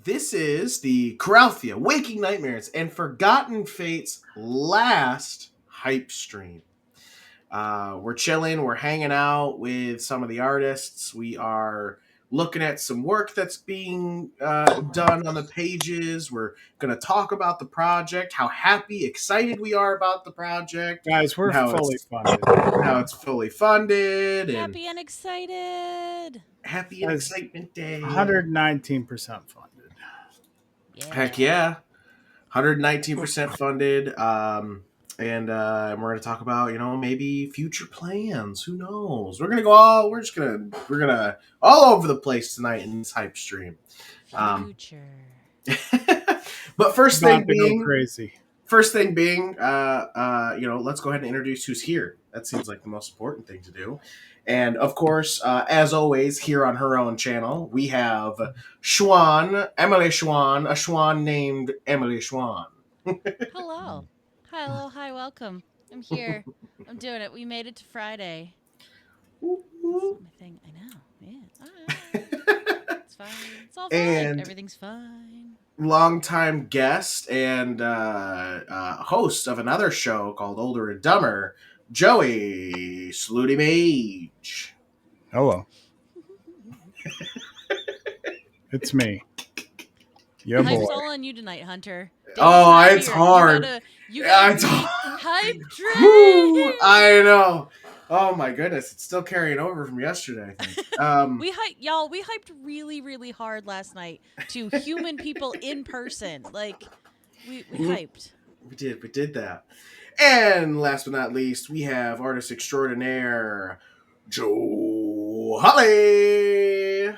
This is the Coralthea Waking Nightmares and Forgotten Fates last hype stream. We're chilling, we're hanging out with some of the artists. We are looking at some work that's being done on the pages. We're going to talk about the project, how happy, excited we are about the project, Guys, we're how fully funded. how it's fully funded, and Happy and excited. happy and Guys, excitement day. 119% funded. Yeah. Heck yeah. 119% funded. And we're going to talk about, maybe future plans. Who knows? We're gonna all over the place tonight in this hype stream. Future. But first About thing to go being, crazy. let's go ahead and introduce who's here. That seems like the most important thing to do. And of course, as always, here on her own channel, we have Emily Schwan, a Schwan named Emily Schwan. Hello. Hi, welcome. I'm here. I'm doing it. We made it to Friday. That's not my thing. I know. Yeah. It's fine. It's all fine. And everything's fine. Longtime guest and host of another show called Older and Dumber, Joey Slooty Mage. Hello. It's me. Yo, boy. Hype's all on you tonight, Hunter. It's hard. You gotta It's be hard. hype Woo, train. I know. Oh my goodness, it's still carrying over from yesterday, I think. We hyped really, really hard last night to human people in person. Like, we hyped. We did that. And last but not least, we have artist extraordinaire, Joe Holly.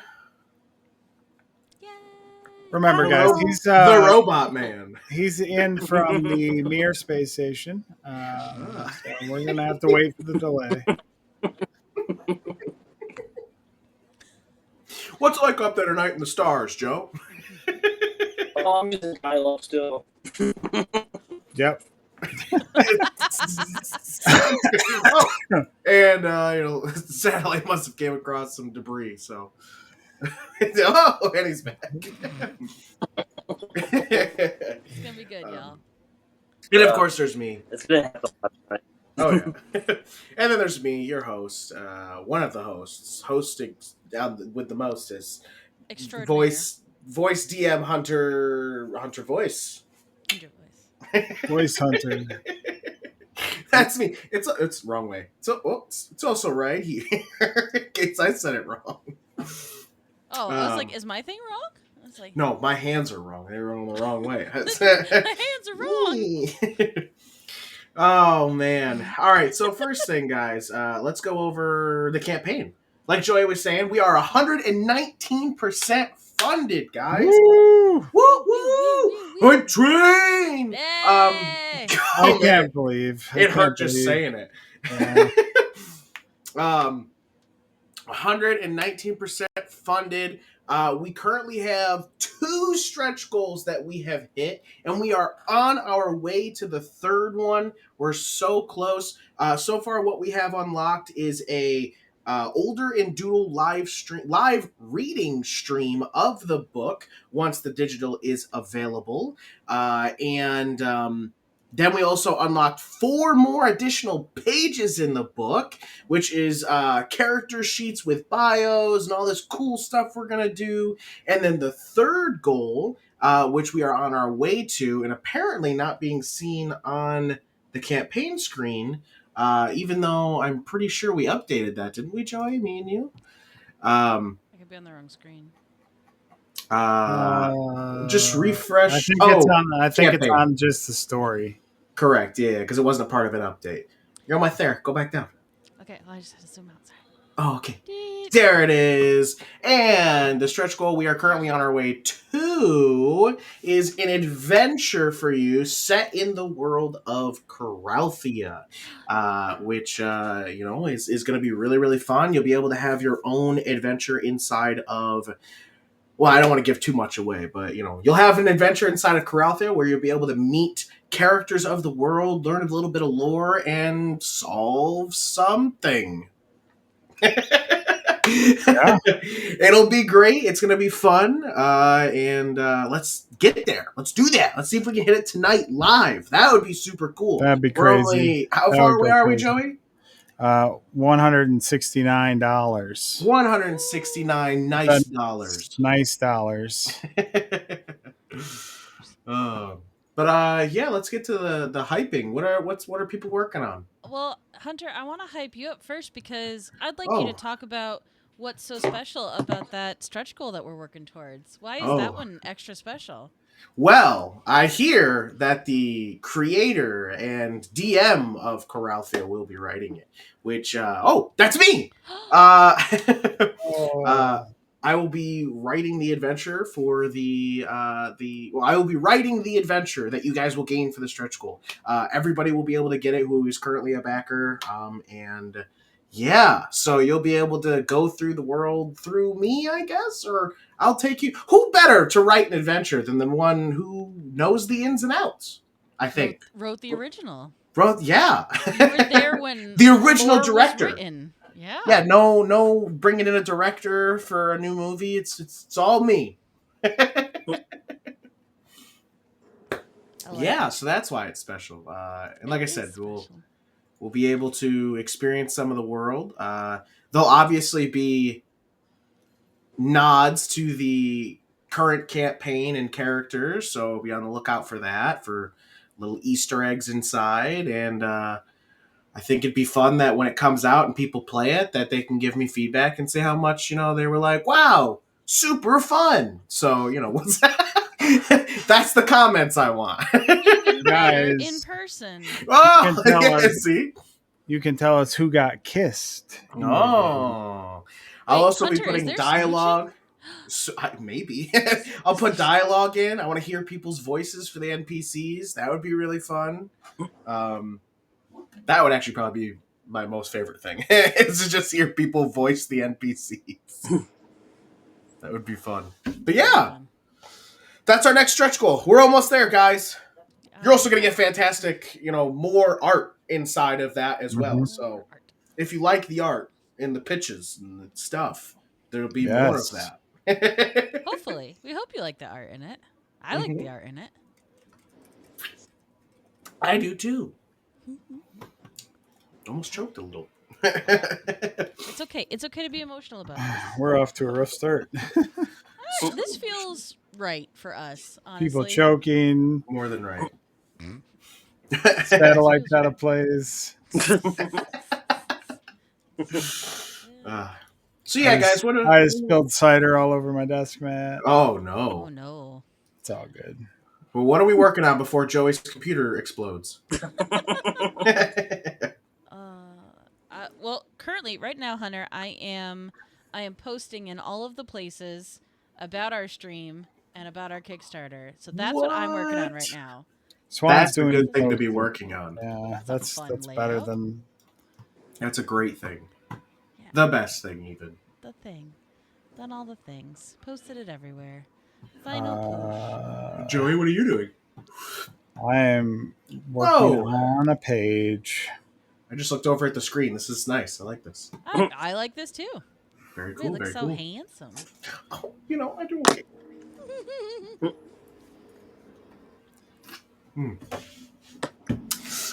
Remember, guys, he's the Robot Man. He's in from the Mir space station. So we're gonna have to wait for the delay. What's it like up there tonight in the stars, Joe? I'm in Kylo still. Yep. And the satellite must have came across some debris, so oh, and he's back. It's gonna be good, y'all. And of course there's me. It's been happening last night. Oh yeah. And then there's me, your host, one of the hosts, hosting with the mostest. Extraordinary. Voice DM Hunter Voice. Hunter voice. Voice Hunter. That's me. It's wrong way. It's also right here. In case I said it wrong. Oh, I was like, is my thing wrong? I was like, no, my hands are wrong. They were on the wrong way. my hands are wrong. Oh man. All right. So first thing, guys, let's go over the campaign. Like Joey was saying, we are 119% funded, guys. Woo! Woo! Good train. Yay! I can't believe It hurt just saying it. Yeah. 119% funded. We currently have 2 stretch goals that we have hit, and we are on our way to the 3rd one. We're so close. So far, what we have unlocked is a Older and Doodle live reading stream of the book once the digital is available, and then we also unlocked 4 more additional pages in the book, which is character sheets with bios and all this cool stuff we're going to do. And then the 3rd goal, which we are on our way to, and apparently not being seen on the campaign screen, even though I'm pretty sure we updated that, didn't we, Joey? Me and you? I could be on the wrong screen. Just refresh. I think it's on just the story. Correct, yeah, because it wasn't a part of an update. You're almost there. Go back down. Okay, well, I just had to zoom out. Sorry. Oh, okay. There it is. And the stretch goal we are currently on our way to is an adventure for you set in the world of Coralthea, which, is going to be really, really fun. You'll be able to have your own adventure inside of... Well, I don't want to give too much away, but, you'll have an adventure inside of Coralthea where you'll be able to meet characters of the world, learn a little bit of lore, and solve something. It'll be great. It's gonna be fun. And let's get there. Let's do that. Let's see if we can hit it tonight live. That would be super cool. That'd be We're crazy. only how That far would away go are we, crazy. Joey? $169. $169 nice dollars. Nice dollars. Yeah, let's get to the hyping. What are people working on? Well, Hunter, I want to hype you up first because I'd like Oh. you to talk about what's so special about that stretch goal that we're working towards. Why is that Oh. one extra special? Well, I hear that the creator and DM of Corral Fair will be writing it, which that's me. I will be writing the adventure for I will be writing the adventure that you guys will gain for the stretch goal. Everybody will be able to get it who is currently a backer, and yeah, so you'll be able to go through the world through me, I guess, or I'll take you. Who better to write an adventure than the one who knows the ins and outs? I think. Wrote the original. Yeah. You were there when the original lore was director. written. Yeah. Yeah, no bringing in a director for a new movie. It's all me. Yeah, so that's why it's special. And like I said, we'll be able to experience some of the world. There'll obviously be nods to the current campaign and characters, so be on the lookout for that, for little Easter eggs inside. And I think it'd be fun that when it comes out and people play it, that they can give me feedback and say how much, they were like, wow, super fun. So, what's that? That's the comments I want. Guys, Guys, in person. Oh, You can tell us. see? You can tell us who got kissed. Oh. I'll Wait, also Hunter, be putting is there dialogue. So, maybe. I'll put dialogue in. I want to hear people's voices for the NPCs. That would be really fun. That would actually probably be my most favorite thing, is to just hear people voice the NPCs. That would be fun. But yeah, that's our next stretch goal. We're almost there, guys. You're also going to get fantastic, more art inside of that as well. So if you like the art and the pitches and the stuff, there'll be more of that. Hopefully. We hope you like the art in it. I like the art in it. I do too. Almost choked a little. It's okay. It's okay to be emotional about this. We're off to a rough start. This feels right for us, honestly. People choking. More than right. Satellites out of place. So yeah, guys, I spilled cider all over my desk, man. Oh no. Oh no. It's all good. Well, what are we working on before Joey's computer explodes? Well, currently, right now, Hunter, I am posting in all of the places about our stream and about our Kickstarter. So that's what I'm working on right now. That's a good thing to be working on. Yeah, that's better than. That's a great thing. Yeah. The best thing, even. The thing. Done all the things. Posted it everywhere. Final push. Joey, what are you doing? I am working on a page. I just looked over at the screen. This is nice. I like this. I like this too. Very cool. You look very so cool. handsome. Oh, I do okay.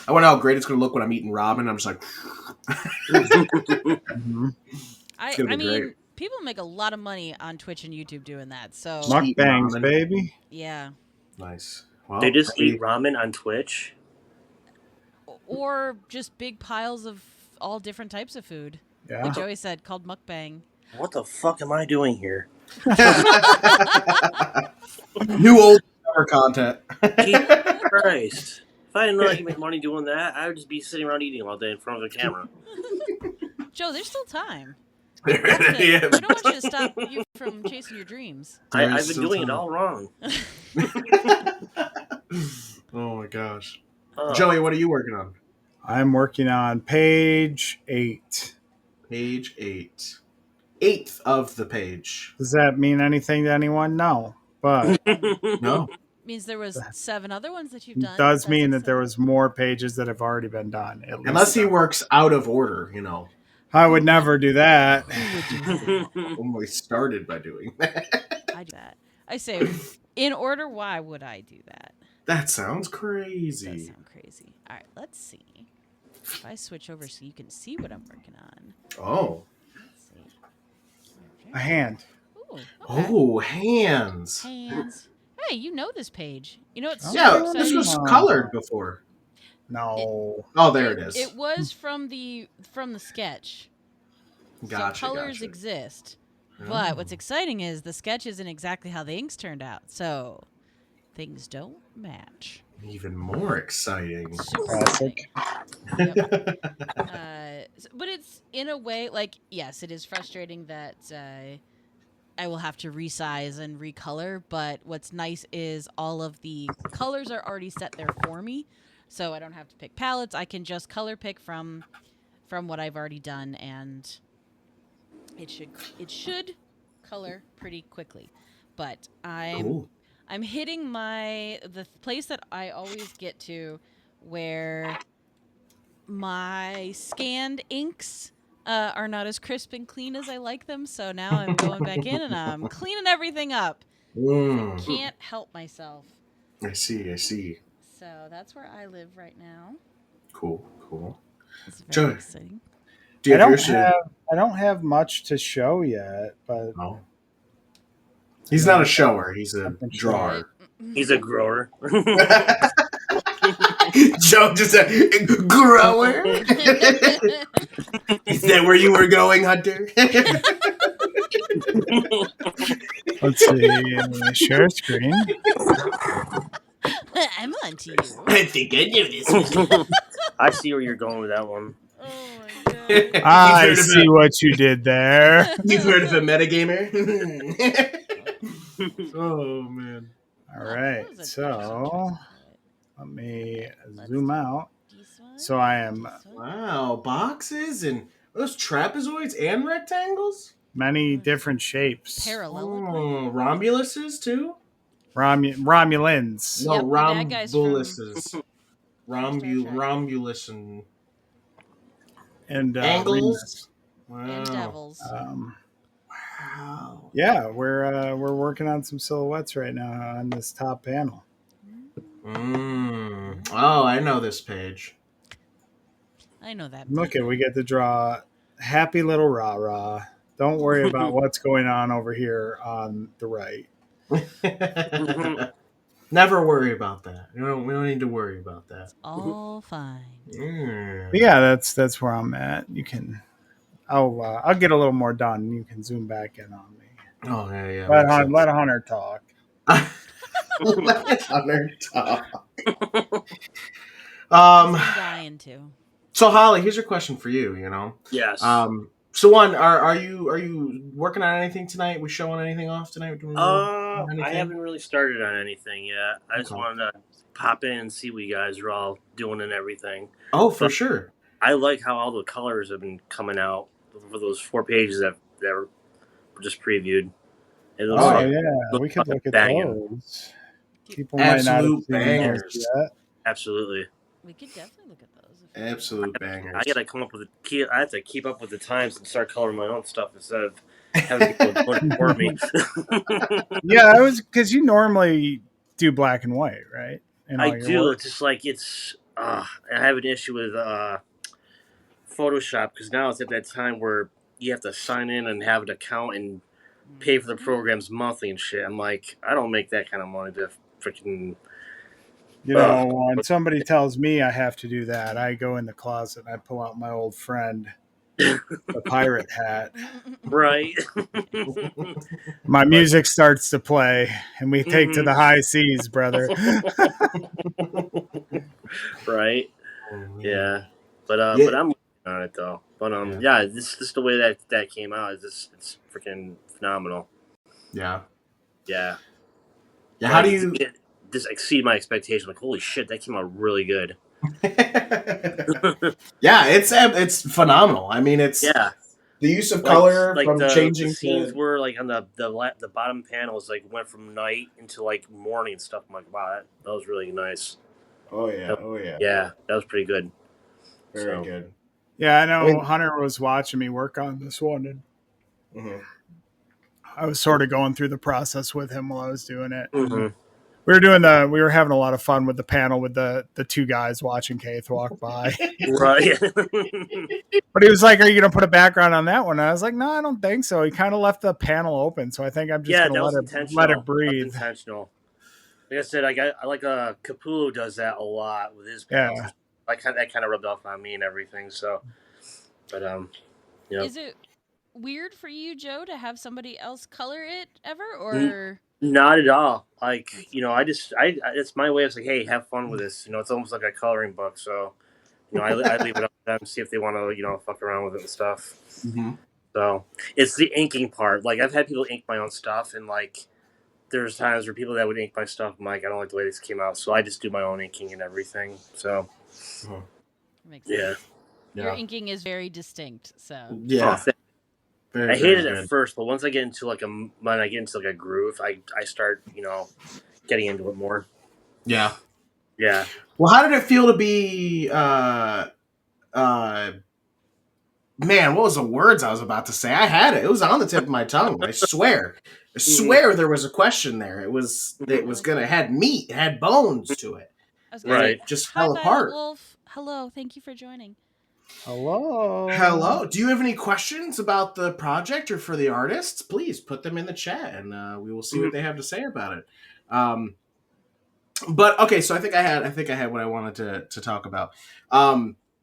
I wonder how great it's going to look when I'm eating ramen. I'm just like... I mean, people make a lot of money on Twitch and YouTube doing that. So mukbangs, baby. Yeah. Nice. Well, they just eat ramen on Twitch? Or just big piles of all different types of food. Yeah. Like Joey said, called mukbang. What the fuck am I doing here? New old summer content. Jesus Christ. If I didn't know I could make money doing that, I would just be sitting around eating all day in front of the camera. Joe, there's still time. Yeah. We don't want you to stop you from chasing your dreams. I've been doing it all wrong. Oh my gosh. Joey, what are you working on? I'm working on page 8. Page 8. 8th of the page. Does that mean anything to anyone? No. But No. Means there was 7 other ones that you've done. it does mean that there was more pages that have already been done. At least Unless he works out of order, I would never do that. Who would do that? When we started by doing that. I do that. I say, in order, why would I do that? That sounds It does crazy. sound crazy. All right, let's see. If I switch over so you can see what I'm working on. Oh. Let's see. A hand. Ooh, okay. Oh, hands. Hands. Hey, you know this page. You know what's Yeah, super this exciting? was colored before. No. Oh, there it is. It was from the sketch. Gotcha. So colors gotcha. exist. Oh. But what's exciting is the sketch isn't exactly how the inks turned out. So things don't match. Even more exciting. Super Classic. exciting. Yep. But it's in a way like, yes, it is frustrating that I will have to resize and recolor. But what's nice is all of the colors are already set there for me. So I don't have to pick palettes. I can just color pick from what I've already done, and it should color pretty quickly. But Cool. I'm hitting the place that I always get to where my scanned inks are not as crisp and clean as I like them. So now I'm going back in and I'm cleaning everything up. I can't help myself. I see. So that's where I live right now. Cool. It's very Joey, exciting. do you I have don't your have. I don't have much to show yet, but Oh. He's not a shower. He's a Something drawer. He's a grower. Joe just said, grower. Is that where you were going, Hunter? let's see. Share screen. I'm on to you. I think I knew this. I see where you're going with that one. Oh my god. I see what you did there. You've heard of a metagamer? Oh, man. All right, so let me zoom out. So I am Wow, boxes and those trapezoids and rectangles? many different shapes. Parallelogram. Oh, Romuluses, too? Romulans. No, Yep, the bad guys from Rombuluses. Star Trek. Romulus and And angles. Remus. And Wow. devils. Wow. Yeah, we're working on some silhouettes right now on this top panel. Oh, I know this page. I know that. Look at we get to draw happy little rah-rah. Don't worry about what's going on over here on the right. Never worry about that. We don't need to worry about that. It's all fine. But yeah, that's where I'm at. You can, I'll get a little more done. You can zoom back in on me. Oh yeah. Let Hunter talk. Let Hunter talk. He's dying to. So Holly, here's your question for you. Yes. So one, are you working on anything tonight? We showing anything off tonight? I haven't really started on anything yet. I just Okay. wanted to pop in and see what you guys are all doing and everything. Oh, for sure. I like how all the colors have been coming out for those 4 pages that were just previewed. It looks like We could look at banging. those. People might not have Absolute seen bangers. those yet. Absolutely. We could definitely look at those. Absolute bangers. I gotta come up with I have to keep up with the times and start coloring my own stuff instead of having people do it for me. Yeah, I was because you normally do black and white, right? In all I your do. work? It's just like I have an issue with Photoshop because now it's at that time where you have to sign in and have an account and pay for the programs monthly and shit. I'm like, I don't make that kind of money to freaking. When somebody tells me I have to do that, I go in the closet and I pull out my old friend, the pirate hat. Right. My music starts to play, and we take to the high seas, brother. Right. Yeah. But I'm working on it though. But this is the way that came out. It's freaking phenomenal. Yeah. Yeah. Yeah. How do you? Just exceed my expectations. Like, holy shit, that came out really good. Yeah, it's phenomenal. I mean, it's the use of color from changing the scenes were like on the bottom panels like went from night into like morning and stuff. I'm like, wow, that was really nice. Oh yeah. Yeah, that was pretty good. Very good. Yeah, I know mean- Hunter was watching me work on this one, and Mhm. I was sort of going through the process with him while I was doing it. Mhm. We were having a lot of fun with the panel with the two guys watching Keith walk by. Right. But he was like, "Are you going to put a background on that one?" And I was like, "No, I don't think so." He kind of left the panel open, so I think I'm just Yeah, going that to was let intentional. it breathe. That was intentional. Like I said, I like Capullo does that a lot with his panels. Yeah. That kind of rubbed off on me and everything. So, but you know, Is it weird for you, Joe, to have somebody else color it ever, or not at all. Like I it's my way of saying, hey, have fun with this. It's almost like a coloring book. So, I leave it up to them to see if they want to fuck around with it and stuff. Mhm. So it's the inking part. Like I've had people ink my own stuff, and like there's times where people that would ink my stuff, I'm like, I don't like the way this came out, so I just do my own inking and everything. So makes yeah, sense. Your inking is very distinct. So Yeah. Very, I very hated it good. at first, but once I get into a groove, I start getting into it more. Yeah. Yeah. Well, how did it feel to be man, what was the words I was about to say? I had it. It was on the tip of my tongue. I swear. I swear there was a question there. It was gonna had meat, it had bones to it. I was gonna Right. say, Just hi, fell Violet apart. Wolf. Hello, thank you for joining. Hello. Do you have any questions about the project or for the artists? Please put them in the chat, and we will see what they have to say about it. But okay, so I think I had what I wanted to talk about.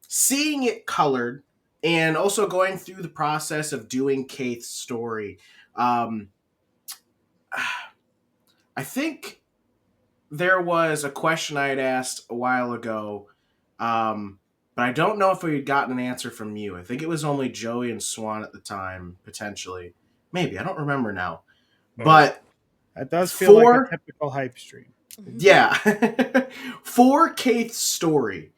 Seeing it colored and also going through the process of doing Kate's story. I think there was a question I had asked a while ago, but I don't know if we had gotten an answer from you. I think it was only Joey and Swan at the time, potentially. Maybe, I don't remember now. But that does feel like a typical hype stream. Yeah. For Kate's story,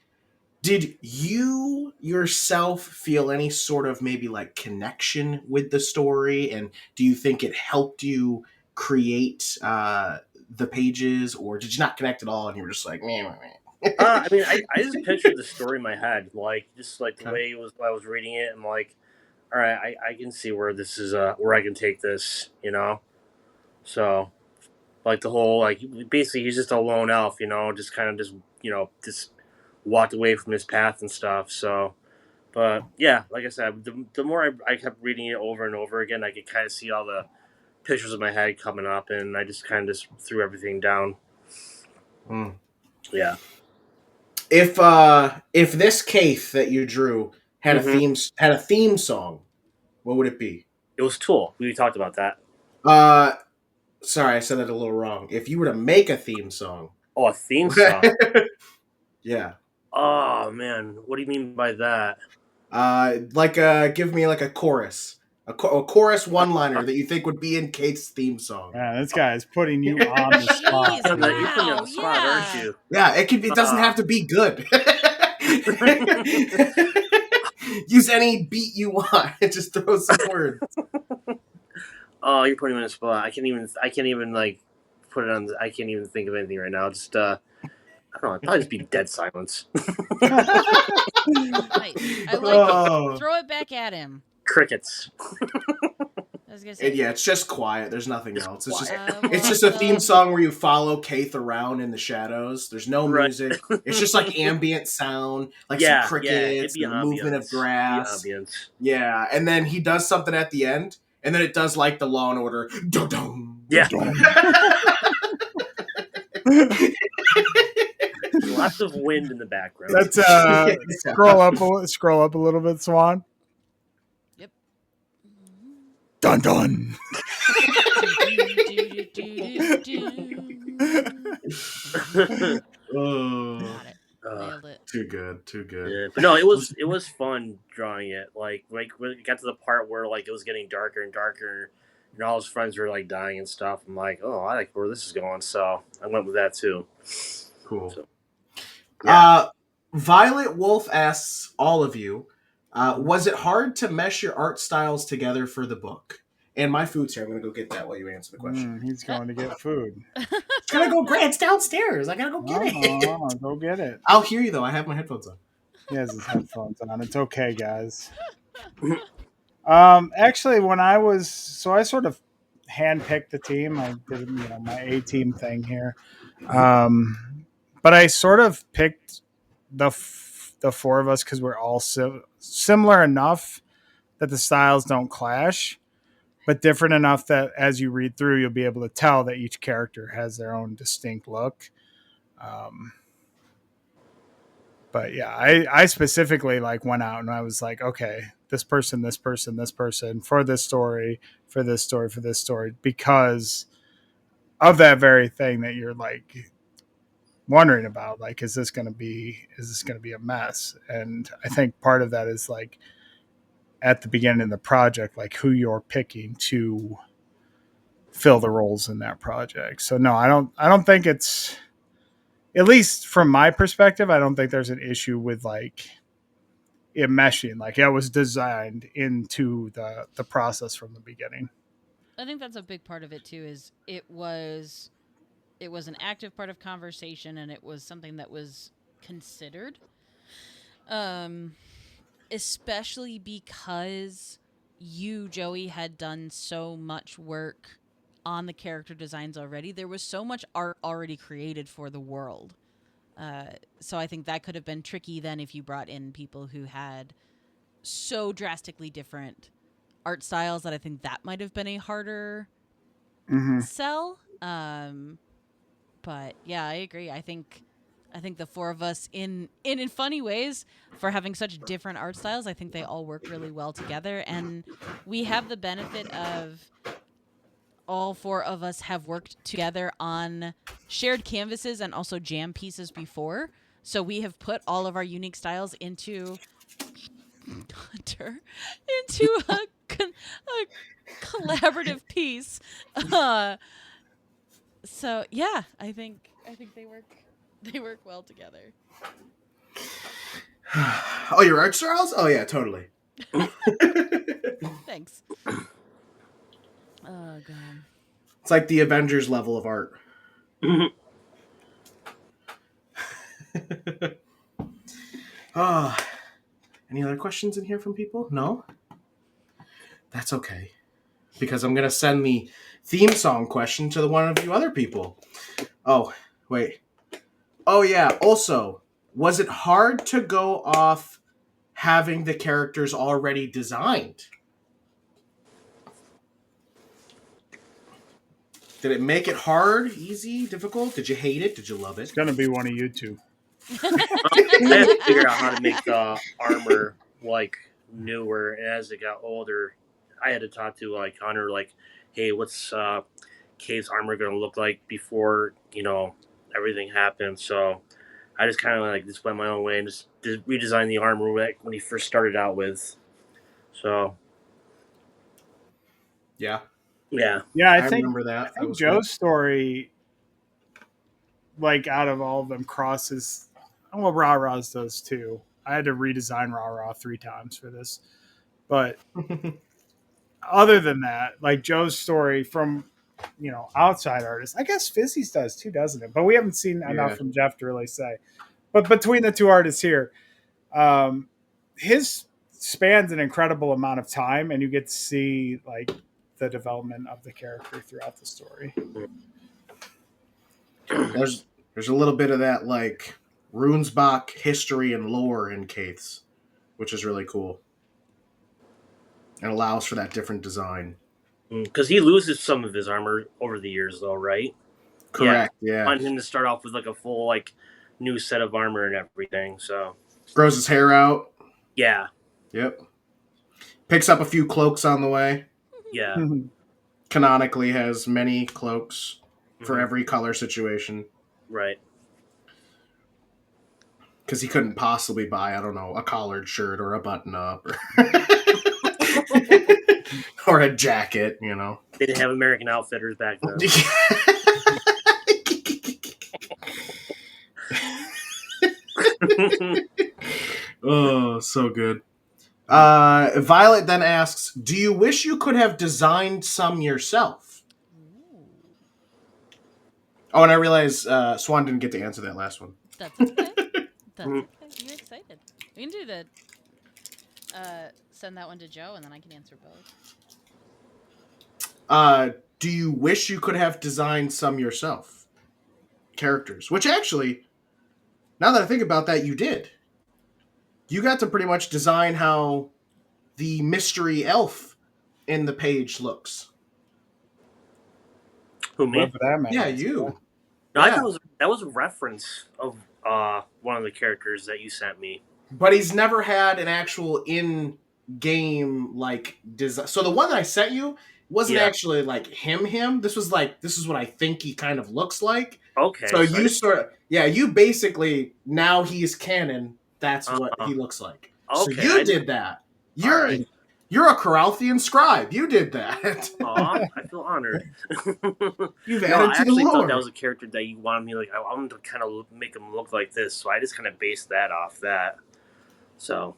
did you yourself feel any sort of maybe like connection with the story? And do you think it helped you create the pages, or did you not connect at all and you were just like, meh, meh, meh? I mean, I just pictured the story in my head, like just like the way it was. I was reading it, I'm like, all right, I can see where this is, where I can take this, So, like the whole, like basically he's just a lone elf, just kind of just walked away from his path and stuff. So, but yeah, like I said, the more I kept reading it over and over again, I could kind of see all the pictures in my head coming up, and I just kind of just threw everything down. Yeah. If this Kate that you drew had Mhm. a theme song, what would it be? It was Tool. We talked about that. Sorry, I said that a little wrong. If you were to make a theme song. Oh, a theme song. Yeah. Oh man, what do you mean by that? Give me like a chorus, a chorus one-liner that you think would be in Kate's theme song. Yeah, this guy is putting you on the spot. Jeez, Yeah, you're putting me on the wow, spot, aren't yeah. you? Yeah, it doesn't have to be good. Use any beat you want. Just throw some words. Oh, you're putting me on the spot. I can't even like put it on. I can't even think of anything right now. Just I don't know. It'd probably just be dead silence. Nice. I like it. Throw it back at him. Crickets. I was gonna say, Yeah, it's just quiet. There's nothing else. quiet. It's just a theme song where you follow Kaith around in the shadows. There's no music. It's just like ambient sound, like some crickets, and the movement of grass. Yeah, and then he does something at the end, and then it does like the Law and Order. Dum-dum, Yeah. dum-dum. Lots of wind in the background. Let's scroll up a little bit, Swan. Yep. Dun dun. Got it. Nailed it. Too good. Yeah, but no, it was fun drawing it. Like when it got to the part where like it was getting darker and darker, and all his friends were like dying and stuff. I'm like, oh, I like where this is going, so I went with that too. Cool. So, yeah. Violet Wolf asks all of you, was it hard to mesh your art styles together for the book? And my food's here. I'm going to go get that while you answer the question. He's going to get food. It's downstairs. I got to go get it. Go get it. I'll hear you, though. I have my headphones on. He has his headphones on. It's okay, guys. Actually, when I sort of handpicked the team. I did, my A team thing here. But I sort of picked the four of us because we're all similar enough that the styles don't clash, but different enough that as you read through, you'll be able to tell that each character has their own distinct look. But yeah, I specifically like went out and I was like, okay, this person, this person, this person for this story, for this story, for this story, because of that very thing that you're like wondering about. Like, is this going to be a mess? And I think part of that is like at the beginning of the project, like who you're picking to fill the roles in that project. So no, I don't think it's, at least from my perspective, I don't think there's an issue with like it meshing. Like it was designed into the process from the beginning. I think that's a big part of it too. Is it was an active part of conversation, and it was something that was considered. Especially because you, Joey, had done so much work on the character designs already. There was so much art already created for the world. So I think that could have been tricky then if you brought in people who had so drastically different art styles that I think that might have been a harder sell. But yeah, I agree. I think the four of us in funny ways for having such different art styles, I think they all work really well together, and we have the benefit of all four of us have worked together on shared canvases and also jam pieces before. So we have put all of our unique styles into Hunter into a collaborative piece. So yeah, I think they work well together. Oh, your art styles? Oh yeah, totally. Thanks. Oh god. It's like the Avengers level of art. Any other questions in here from people? No? That's okay. Because I'm going to send the theme song question to one of you other people. Oh, wait. Oh, yeah. Also, was it hard to go off having the characters already designed? Did it make it hard, easy, difficult? Did you hate it? Did you love it? It's going to be one of you two. I had to figure out how to make the armor like newer, and as it got older, I had to talk to like Hunter, like, hey, what's Cave's armor gonna look like before everything happened? So I just kind of like just went my own way and just redesigned the armor when he first started out with. So yeah, I think, remember that. I think Joe's story, like out of all of them, crosses. Well, Rah Rah's does too. I had to redesign Rah Rah 3 times for this, but other than that, like Joe's story from outside artists, I guess Fizzy's does too, doesn't it? But we haven't seen enough from Jeff to really say. But between the two artists here, his spans an incredible amount of time, and you get to see like the development of the character throughout the story. There's a little bit of that like Runesbach history and lore in Kaith's, which is really cool. And allows for that different design. Because he loses some of his armor over the years, though, right? Correct. Yeah. I want him to start off with like a full like new set of armor and everything. So grows his hair out. Yeah. Yep. Picks up a few cloaks on the way. Yeah. Canonically has many cloaks for every color situation. Right. Because he couldn't possibly buy, I don't know, a collared shirt or a button up or a jacket, They didn't have American Outfitters back then. Oh, so good. Violet then asks, do you wish you could have designed some yourself? Oh, and I realize Swan didn't get to answer that last one. That's okay. That's okay. You're excited. We can do the send that one to Joe, and then I can answer both. Do you wish you could have designed some yourself? Characters. Which actually, now that I think about that, you did. You got to pretty much design how the mystery elf in the page looks. Who, me? Whoever that man Yeah, is. you. No, I Yeah. thought that was a reference of one of the characters that you sent me. But he's never had an actual in-game like design. So the one that I sent you wasn't Yeah. actually like him. This was like, this is what I think he kind of looks like. Okay. So you sort of, yeah, you basically, now he's canon. That's what he looks like. So Okay, you did that. You're Alright. you're a Coralthian scribe. You did that. Aw, I feel honored. You've No, added I to the actually thought lore. that was a character that you wanted me, like, I wanted to kind of make him look like this, so I just kind of based that off that. So,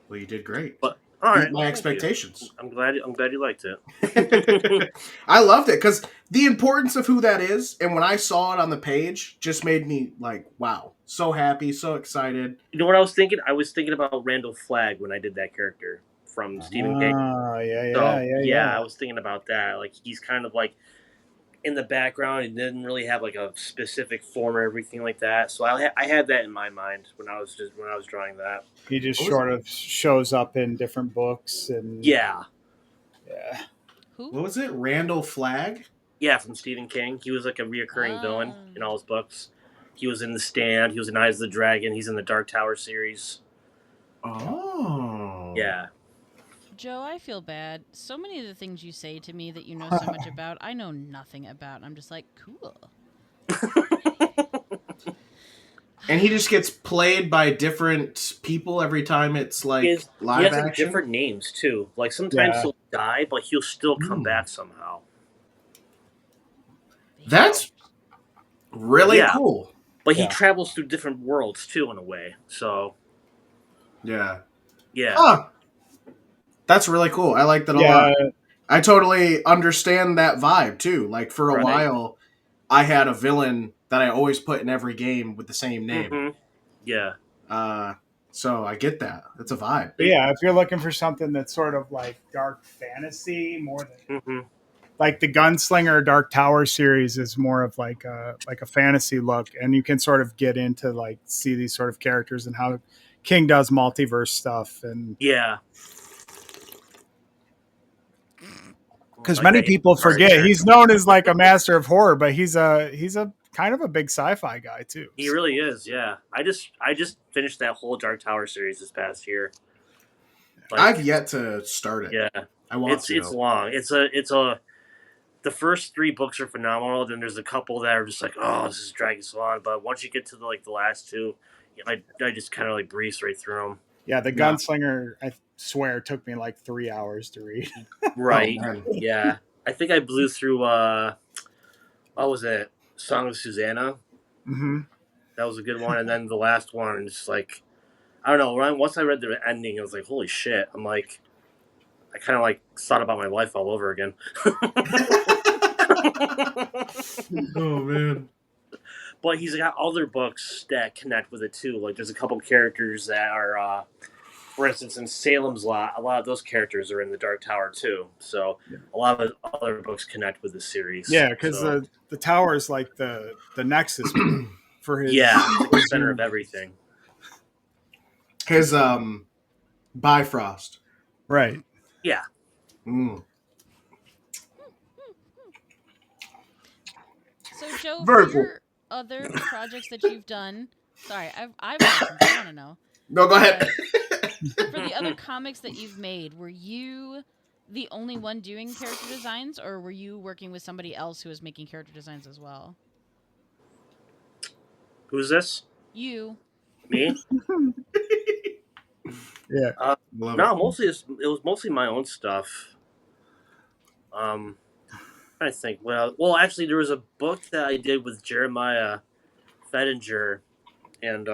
Well, you did great. but all right, Beat my expectations. I'm glad you liked it. I loved it because the importance of who that is, and when I saw it on the page, just made me like, wow, so happy, so excited. You know what I was thinking? I was thinking about Randall Flagg when I did that character from Stephen King. Oh, yeah, So yeah. I was thinking about that. Like he's kind of like in the background. He didn't really have like a specific form or everything like that. So I had that in my mind when I was drawing that. He just sort of shows up in different books and Yeah. Who? What was it? Randall Flagg? Yeah, from Stephen King. He was like a reoccurring villain in all his books. He was in The Stand. He was in Eyes of the Dragon. He's in the Dark Tower series. Oh. Yeah. Joe, I feel bad. So many of the things you say to me that you know so much about, I know nothing about. And I'm just like, cool. And he just gets played by different people every time it's like live he has action. like different names too. Like sometimes he'll die, but he'll still come back somehow. That's really cool. But he travels through different worlds too, in a way. So yeah. Huh. That's really cool. I like that a lot. I totally understand that vibe too. Like for a while, I had a villain that I always put in every game with the same name. Mm-hmm. Yeah. So I get that. That's a vibe. But yeah, if you're looking for something that's sort of like dark fantasy, more than like the Gunslinger Dark Tower series is more of like a fantasy look, and you can sort of get into like see these sort of characters and how King does multiverse stuff and because many people forget he's known as like a master of horror, but he's a kind of a big sci-fi guy too. He really is. Yeah, I just finished that whole Dark Tower series this past year. Like, I've yet to start it. Yeah, I want to. It's long. It's a. The first 3 books are phenomenal. Then there's a couple that are just like, oh, this is dragging so on. But once you get to the last 2, I just kind of like breeze right through them. Yeah, the Gunslinger, I swear, took me like 3 hours to read. Right. Yeah. I think I blew through, what was it? Song of Susanna. Mm-hmm. That was a good one. And then the last one, just like, I don't know. Once I read the ending, I was like, holy shit. I'm like, I kind of like thought about my life all over again. Oh, man. But he's got other books that connect with it too. Like there's a couple characters that are, for instance, in Salem's Lot, a lot of those characters are in the Dark Tower too. So a lot of other books connect with the series. Yeah, because the tower is like the nexus for his. Yeah, it's the center of everything. His Bifrost. Right. Yeah. So Joe, for your other projects that you've done, sorry, I want to know. No, go ahead. For the other comics that you've made, were you the only one doing character designs, or were you working with somebody else who was making character designs as well? Who's this? You. Me? Yeah. No, mostly it was mostly my own stuff. I think. Well, actually, there was a book that I did with Jeremiah Fettinger, and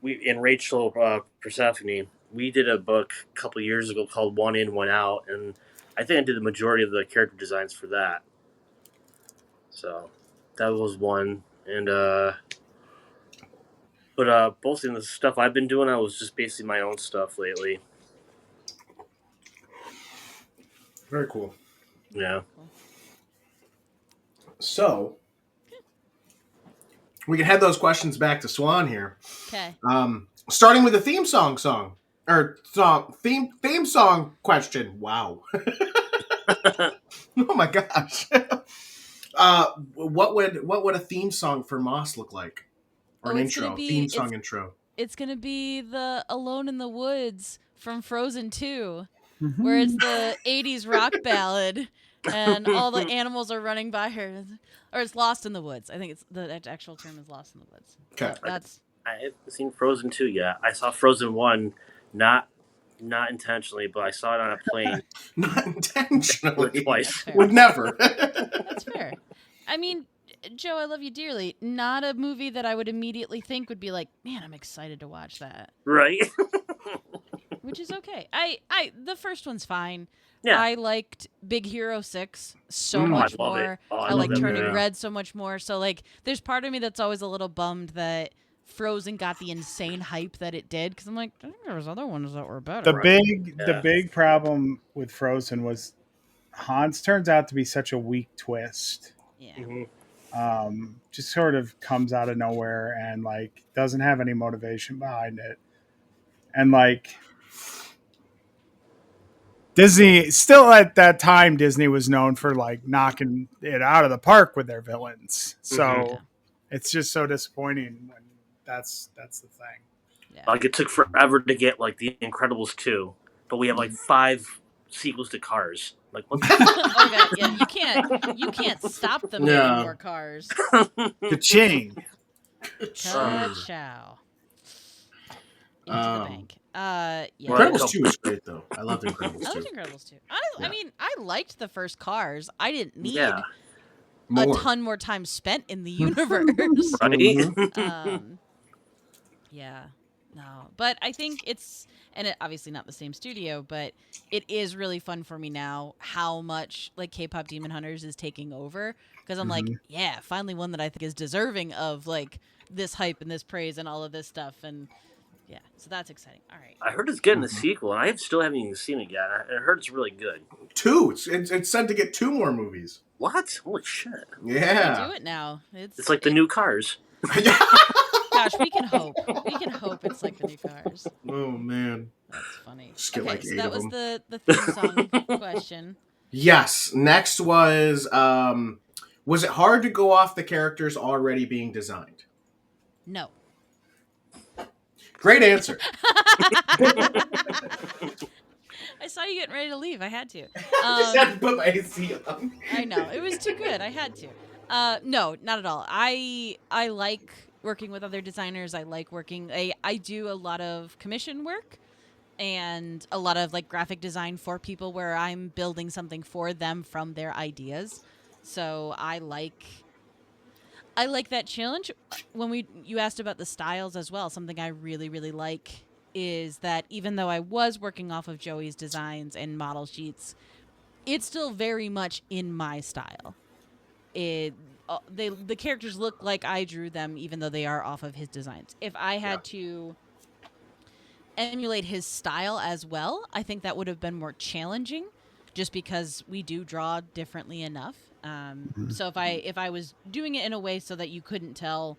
in Rachel Persephone. We did a book a couple years ago called One In, One Out, and I think I did the majority of the character designs for that. So that was one, and But both in the stuff I've been doing, I was just basically my own stuff lately. Very cool. Yeah. Cool. So we can head those questions back to Swan here. Okay. Starting with the theme song theme song question. Wow. Oh my gosh. What would a theme song for Moss look like? Or an It's gonna intro, be theme song intro. it's gonna be the Alone in the Woods from Frozen 2, where it's the 80s rock ballad and all the animals are running by her. Or it's Lost in the Woods. I think it's the actual term is Lost in the Woods. Okay. So that's I haven't seen Frozen 2 yet. I saw Frozen 1, not intentionally, but I saw it on a plane. Not intentionally. Twice. Would never. that's fair. I mean, Joe, I love you dearly. Not a movie that I would immediately think would be like, man, I'm excited to watch that. Right. Which is okay. The first one's fine. Yeah. I liked Big Hero 6 so Mm. much I love more. it. Oh, I I like love that Turning movie. Red so much more. So like there's part of me that's always a little bummed that Frozen got the insane hype that it did, because I'm like, I think there was other ones that were better. The big problem with Frozen was Hans turns out to be such a weak twist. Yeah. Mm-hmm. Just sort of comes out of nowhere and like doesn't have any motivation behind it. And like Disney, still at that time, Disney was known for like knocking it out of the park with their villains. So Mhm. it's just so disappointing when that's the thing. Yeah. Like it took forever to get like The Incredibles 2, but we have like 5 sequels to Cars. Like what? Oh god, yeah, you can't stop them Yeah. making more cars. Ka-ching. Ka-chow. Into the bank. Yeah. Incredibles 2 is great though. I love Incredibles I 2. liked Incredibles too. Yeah. I mean, I liked the first Cars. I didn't need Yeah. a ton more time spent in the universe. Right. Mhm. Yeah. No. But I think it's, and it obviously not the same studio, but it is really fun for me now how much like K-pop Demon Hunters is taking over, because I'm like, yeah, finally one that I think is deserving of like this hype and this praise and all of this stuff. And yeah, so that's exciting. All right. I heard it's getting a sequel, and I still haven't even seen it yet. I heard it's really good. 2. It's said to get 2 more movies. What? Holy shit! Yeah. They do it now. It's like the new Cars. Gosh, we can hope. We can hope it's like the new Cars. Oh man. That's funny. Just get Okay, like so 8 that of was them. the theme song question. Yes. Next was it hard to go off the characters already being designed? No. Great answer. I saw you getting ready to leave. I had to. I just had to put my AC on. I know. It was too good. I had to. No, not at all. I like working with other designers. I like working. I do a lot of commission work and a lot of like graphic design for people where I'm building something for them from their ideas. So I like that challenge. When you asked about the styles as well, something I really, really like is that even though I was working off of Joey's designs and model sheets, it's still very much in my style. The characters look like I drew them, even though they are off of his designs. If I had to emulate his style as well, I think that would have been more challenging, just because we do draw differently enough. So if I was doing it in a way so that you couldn't tell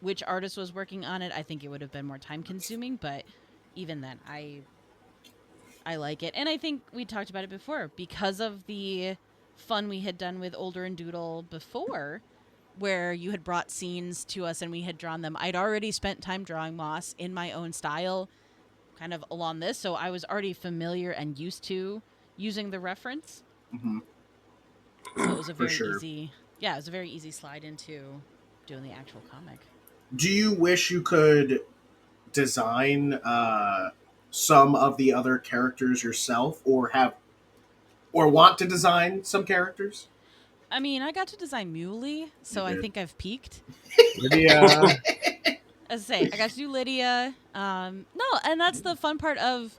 which artist was working on it, I think it would have been more time consuming. But even then, I like it. And I think we talked about it before, because of the fun we had done with Older and Doodle before, where you had brought scenes to us and we had drawn them. I'd already spent time drawing Moss in my own style, kind of along this, so I was already familiar and used to using the reference. Mm-hmm. So it was a very sure. easy, it was a very easy slide into doing the actual comic. Do you wish you could design some of the other characters yourself, or want to design some characters? I mean, I got to design Muley, so I think I've peaked. Lydia. As I say, I got to do Lydia. No, and that's the fun part of,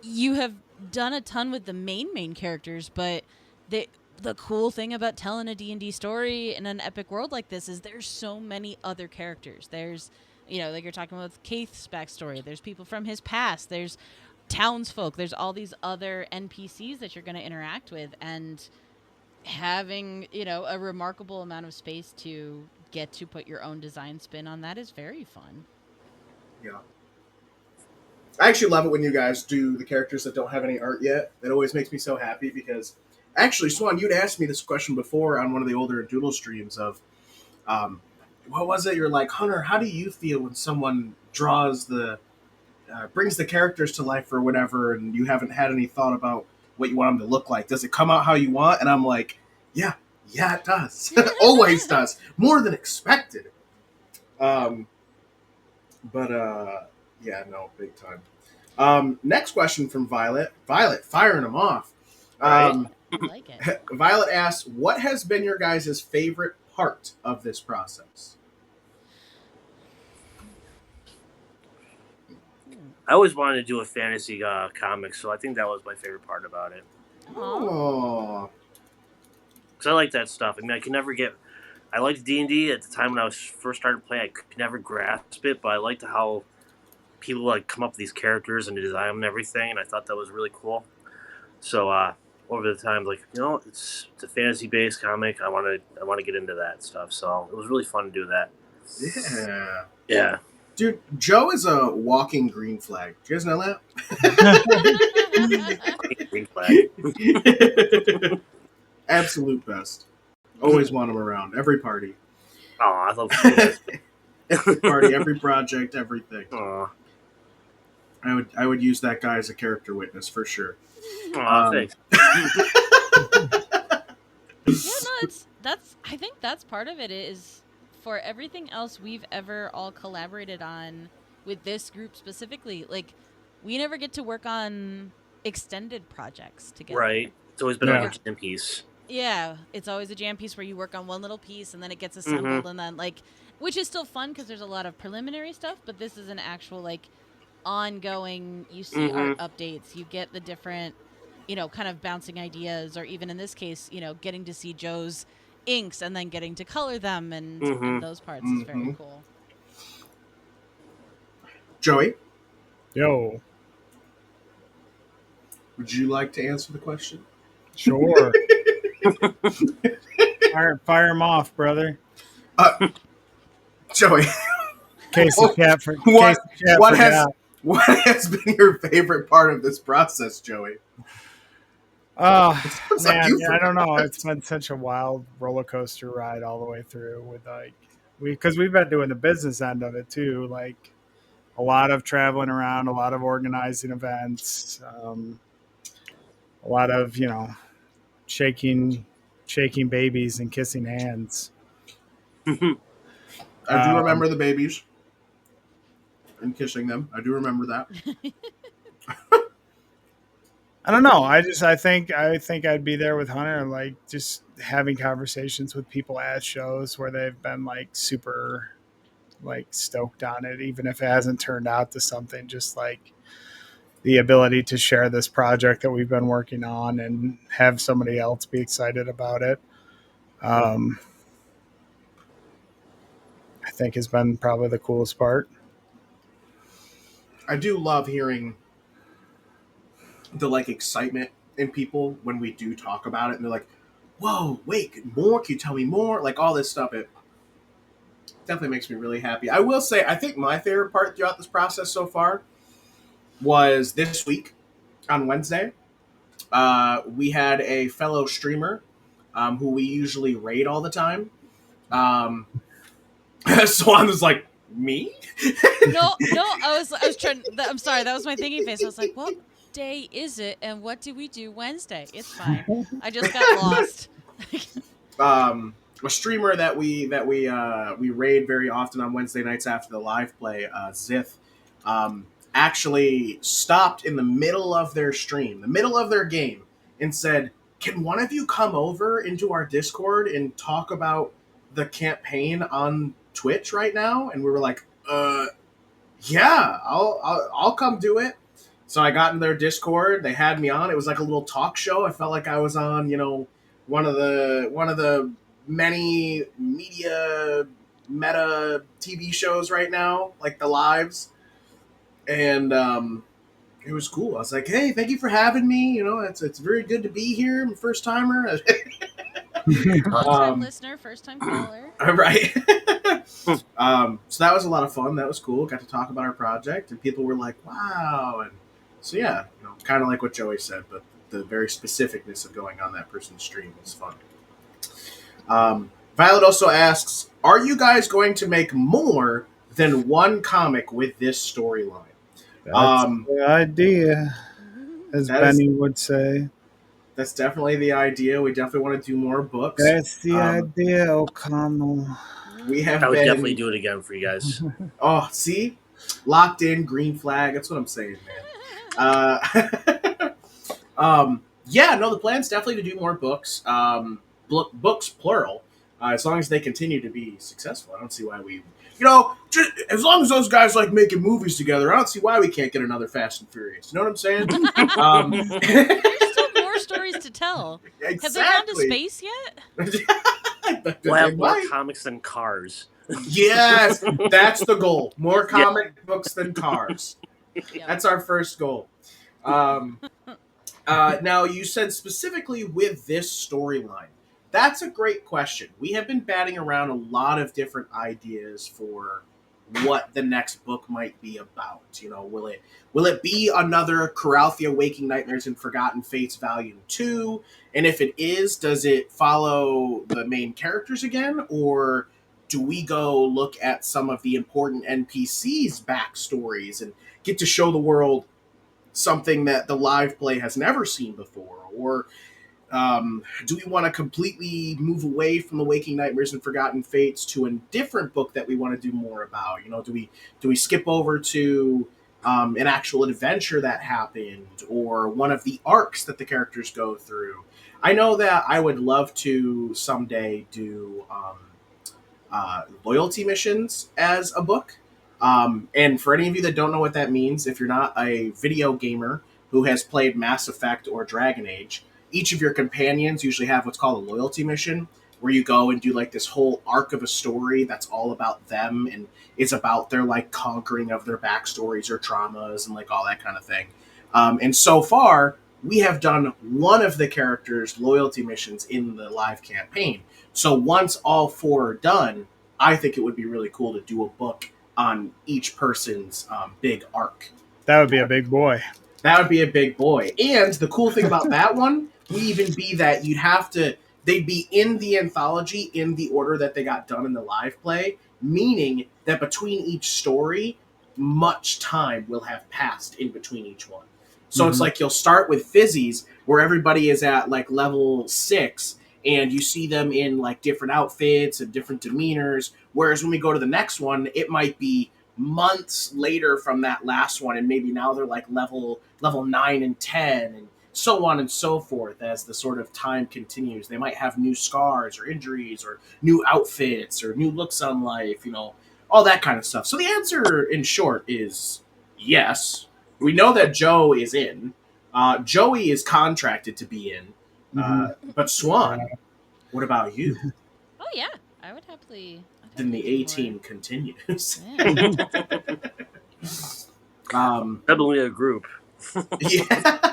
you have done a ton with the main characters, but the cool thing about telling a D&D story in an epic world like this is there's so many other characters. There's like you're talking with Keith's backstory. There's people from his past. There's townsfolk. There's all these other NPCs that you're going to interact with, and having a remarkable amount of space to get to put your own design spin on that is very fun. Yeah. I actually love it when you guys do the characters that don't have any art yet. It always makes me so happy because, actually, Swan, you'd asked me this question before on one of the older Doodle streams of, what was it? You're like, Hunter, how do you feel when someone draws brings the characters to life or whatever, and you haven't had any thought about what you want them to look like? Does it come out how you want? And I'm like, yeah, it does. Always does. More than expected. But yeah, no, big time. Next question from Violet. Violet, firing them off. I like it. Violet asks, what has been your guys' favorite part of this process? I always wanted to do a fantasy comic, so I think that was my favorite part about it. Oh, because I like that stuff. I mean, I liked D&D at the time when I was first started playing. I could never grasp it, but I liked how people like come up with these characters and design them and everything, and I thought that was really cool. So over the time, like, it's a fantasy based comic. I want to get into that stuff. So it was really fun to do that. Yeah. Dude, Joe is a walking green flag. Do you guys know that? Green flag. Absolute best. Always want him around. Every party. Oh, I love every party, every project, everything. Aw. I would use that guy as a character witness for sure. Thanks. I think that's part of it is for everything else we've ever all collaborated on with this group specifically. Like, we never get to work on extended projects together. Right. It's always been a jam piece. Yeah, it's always a jam piece where you work on one little piece and then it gets assembled and then which is still fun because there's a lot of preliminary stuff, but this is an actual ongoing. You see art updates, you get the different, kind of bouncing ideas, or even in this case, getting to see Joe's inks and then getting to color them and those parts is very cool. Joey? Yo. Would you like to answer the question? Sure. Fire him off, brother. Joey. What has been your favorite part of this process, Joey? Man, I don't know. It's been such a wild roller coaster ride all the way through with because we've been doing the business end of it too, like a lot of traveling around, a lot of organizing events, a lot of shaking babies and kissing hands. I do remember the babies and kissing them. I do remember that. I don't know. I think I'd be there with Hunter, just having conversations with people at shows where they've been super stoked on it, even if it hasn't turned out to something. Just the ability to share this project that we've been working on and have somebody else be excited about it. I think has been probably the coolest part. I do love hearing the excitement in people when we do talk about it, and they're like, whoa, wait, more? Can you tell me more? All this stuff. It definitely makes me really happy. I will say, I think my favorite part throughout this process so far was this week on Wednesday. We had a fellow streamer who we usually raid all the time. Swan was like, me? No, I was trying. I'm sorry, that was my thinking face. I was like, what day is it, and what do we do Wednesday? It's fine. I just got lost. A streamer that we raid very often on Wednesday nights after the live play, Zith, actually stopped in the middle of their stream, the middle of their game, and said, can one of you come over into our Discord and talk about the campaign on Twitch right now? And we were like, yeah, I'll come do it. So I got in their Discord. They had me on. It was like a little talk show. I felt like I was on, one of the many media meta TV shows right now, like the lives, and it was cool. I was like, "Hey, thank you for having me. You know, it's very good to be here. I'm a first timer." Long time um, listener, first time caller. right. So that was a lot of fun. That was cool. Got to talk about our project, and people were like, "Wow!" And so yeah, kind of like what Joey said, but the very specificness of going on that person's stream was fun. Violet also asks, "Are you guys going to make more than one comic with this storyline?" That's the idea, as That is Benny would say. that's definitely the idea. We definitely want to do more books. That's the idea, O'Connell. We I have would definitely been do it again for you guys. see, locked in, green flag. That's what I'm saying, man. Yeah, no, the plan's definitely to do more books. Books plural. As long as they continue to be successful, I don't see why we. Just, as long as those guys like making movies together, I don't see why we can't get another Fast and Furious. You know what I'm saying? There's still more stories to tell. Exactly. Have they gone to space yet? We'll have more comics than cars. Yes, that's the goal. More Yeah. comic books than cars. Yep. That's our first goal. Now, you said specifically with this storyline. That's a great question. We have been batting around a lot of different ideas for what the next book might be about. Will it be another Coralthea Waking Nightmares and Forgotten Fates Volume 2? And if it is, does it follow the main characters again? Or do we go look at some of the important NPCs' backstories and get to show the world something that the live play has never seen before? Or do we want to completely move away from the Waking Nightmares and Forgotten Fates to a different book that we want to do more about? Do we skip over to an actual adventure that happened, or one of the arcs that the characters go through? I know that I would love to someday do loyalty missions as a book. And for any of you that don't know what that means, if you're not a video gamer who has played Mass Effect or Dragon Age, each of your companions usually have what's called a loyalty mission, where you go and do like this whole arc of a story that's all about them, and it's about their like conquering of their backstories or traumas and like all that kind of thing. And so far, we have done one of the characters' loyalty missions in the live campaign. So once all four are done, I think it would be really cool to do a book on each person's big arc. That would be a big boy. That would be a big boy. And the cool thing about that one would even be that they'd be in the anthology in the order that they got done in the live play, meaning that between each story, much time will have passed in between each one. So It's like you'll start with Fizzies, where everybody is at like level 6, and you see them in like different outfits and different demeanors. Whereas when we go to the next one, it might be months later from that last one, and maybe now they're like level 9 and 10, and so on and so forth. As the sort of time continues, they might have new scars or injuries or new outfits or new looks on life, all that kind of stuff. So the answer in short is yes. We know that Joe is in. Joey is contracted to be in. But Swan, what about you? Oh yeah, I would happily. Then the A team continues. Yeah. Definitely a group. Yeah.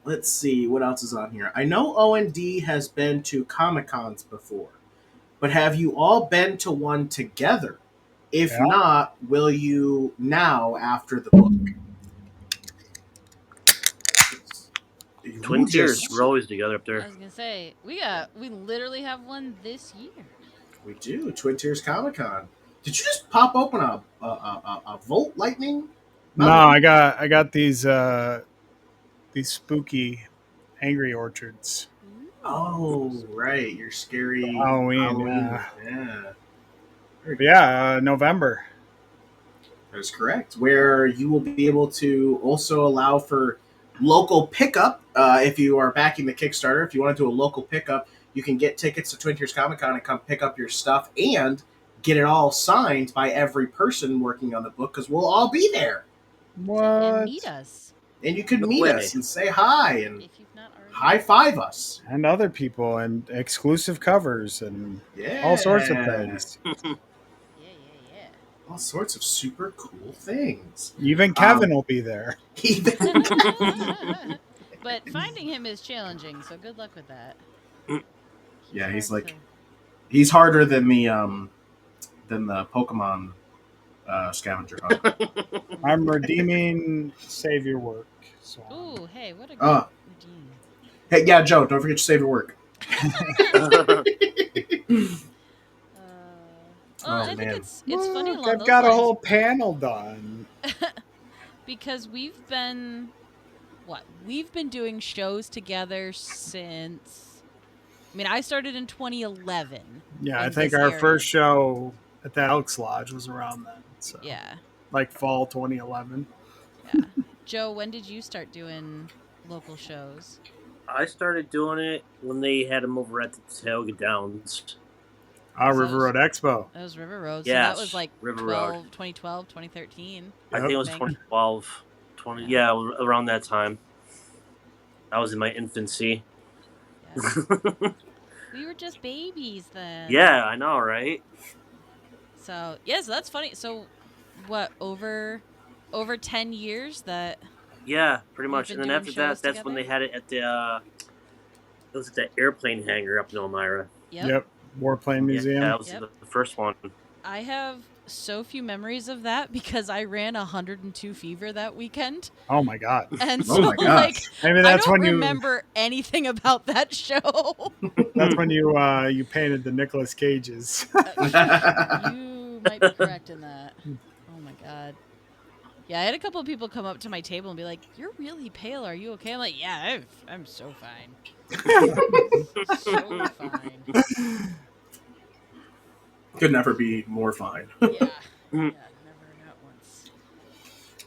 Let's see what else is on here. I know O&D has been to Comic-Cons before, but have you all been to one together? If not, will you now after the book? Twin Tears, we're always together up there. I was gonna say we literally have one this year. We do. Twin Tears Comic Con. Did you just pop open a Volt Lightning? No, I got these spooky Angry Orchards. Oh, right. Your scary Halloween. Yeah. November. That is correct. Where you will be able to also allow for local pickup. If you are backing the Kickstarter, if you want to do a local pickup, you can get tickets to Twin Tears Comic Con and come pick up your stuff and get it all signed by every person working on the book, because we'll all be there. What? And meet us. And you can meet us and say hi. And if you've not already. high five us. And other people and exclusive covers and Yeah. all sorts of things. Yeah. All sorts of super cool things. Even Kevin will be there. But finding him is challenging, so good luck with that. Yeah, he's hard like he's harder than the Pokemon scavenger hunt. I'm redeeming Save Your Work. So. Ooh, hey, what a good redeem. Hey, yeah, Joe, don't forget to save your work. I think it's funny along I've those got lines. a whole panel done. Because we've been doing shows together since, I mean, I started in 2011. Yeah, I think our first show at the Elks Lodge was around then. So yeah, like fall 2011. Yeah. Joe, when did you start doing local shows? I started doing it when they had them over at the Tioga Downs. River Road Expo. That was River Road. Yes, so that was like River 2012, 2013. I think it was 2012. Yeah, around that time. I was in my infancy. Yeah. We were just babies then. Yeah, I know, right? So, so that's funny. So, what, over 10 years that... Yeah, pretty much. And then after that, that's together? when they had it at the... it was at that airplane hangar up in Elmira. Yep. Warplane Museum. Yeah, that was the first one. I have so few memories of that because I ran 102 fever that weekend. Oh my god! And so, like, maybe that's I don't when you remember anything about that show. That's when you painted the Nicolas Cages. You might be correct in that. Oh my god. Yeah, I had a couple of people come up to my table and be like, "You're really pale. Are you okay?" I'm like, "Yeah, I'm so fine." So fine. Could never be more fine. Yeah, never, not once.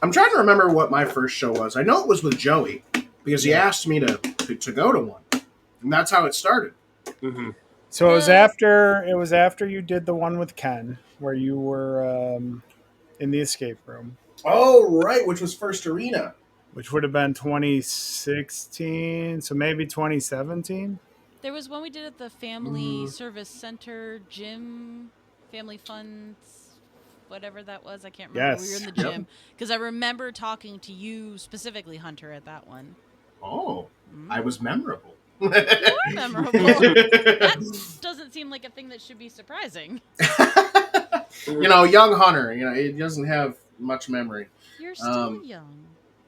I'm trying to remember what my first show was. I know it was with Joey because he asked me to go to one, and that's how it started. Mm-hmm. So it was after you did the one with Ken, where you were in the escape room. Oh, right, which was First Arena. Which would have been 2016, so maybe 2017. There was one we did at the Family Service Center gym, Family Fun, whatever that was. I can't remember. Yes. We were in the gym because I remember talking to you specifically, Hunter, at that one. Oh, I was memorable. You are memorable. That doesn't seem like a thing that should be surprising. Young Hunter. He doesn't have much memory. You're still young.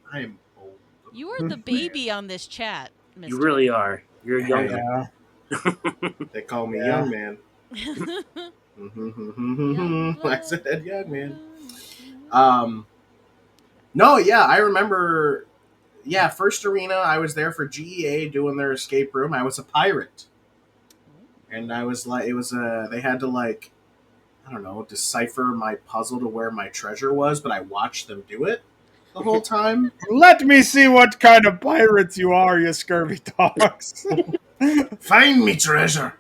I am old. You are the baby on this chat, Mr. You really are. You're young. Yeah. They call me young man. I said young man. No, yeah, I remember. Yeah, First Arena. I was there for GEA doing their escape room. I was a pirate, and I was like, they had to like, I don't know, decipher my puzzle to where my treasure was, but I watched them do it the whole time. Let me see what kind of pirates you are, you scurvy dogs. Find me treasure.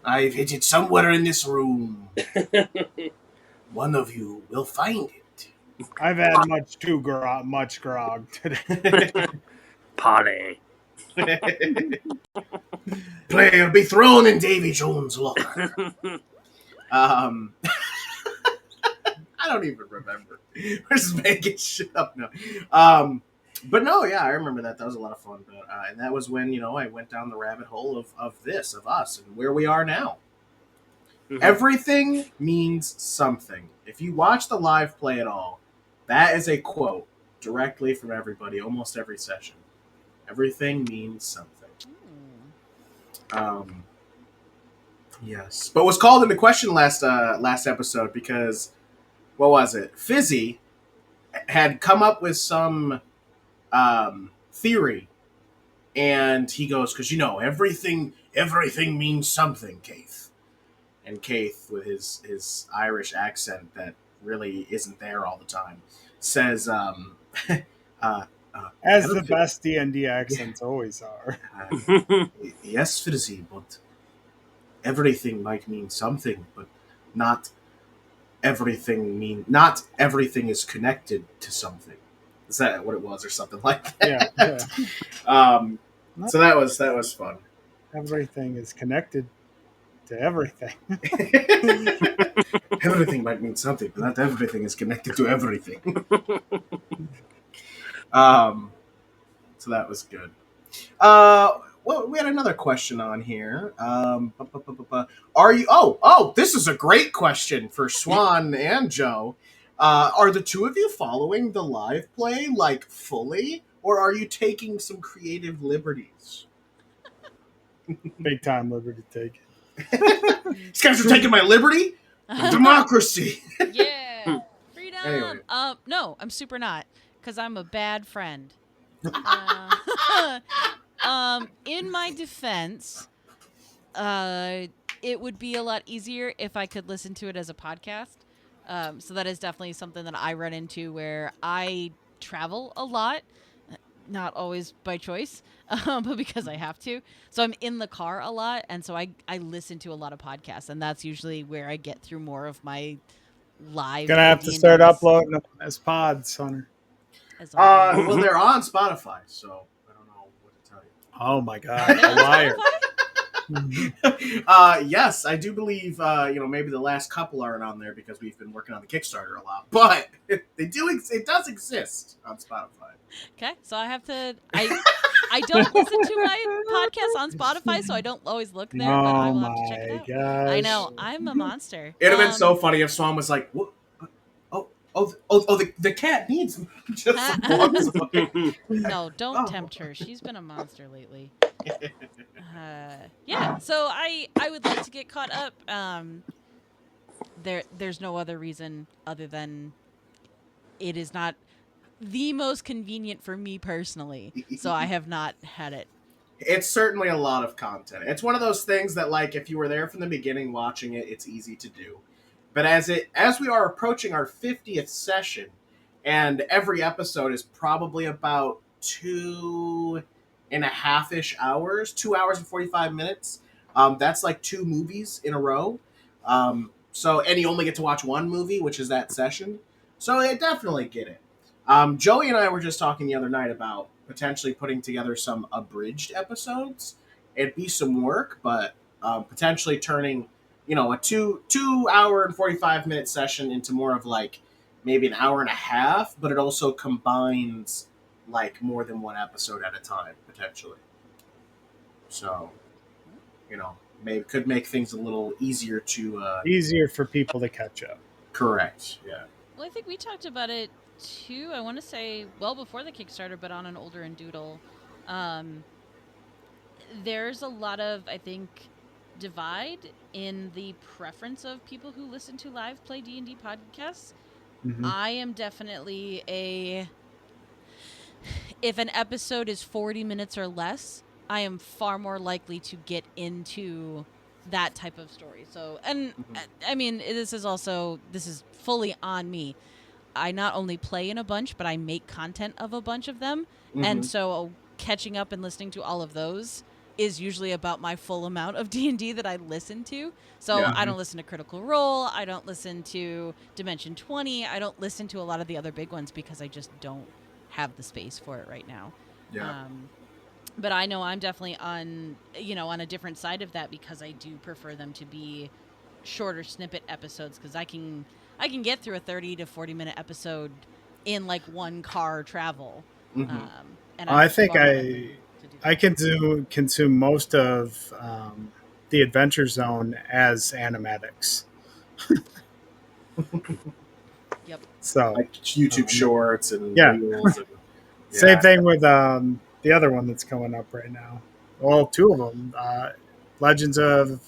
I've hid it somewhere in this room. One of you will find it. I've had much grog today. Party. Player be thrown in Davy Jones' locker. I don't even remember. We're just making shit up now. But no, yeah, I remember that. That was a lot of fun. But, and that was when, I went down the rabbit hole of us, and where we are now. Mm-hmm. Everything means something. If you watch the live play at all, that is a quote directly from everybody, almost every session. Everything means something. Yes. But was called into question last episode because, what was it? Fizzy had come up with some theory, and he goes, because everything means something, Keith. And Keith, with his Irish accent that really isn't there all the time, says, as the best D&D accents always are. Yes, Fizzy, but everything might mean something, but not everything is connected to something. Is that what it was, or something like that? Yeah. So that was fun. Everything is connected to everything. Everything might mean something, but not everything is connected to everything. So that was good. Well, we had another question on here. Are you? Oh, this is a great question for Swan and Joe. Are the two of you following the live play like fully, or are you taking some creative liberties? Big time liberty taken. These guys are taking my liberty. Democracy. Yeah. Freedom. Anyway. No, I'm super not, because I'm a bad friend. In my defense, it would be a lot easier if I could listen to it as a podcast. So that is definitely something that I run into where I travel a lot, not always by choice, but because I have to. So I'm in the car a lot, and so I listen to a lot of podcasts, and that's usually where I get through more of my live. Gonna have to start uploading them as pods, Hunter. As always. Well, they're on Spotify, so I don't know what to tell you. Oh my god, a liar. Yes, I do believe. Maybe the last couple aren't on there because we've been working on the Kickstarter a lot, but they do. It does exist on Spotify. Okay, so I have to. I don't listen to my podcast on Spotify, so I don't always look there. But I will have to check it out. Gosh. I know I'm a monster. It'd have been so funny if Swan was like, "What? The cat needs me." Just walks away. No, don't tempt her. She's been a monster lately. Yeah, so I would like to get caught up. There's no other reason other than it is not the most convenient for me personally, so I have not had it. It's certainly a lot of content. It's one of those things that, like, if you were there from the beginning watching it, it's easy to do. But as we are approaching our 50th session, and every episode is probably about 2.5-ish hours, 2 hours and 45 minutes. That's like 2 movies in a row. And you only get to watch one movie, which is that session. So I definitely get it. Joey and I were just talking the other night about potentially putting together some abridged episodes. It'd be some work, but potentially turning, a 2 hour and 45 minute session into more of like maybe an hour and a half, but it also combines like more than one episode at a time potentially. So, maybe could make things a little easier easier for people to catch up. Correct. Yeah. Well, I think we talked about it too. I want to say well before the Kickstarter, but on an older and Doodle. There's a lot of, I think, divide in the preference of people who listen to live play D&D podcasts. Mm-hmm. I am definitely if an episode is 40 minutes or less, I am far more likely to get into that type of story. So, and I mean, this is fully on me. I not only play in a bunch, but I make content of a bunch of them. Mm-hmm. And so catching up and listening to all of those is usually about my full amount of D&D that I listen to. So Yeah. I don't listen to Critical Role. I don't listen to Dimension 20. I don't listen to a lot of the other big ones because I just don't have the space for it right now. Yeah. But I know I'm definitely on a different side of that because I do prefer them to be shorter snippet episodes because I can get through a 30 to 40 minute episode in like one car travel. Mm-hmm. And I think I can consume most of the Adventure Zone as animatics. Yep. So like YouTube shorts and yeah. reels and, Same thing with the other one that's coming up right now. Well, 2 of them, Legends of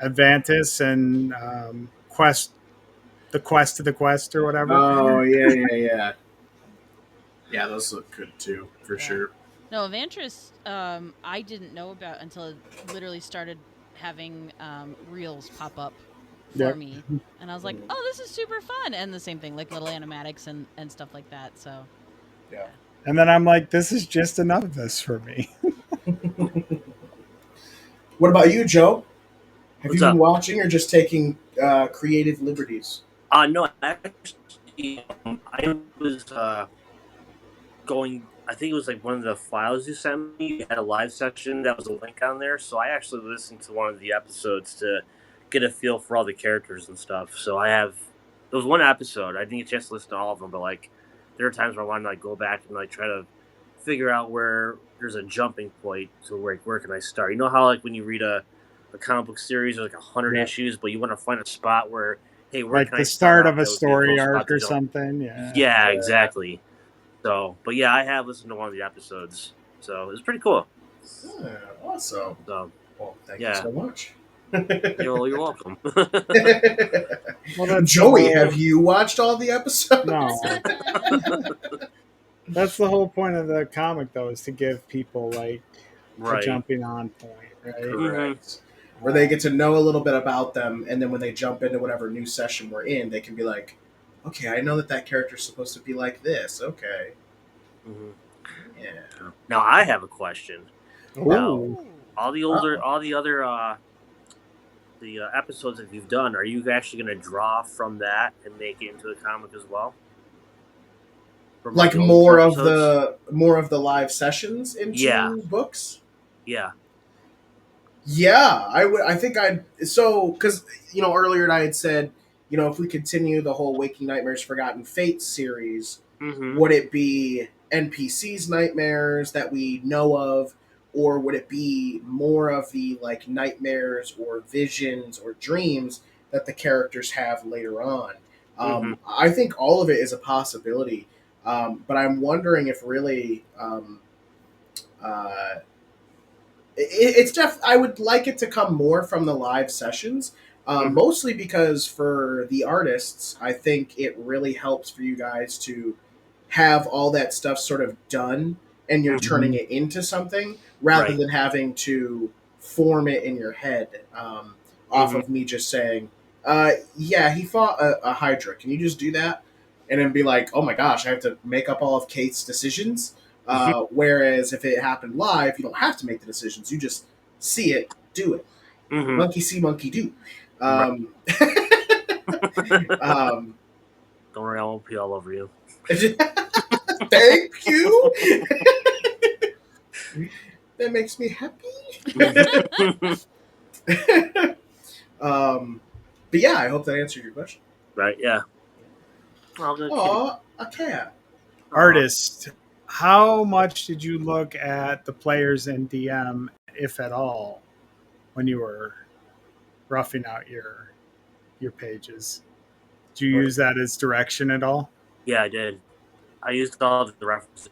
Atlantis and Quest to the Quest or whatever. Oh yeah. Yeah, those look good too, for sure. No, Avantris, I didn't know about until it literally started having reels pop up for me. And I was like, oh, this is super fun. And the same thing, like little animatics and stuff like that. So, yeah. And then I'm like, this is just enough of this for me. What about you, Joe? Have What's you been up? watching or just taking creative liberties? No, I was going. I think it was like one of the files you sent me. You had a live session that was a link on there, so I actually listened to one of the episodes to get a feel for all the characters and stuff. So I have. There was one episode. I didn't get a chance to listen to all of them, but like there are times where I want to like go back and like try to figure out where there's a jumping point to where can I start. You know how like when you read a comic book series, there's like 100 Yeah. issues, but you want to find a spot where hey, where Like can the I start start off? of a That would be a story cool spot arc to or jump. something. Yeah. Yeah, exactly. So, but yeah, I have listened to one of the episodes, so it was pretty cool. Yeah, awesome. So, Well, thank you yeah, so much. you're welcome. Well, that's Joey, the have whole, you watched all the episodes? no. That's the whole point of the comic, though, is to give people like a Right. jumping on point, right? Correct. Where they get to know a little bit about them, and then when they jump into whatever new session we're in, they can be like, okay, I know that character's supposed to be like this. Okay. Mhm. Yeah. Now I have a question. Now, Ooh. all the other episodes that you've done, are you actually going to draw from that and make it into the comic as well? From Like the old more of episodes? the live sessions into Yeah. books. Yeah. Yeah, I would. I think I'd. So, because earlier I had said, if we continue the whole Waking Nightmares Forgotten Fates series, Mm-hmm. would it be NPCs' nightmares that we know of, or would it be more of the like nightmares or visions or dreams that the characters have later on? Mm-hmm. I think all of it is a possibility, but I'm wondering if really. Uh, it's I would like it to come more from the live sessions, Mm-hmm. mostly because for the artists, I think it really helps for you guys to have all that stuff sort of done, and you're turning Mhm. it into something rather Right. than having to form it in your head off Mm-hmm. of me just saying, "Yeah, he fought a Hydra. Can you just do that?" And then be like, "Oh my gosh, I have to make up all of Kate's decisions." Whereas if it happened live, you don't have to make the decisions. You just see it, do it. Mm-hmm. Monkey see, monkey do. Right. Um, um, Don't worry, I won't pee all over you. thank you. That makes me happy. But yeah, I hope that answered your question. Right, yeah. Oh, good kitty. Aw, a cat. Artist, how much did you look at the players in DM, if at all, when you were roughing out your pages? Did you use that as direction at all? Yeah, I did. I used all the references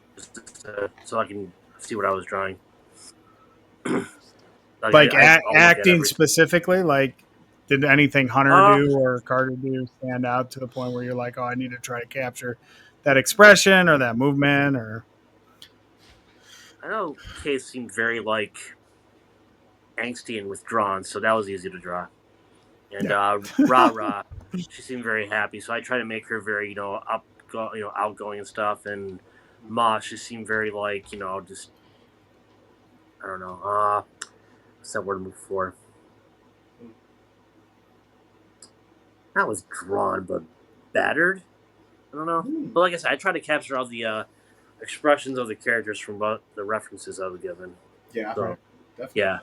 so I can see what I was drawing. Like I'll look at acting everything. specifically, like did anything Hunter Uh, do or Carter do stand out to the point where you're like, oh, I need to try to capture that expression or that movement or I know Case seemed very like angsty and withdrawn, so that was easy to draw. And Ra Ra, she seemed very happy, so I try to make her very outgoing and stuff. And Ma, she seemed very like just I don't know. What's that word I'm looking for? Not was drawn, but battered. I don't know. But like I said, I try to capture all the expressions of the characters from the references I was given. Yeah, So, definitely. yeah.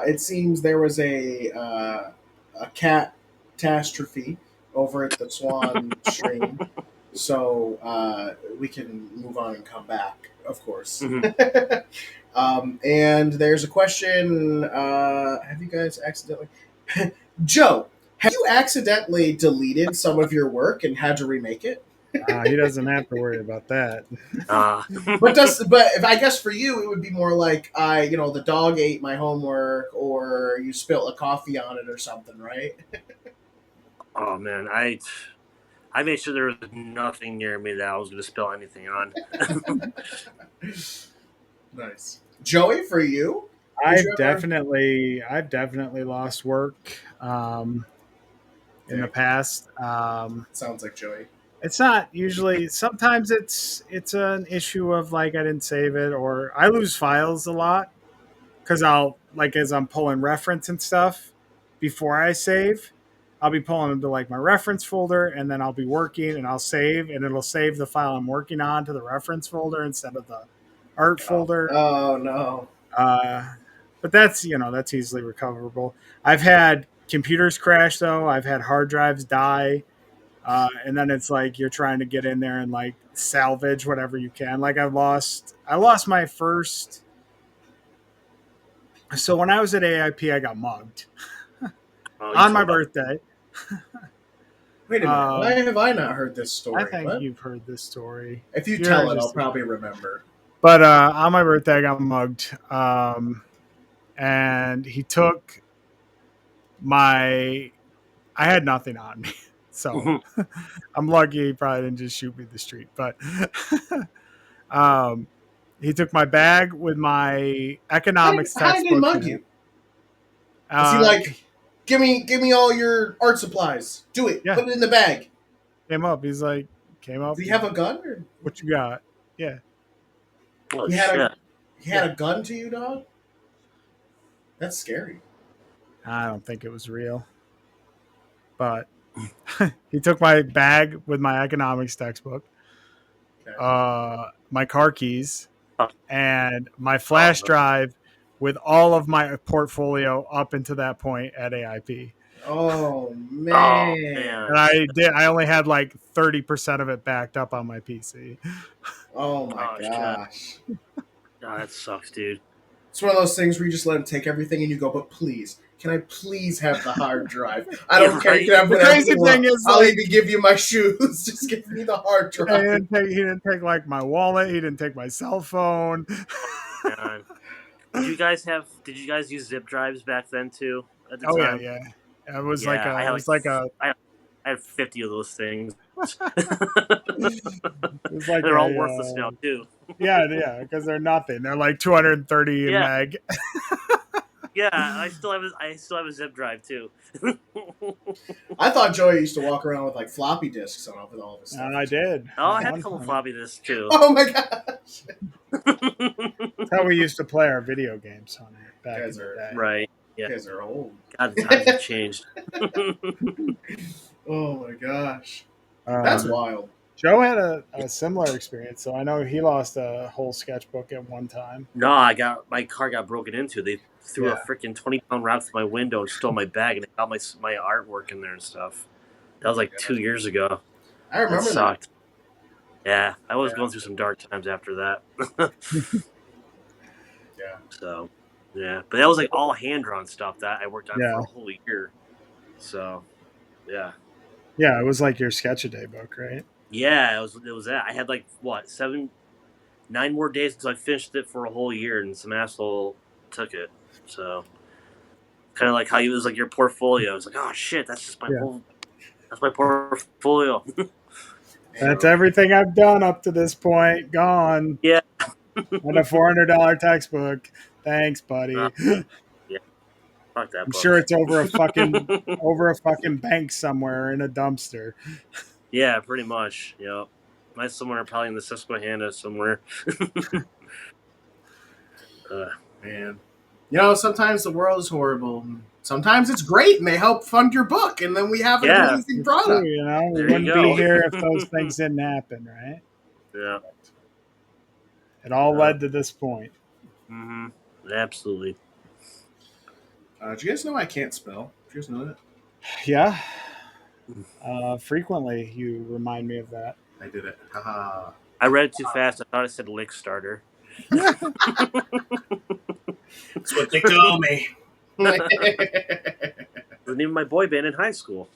It seems there was a cat catastrophe over at the Swan stream, so we can move on and come back, of course. Mm-hmm. And there's a question: have you guys accidentally, Joe? Have you accidentally deleted some of your work and had to remake it? he doesn't have to worry about that. But if I guess for you it would be more like the dog ate my homework or you spilt a coffee on it or something, right? Oh man, I made sure there was nothing near me that I was going to spill anything on. Nice. Joey, for you? I've definitely lost work in the past. Sounds like Joey. It's not usually. Sometimes it's an issue of like I didn't save it, or I lose files a lot because I'll like as I'm pulling reference and stuff before I save. I'll be pulling them to like my reference folder, and then I'll be working, and I'll save, and it'll save the file I'm working on to the reference folder instead of the art folder. Oh no. But that's that's easily recoverable. I've had computers crash though. I've had hard drives die. And then it's like you're trying to get in there and like salvage whatever you can. Like I lost my first. So when I was at AIP, I got mugged Oh, you on told my about birthday. Wait a minute. Why have I not heard this I story? think What? you've heard this story. If you You're tell it, I'll just, probably remember. but on my birthday, I got mugged, and he took my. I had nothing on me, so it. I'm lucky he probably didn't just shoot me in the street. But um, he took my bag with my economics How did he textbook mug in it. you? Was he like, give me all your art supplies. Do it. Yeah, Put it in the bag. came up. He's like, came up. Did he have a gun? Or What you got? Yeah, Oh he had shit! he had a gun to you, dog? That's scary. I don't think it was real, but he took my bag with my economics textbook, Okay. my car keys, and my Oh, flash drive with all of my portfolio up until that point at AIP. Oh oh man. And man. I only had like 30% of it backed up on my PC. Oh my Oh shit! gosh. Oh, that sucks, dude. It's one of those things where you just let him take everything and you go, but please, can I please have the hard drive? I don't Yeah, care. You right. can have The whatever crazy you want. thing is, I'll like, even give you my shoes. Just give me the hard he drive. didn't take like my wallet. He didn't take my cell phone. Man. Did you guys have? Did you guys use zip drives back then too? At the Oh yeah, time? yeah. It was like Yeah, a, I it had was like a, I had 50 of those things. it was like They're all a, worthless now too. yeah, because they're nothing. They're like 230 Yeah, meg. yeah. I still have a zip drive too. I thought Joey used to walk around with like floppy disks on with all of his stuff. And I did Oh, I at had a one couple point. floppy disks too. Oh my gosh. That's how we used to play our video games, Hunter, You back in guys the are day. Right. you Yeah. guys are old. God, the times have changed. Oh my gosh. That's Um, wild. Joe had a similar experience, so I know he lost a whole sketchbook at one time. No, my car got broken into. They threw a Yeah. freaking 20-pound rock through my window and stole my bag and got my artwork in there and stuff. That was like 2 years ago. I That remember that. sucked. Yeah, I was Yeah. going through some dark times after that. Yeah. So, yeah, but that was like all hand drawn stuff that I worked on Yeah, for a whole year. So, yeah, yeah, it was like your sketch a day book, right? yeah, it was that. I had like what 9 more days until I finished it for a whole year, and some asshole took it. So, kind of like how you was like your portfolio. It's like, oh shit, Yeah, that's my portfolio. that's So, everything I've done up to this point. Gone. yeah, And a $400 textbook. Thanks, buddy. yeah, fuck that I'm sure book. it's over a fucking bank somewhere in a dumpster. Yeah, pretty much. Yep. Mine's somewhere probably in the Susquehanna somewhere. Man. You know, sometimes the world is horrible. Sometimes it's great and they help fund your book, and then we have an Yeah, amazing It's true, product. you know. We there you wouldn't be go. here if those things didn't happen, right? Yeah. It all led to this point. Mm-hmm. Absolutely. Do you guys know I can't spell? Do you guys know that? Yeah. Frequently, you remind me of that. I did it. Haha. I read it too fast. I thought it said Lick Starter. That's what they call me. The name of my boy band in high school.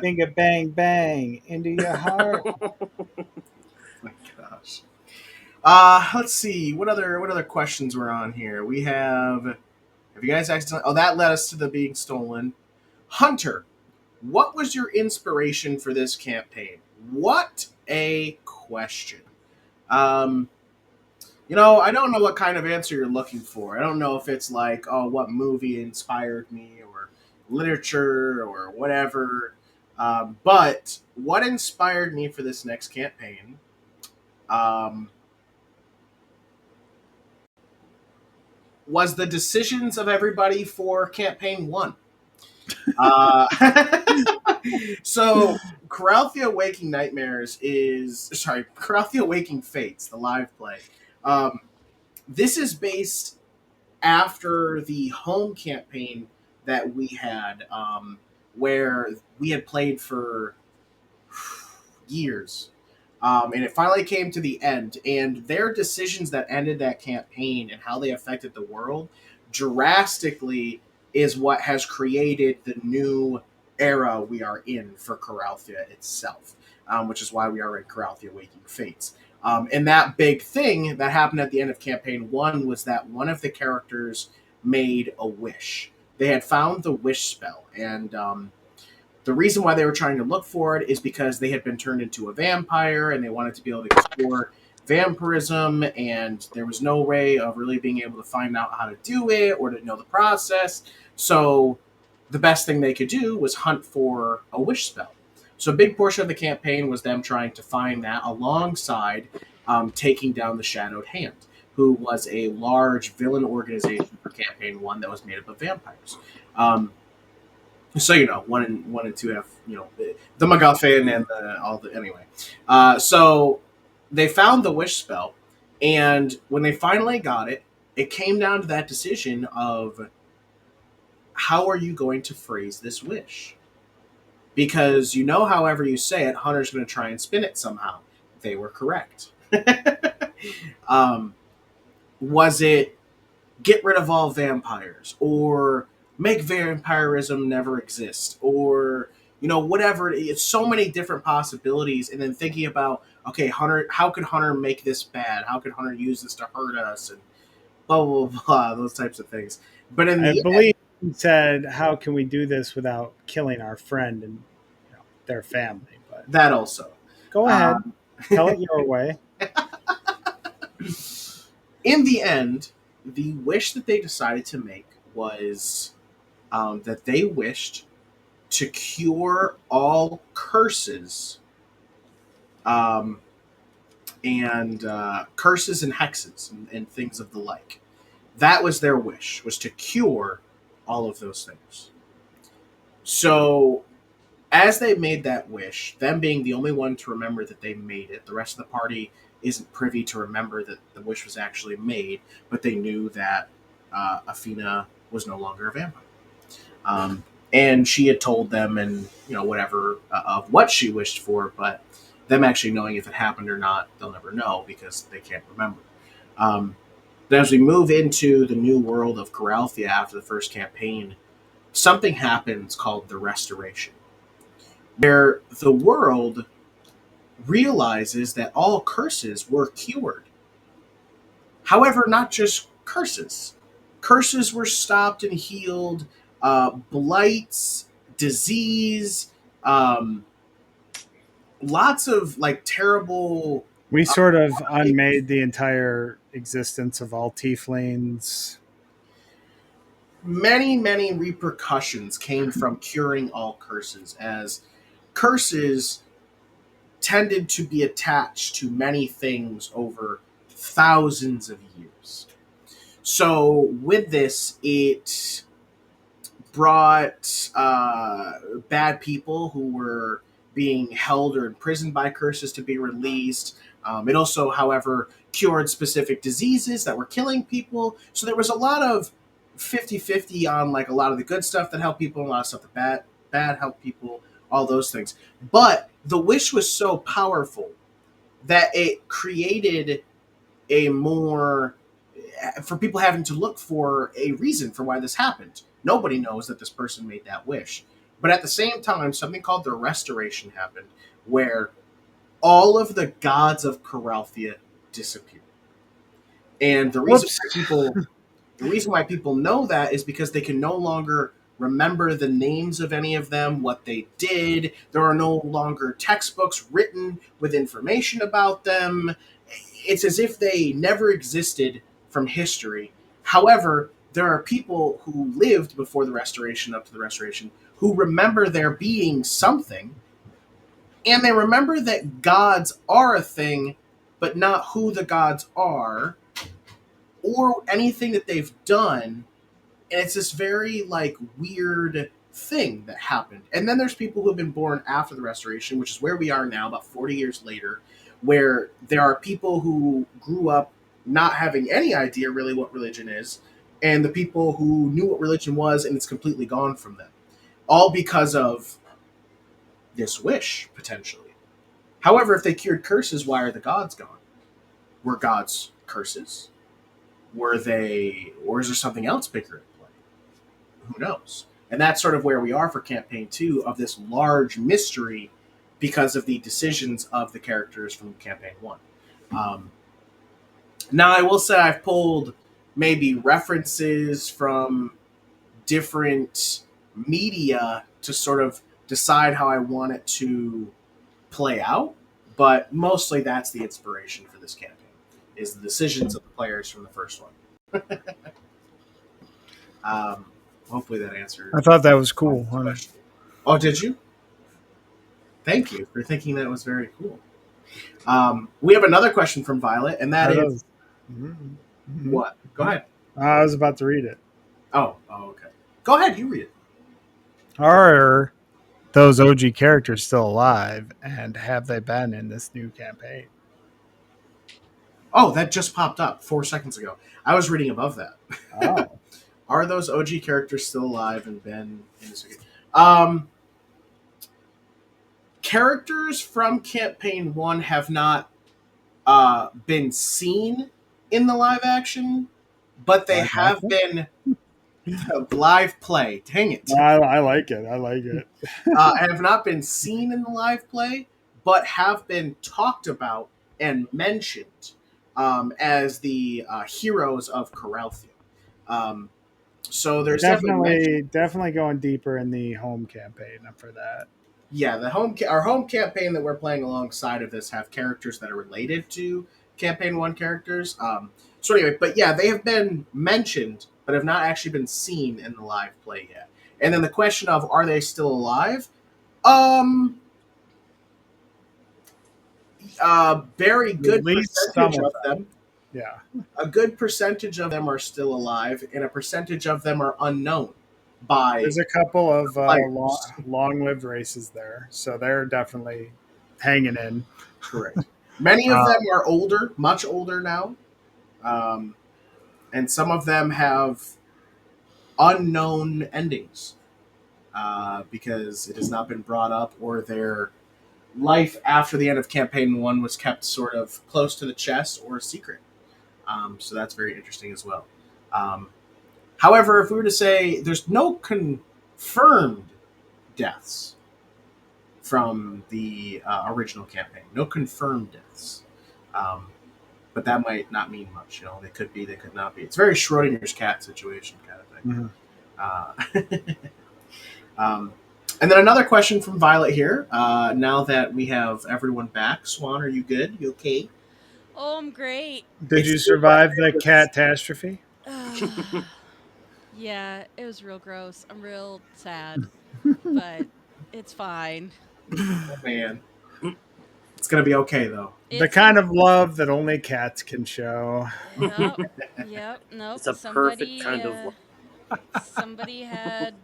Finger bang bang into your heart. My gosh. Let's see. What other questions were on here? We have you guys accidentally that led us to the being stolen. Hunter, what was your inspiration for this campaign? What a question. I don't know what kind of answer you're looking for. I don't know if it's like, oh, what movie inspired me or literature or whatever. But what inspired me for this next campaign was the decisions of everybody for campaign 1. Uh, so, Coralthea Waking Nightmares is sorry, Coralthea Waking Fates, the live play. Um, this is based after the home campaign that we had, where we had played for years. And it finally came to the end, and their decisions that ended that campaign and how they affected the world drastically is what has created the new era we are in for Coralthea itself, which is why we are in Coralthea Waking Fates. And that big thing that happened at the end of campaign one was that one of the characters made a wish. They had found the wish spell, and the reason why they were trying to look for it is because they had been turned into a vampire and they wanted to be able to explore vampirism, and there was no way of really being able to find out how to do it or to know the process. So the best thing they could do was hunt for a wish spell. So a big portion of the campaign was them trying to find that alongside taking down the Shadowed Hand, who was a large villain organization for campaign one that was made up of vampires. So one and two have the MacGuffin and all the anyway. So they found the wish spell, and when they finally got it, it came down to that decision of how are you going to phrase this wish? Because however you say it, Hunter's going to try and spin it somehow. They were correct. um, was it get rid of all vampires, or make vampirism never exist, or whatever? It's so many different possibilities, and then thinking about, okay, Hunter, how could Hunter make this bad? How could Hunter use this to hurt us? And blah blah blah, those types of things. But in I the end, believe he said, "How can we do this without killing our friend and their family?" But that also, go ahead, um, tell it your way. in the end, the wish that they decided to make was that they wished to cure all curses, um, and curses and hexes and things of the like. That was their wish, was to cure all of those things. So as they made that wish, them being the only one to remember that they made it, the rest of the party isn't privy to remember that the wish was actually made, but they knew that Athena was no longer a vampire. And she had told them, and whatever of what she wished for, but them actually knowing if it happened or not, they'll never know because they can't remember. But as we move into the new world of Coralthea after the first campaign, something happens called the Restoration, where the world realizes that all curses were cured. However, not just curses. Curses were stopped and healed, blights, disease, um, lots of terrible. We sort of unmade the entire existence of all tieflings. Many repercussions came from curing all curses, as curses tended to be attached to many things over thousands of years. So with this, it brought bad people who were being held or imprisoned by curses to be released. It also, however, cured specific diseases that were killing people. So there was a lot of 50-50 on a lot of the good stuff that helped people and a lot of stuff that bad helped people, all those things. But the wish was so powerful that it created a more for people having to look for a reason for why this happened. Nobody knows that this person made that wish. But at the same time, something called the Restoration happened, where all of the gods of Coralthea disappeared. And the reason why people know that is because they can no longer remember the names of any of them, what they did. There are no longer textbooks written with information about them. It's as if they never existed from history. However, there are people who lived before the Restoration, up to the Restoration, who remember there being something, and they remember that gods are a thing, but not who the gods are, or anything that they've done. And it's this very weird thing that happened. And then there's people who have been born after the Restoration, which is where we are now, about 40 years later, where there are people who grew up not having any idea really what religion is, and the people who knew what religion was, and it's completely gone from them. All because of this wish, potentially. However, if they cured curses, why are the gods gone? Were gods curses? Were they, or is there something else bigger at play? Who knows? And that's sort of where we are for campaign 2 of this large mystery because of the decisions of the characters from campaign 1. Now, I will say I've pulled maybe references from different media to sort of decide how I want it to play out, but mostly that's the inspiration for this campaign, is the decisions of the players from the first one. Hopefully that answered. I thought that was cool. Oh, did you? Thank you for thinking that was very cool. We have another question from Violet, and that is what? Go ahead. I was about to read it. Oh, okay. Go ahead. You read it. Are those OG characters still alive, and have they been in this new campaign? Oh, that just popped up 4 seconds ago. I was reading above that. Oh. Are those OG characters still alive and been in this game? Characters from campaign 1 have not been seen in the live action, but they have been live play. Dang it. I like it. I like it. Have not been seen in the live play, but have been talked about and mentioned as the heroes of Coralthia. So there's definitely going deeper in the home campaign for that. Yeah, our home campaign that we're playing alongside of this have characters that are related to campaign 1 characters. So anyway, but yeah, they have been mentioned, but have not actually been seen in the live play yet. And then the question of, are they still alive? Very good percentage of them. Yeah. A good percentage of them are still alive, and a percentage of them are unknown. There's a couple of long-lived races there, so they're definitely hanging in. Correct. Many of them are older, much older now, and some of them have unknown endings because it has not been brought up, or their life after the end of campaign 1 was kept sort of close to the chest or a secret. So that's very interesting as well. However, if we were to say there's no confirmed deaths from the original campaign, no confirmed deaths, but that might not mean much. They could be, they could not be. It's very Schrodinger's cat situation kind of thing. Mm-hmm. And then another question from Violet here. Now that we have everyone back, Swan, are you good? You okay? Oh, I'm great. Did you survive the catastrophe? Yeah, it was real gross. I'm real sad, but it's fine. Oh, man. It's going to be okay, though. The kind of love that only cats can show. Yep. Nope. It's a perfect kind of love. Somebody had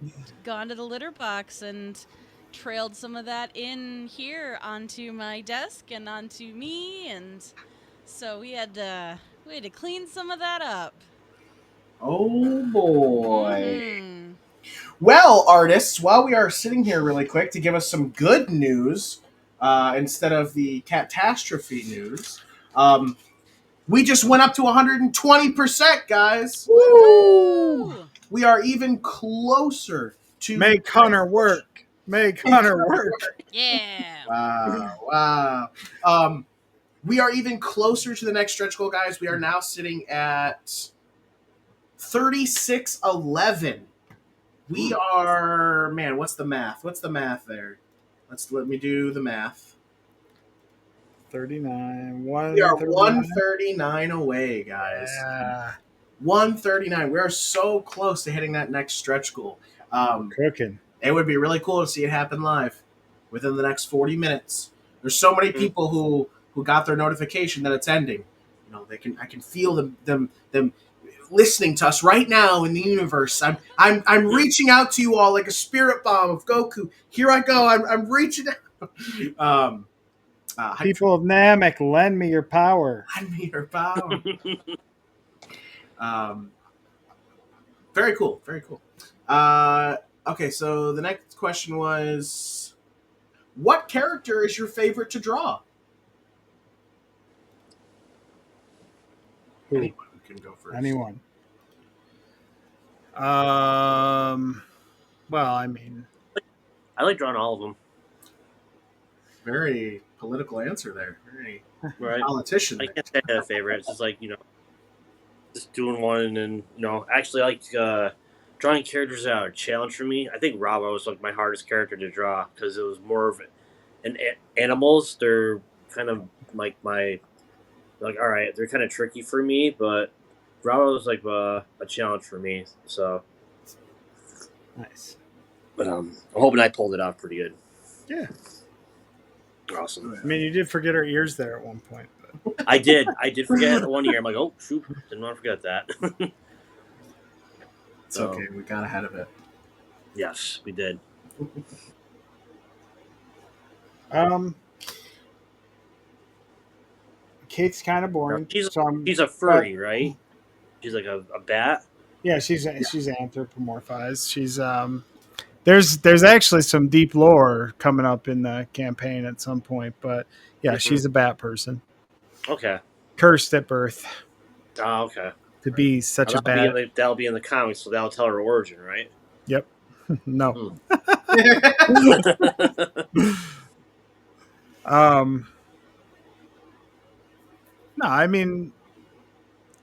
gone to the litter box and trailed some of that in here onto my desk and onto me, and so we had to clean some of that up. Oh boy. Mm-hmm. Well, artists, while we are sitting here really quick to give us some good news instead of the catastrophe news, we just went up to 120%, guys. Woo! We are even closer to make Hunter work. Make Hunter work. Yeah. Wow. We are even closer to the next stretch goal, guys. We are now sitting at 3611. We are, man, what's the math? What's the math there? Let me do the math. 39. We are 139 away, guys. Yeah. 139. We are so close to hitting that next stretch goal. Cooking. It would be really cool to see it happen live within the next 40 minutes. There's so many people who got their notification that it's ending. I can feel them listening to us right now in the universe, I'm reaching out to you all like a spirit bomb of Goku. Here I go. I'm reaching out. People of Namek, lend me your power. Lend me your power. Very cool. Very cool. Okay, so the next question was, what character is your favorite to draw? Who? Anyone can go first. Anyone. Well, I mean, I like drawing all of them. Very political answer there. Very Right. politician. I can't say I have a favorite. It's just like, just doing one, and actually, I like drawing characters that are a challenge for me. I think Rava was like my hardest character to draw because it was more of animals. They're kind of like all right, they're kind of tricky for me, but Rava was like a challenge for me. So nice. But I'm hoping I pulled it off pretty good. Yeah. Awesome. I mean, you did forget her ears there at one point. But. I did forget one year. I'm like, oh shoot, didn't want to forget that. It's okay. We got ahead of it. Yes, we did. Kate's kind of boring. She's a furry, right? She's like a bat. Yeah, she's anthropomorphized. She's there's actually some deep lore coming up in the campaign at some point, but yeah, she's a bat person. Okay. Cursed at birth. Oh, okay. To be such a bat. That'll be in the comics, so that'll tell her origin, right? Yep. No. No, I mean,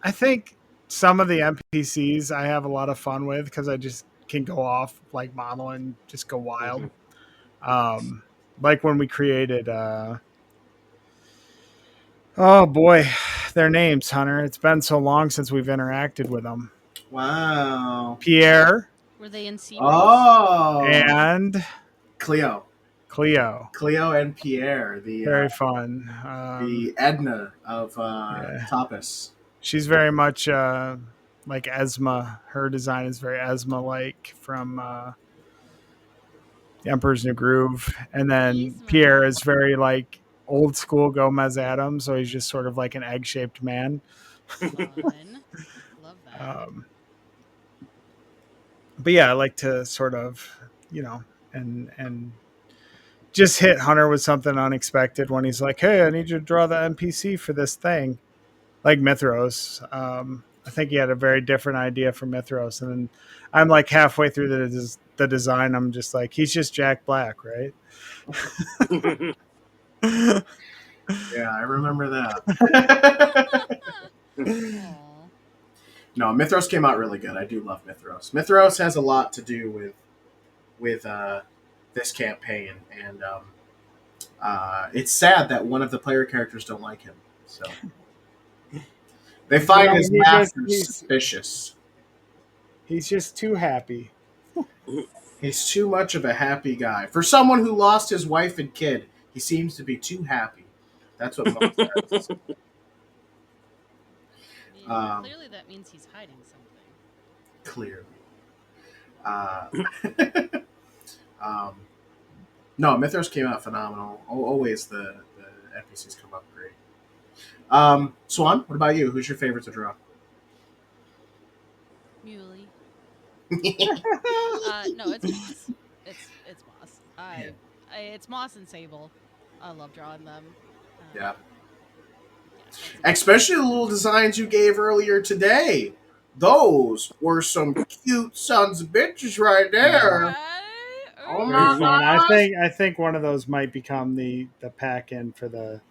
I think some of the NPCs I have a lot of fun with because I just can go off like model and just go wild. Mm-hmm. Like when we created, oh boy, their names, Hunter. It's been so long since we've interacted with them. Wow. Pierre. Were they in sequels? Oh. And Cleo and Pierre. Very fun. The Edna of Tapas. She's very much like Esma. Her design is very Esma-like from The Emperor's New Groove. And then Pierre is very like old school Gomez Adams, so he's just sort of like an egg-shaped man. Fun. Love that. But yeah, I like to sort of, and just hit Hunter with something unexpected when he's like, hey, I need you to draw the NPC for this thing. Like Mithros. I think he had a very different idea for Mithros. And then I'm like halfway through the design. I'm just like, he's just Jack Black, right? Yeah, I remember that. No, Mithros came out really good. I do love Mithros. Mithros has a lot to do with this campaign, and it's sad that one of the player characters don't like him. So they find his master suspicious. He's just too happy. He's too much of a happy guy. For someone who lost his wife and kid, he seems to be too happy. That's what Mo says. Clearly that means he's hiding something. Clearly. No, Mithros came out phenomenal. Always the NPCs come up great. Swan, what about you? Who's your favorite to draw? Muley. No, it's Moss. It's Moss. It's Moss and Sable. I love drawing them. Yeah. Especially the little designs you gave earlier today. Those were some cute sons of bitches right there. Right? Oh my God. I think one of those might become the pack in for the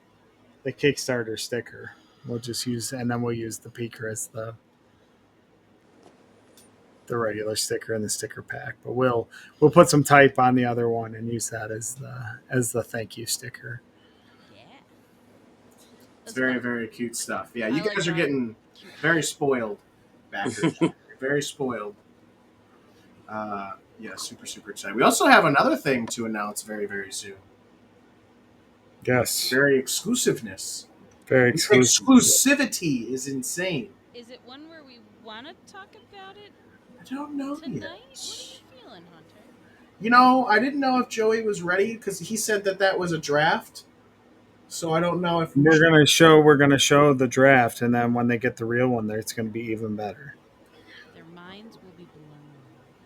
Kickstarter sticker. We'll just use, and then we'll use the Peeker as the regular sticker in the sticker pack. But we'll put some type on the other one and use that as the thank you sticker. Yeah. It's very, very cute stuff. Yeah, you guys are getting very spoiled back there. Very spoiled. Yeah, super, super excited. We also have another thing to announce very, very soon. Yes. Very exclusiveness. Very exclusive. Exclusivity is insane. Is it one where we want to talk about it I don't know tonight? yet. What are you feeling, Hunter? I didn't know if Joey was ready because he said that was a draft. So I don't know if we should. We're gonna show the draft, and then when they get the real one, there it's gonna be even better. Their minds will be blown.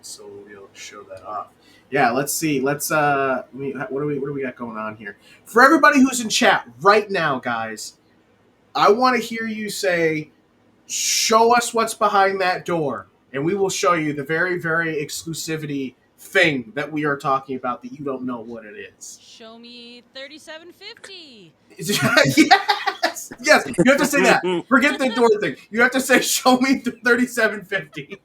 So we'll be able to show that off. Yeah, let's see. Let's what do we got going on here? For everybody who's in chat right now, guys, I want to hear you say, "Show us what's behind that door," and we will show you the very, very exclusivity thing that we are talking about that you don't know what it is. Show me 3750. Yes, yes. You have to say that. Forget the door thing. You have to say, "Show me 3750,"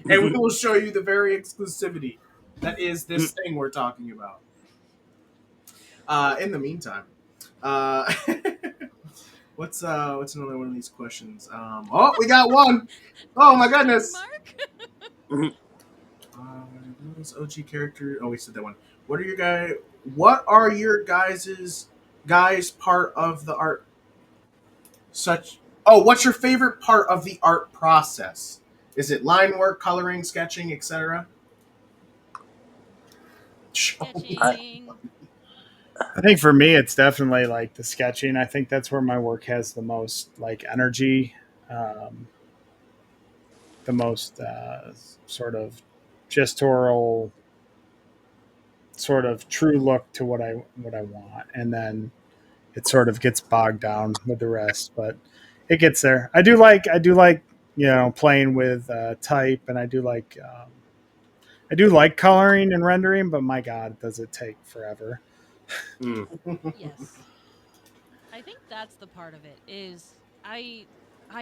and we will show you the very exclusivity that is this thing we're talking about. In the meantime, uh, what's another one of these questions? Oh, we got one. Oh my goodness. Mark? This OG character. Oh, we said that one. What are your guys part of the art? What's your favorite part of the art process? Is it line work, coloring, sketching, etc.? Sketching. I think for me, it's definitely like the sketching. I think that's where my work has the most like energy, um, the most sort of gestural, sort of true look to what I want, and then it sort of gets bogged down with the rest. But it gets there. I do like playing with type, and I do like coloring and rendering. But my God, does it take forever? Yes. I think that's the part of it is I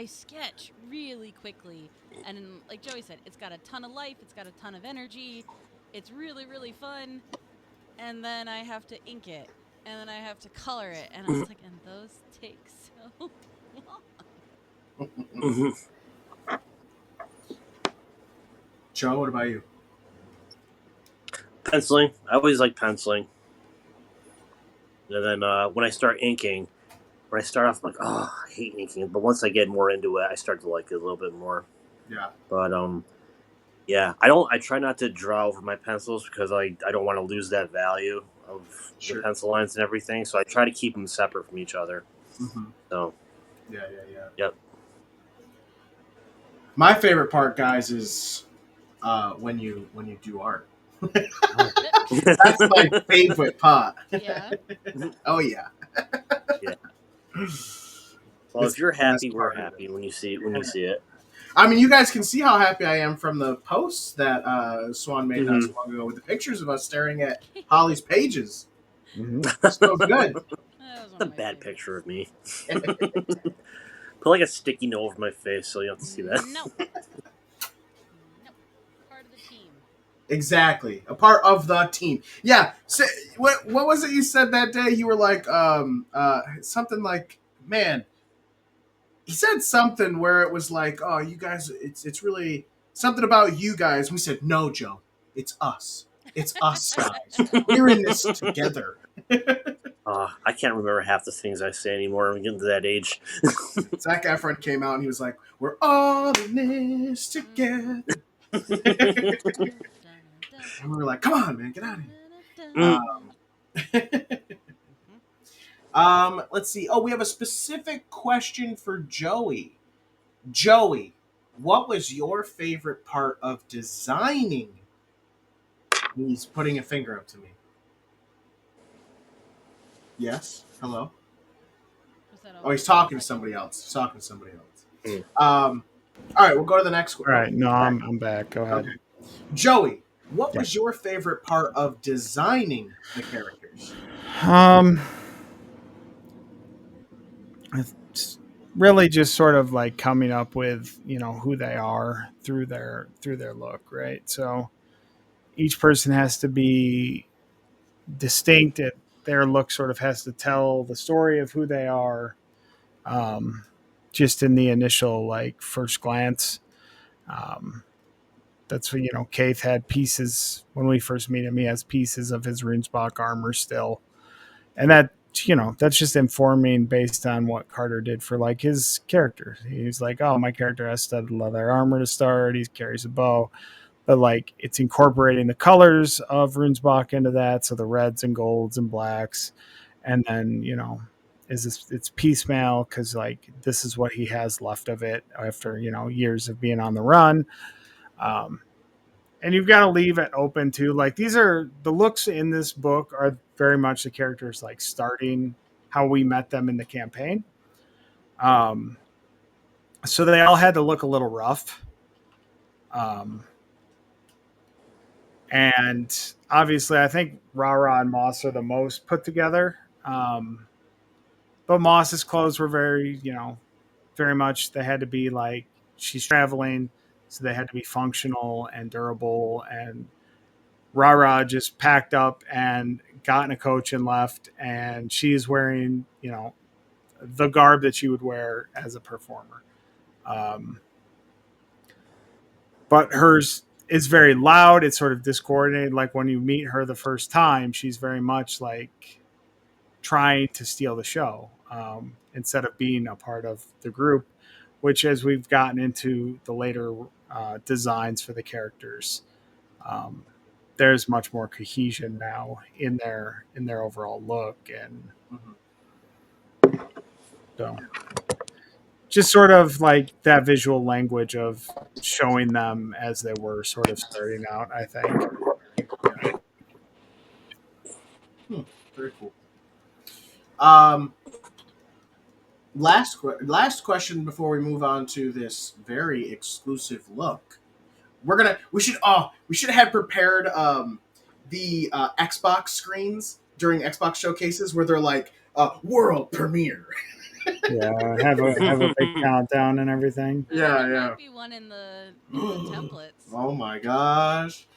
sketch really quickly, and like Joey said, it's got a ton of life, it's got a ton of energy. It's really really fun, and then I have to ink it, and then I have to color it, and I was like, and those take so long. Joe, what about you? Penciling. I always like penciling. And then when I start inking, when I start off, I'm like, oh, I hate inking. But once I get more into it, I start to like it a little bit more. Yeah. But yeah, I try not to draw over my pencils because I don't want to lose that value of Sure. the pencil lines and everything. So I try to keep them separate from each other. Mm-hmm. So. Yeah. Yep. My favorite part, guys, is when you do art. That's my favorite part. Yeah. Oh yeah. Yeah. Well, It's if you're the best happy, we're part of happy it. when you see it. I mean, you guys can see how happy I am from the posts that Swan made not Mhm. so long ago with the pictures of us staring at Holly's pages. Mm-hmm. So good. That was one It's a of my bad favorites. picture of me. Put like a sticky note over my face so you don't have to see that. No. No. Part of the team. Exactly. A part of the team. Yeah. So, what was it you said that day? You were like, something like, man, he said something where it was like, oh, you guys, it's really something about you guys. We said, no, Joe, it's us. It's us guys. We're in this together. I can't remember half the things I say anymore. I'm getting to that age. Zac Efron came out and he was like, we're all in this together. And we were like, come on, man, get out of here. Let's see. Oh, we have a specific question for Joey. Joey, what was your favorite part of designing? He's putting a finger up to me. Yes. Hello. Oh, he's talking to somebody else. He's talking to somebody else. All right, we'll go to the next one. All right, no, I'm back. Go ahead. Okay. Joey, what Yeah. was your favorite part of designing the characters? It's really just sort of like coming up with who they are through their look, right? So each person has to be distinct. Their look sort of has to tell the story of who they are. Just in the initial like first glance. That's what Kaith had pieces when we first meet him. He has pieces of his RuneSpark armor still, and that that's just informing based on what Carter did for like his character. He's like, oh, my character has studded leather armor to start. He carries a bow, but like it's incorporating the colors of Runesbach into that, so the reds and golds and blacks, and then it's piecemeal because like this is what he has left of it after years of being on the run. Um, and you've got to leave it open too. Like these are the looks in this book are very much the characters like starting how we met them in the campaign. Um, so they all had to look a little rough. And obviously, I think Rara and Moss are the most put together. But Moss's clothes were very, very much, they had to be like, she's traveling, so they had to be functional and durable. And Rara just packed up and got in a coach and left. And she's wearing, the garb that she would wear as a performer. But hers is very loud. It's sort of discoordinated. Like when you meet her the first time, she's very much like trying to steal the show instead of being a part of the group. Which, as we've gotten into the later designs for the characters, um, there's much more cohesion now in their overall look, and so just sort of like that visual language of showing them as they were sort of starting out, I think. Very cool. Last question before we move on to this very exclusive look. We should have prepared the Xbox screens during Xbox showcases where they're like world premiere. Yeah, have a big countdown and everything. There might be one in the templates. Oh my gosh.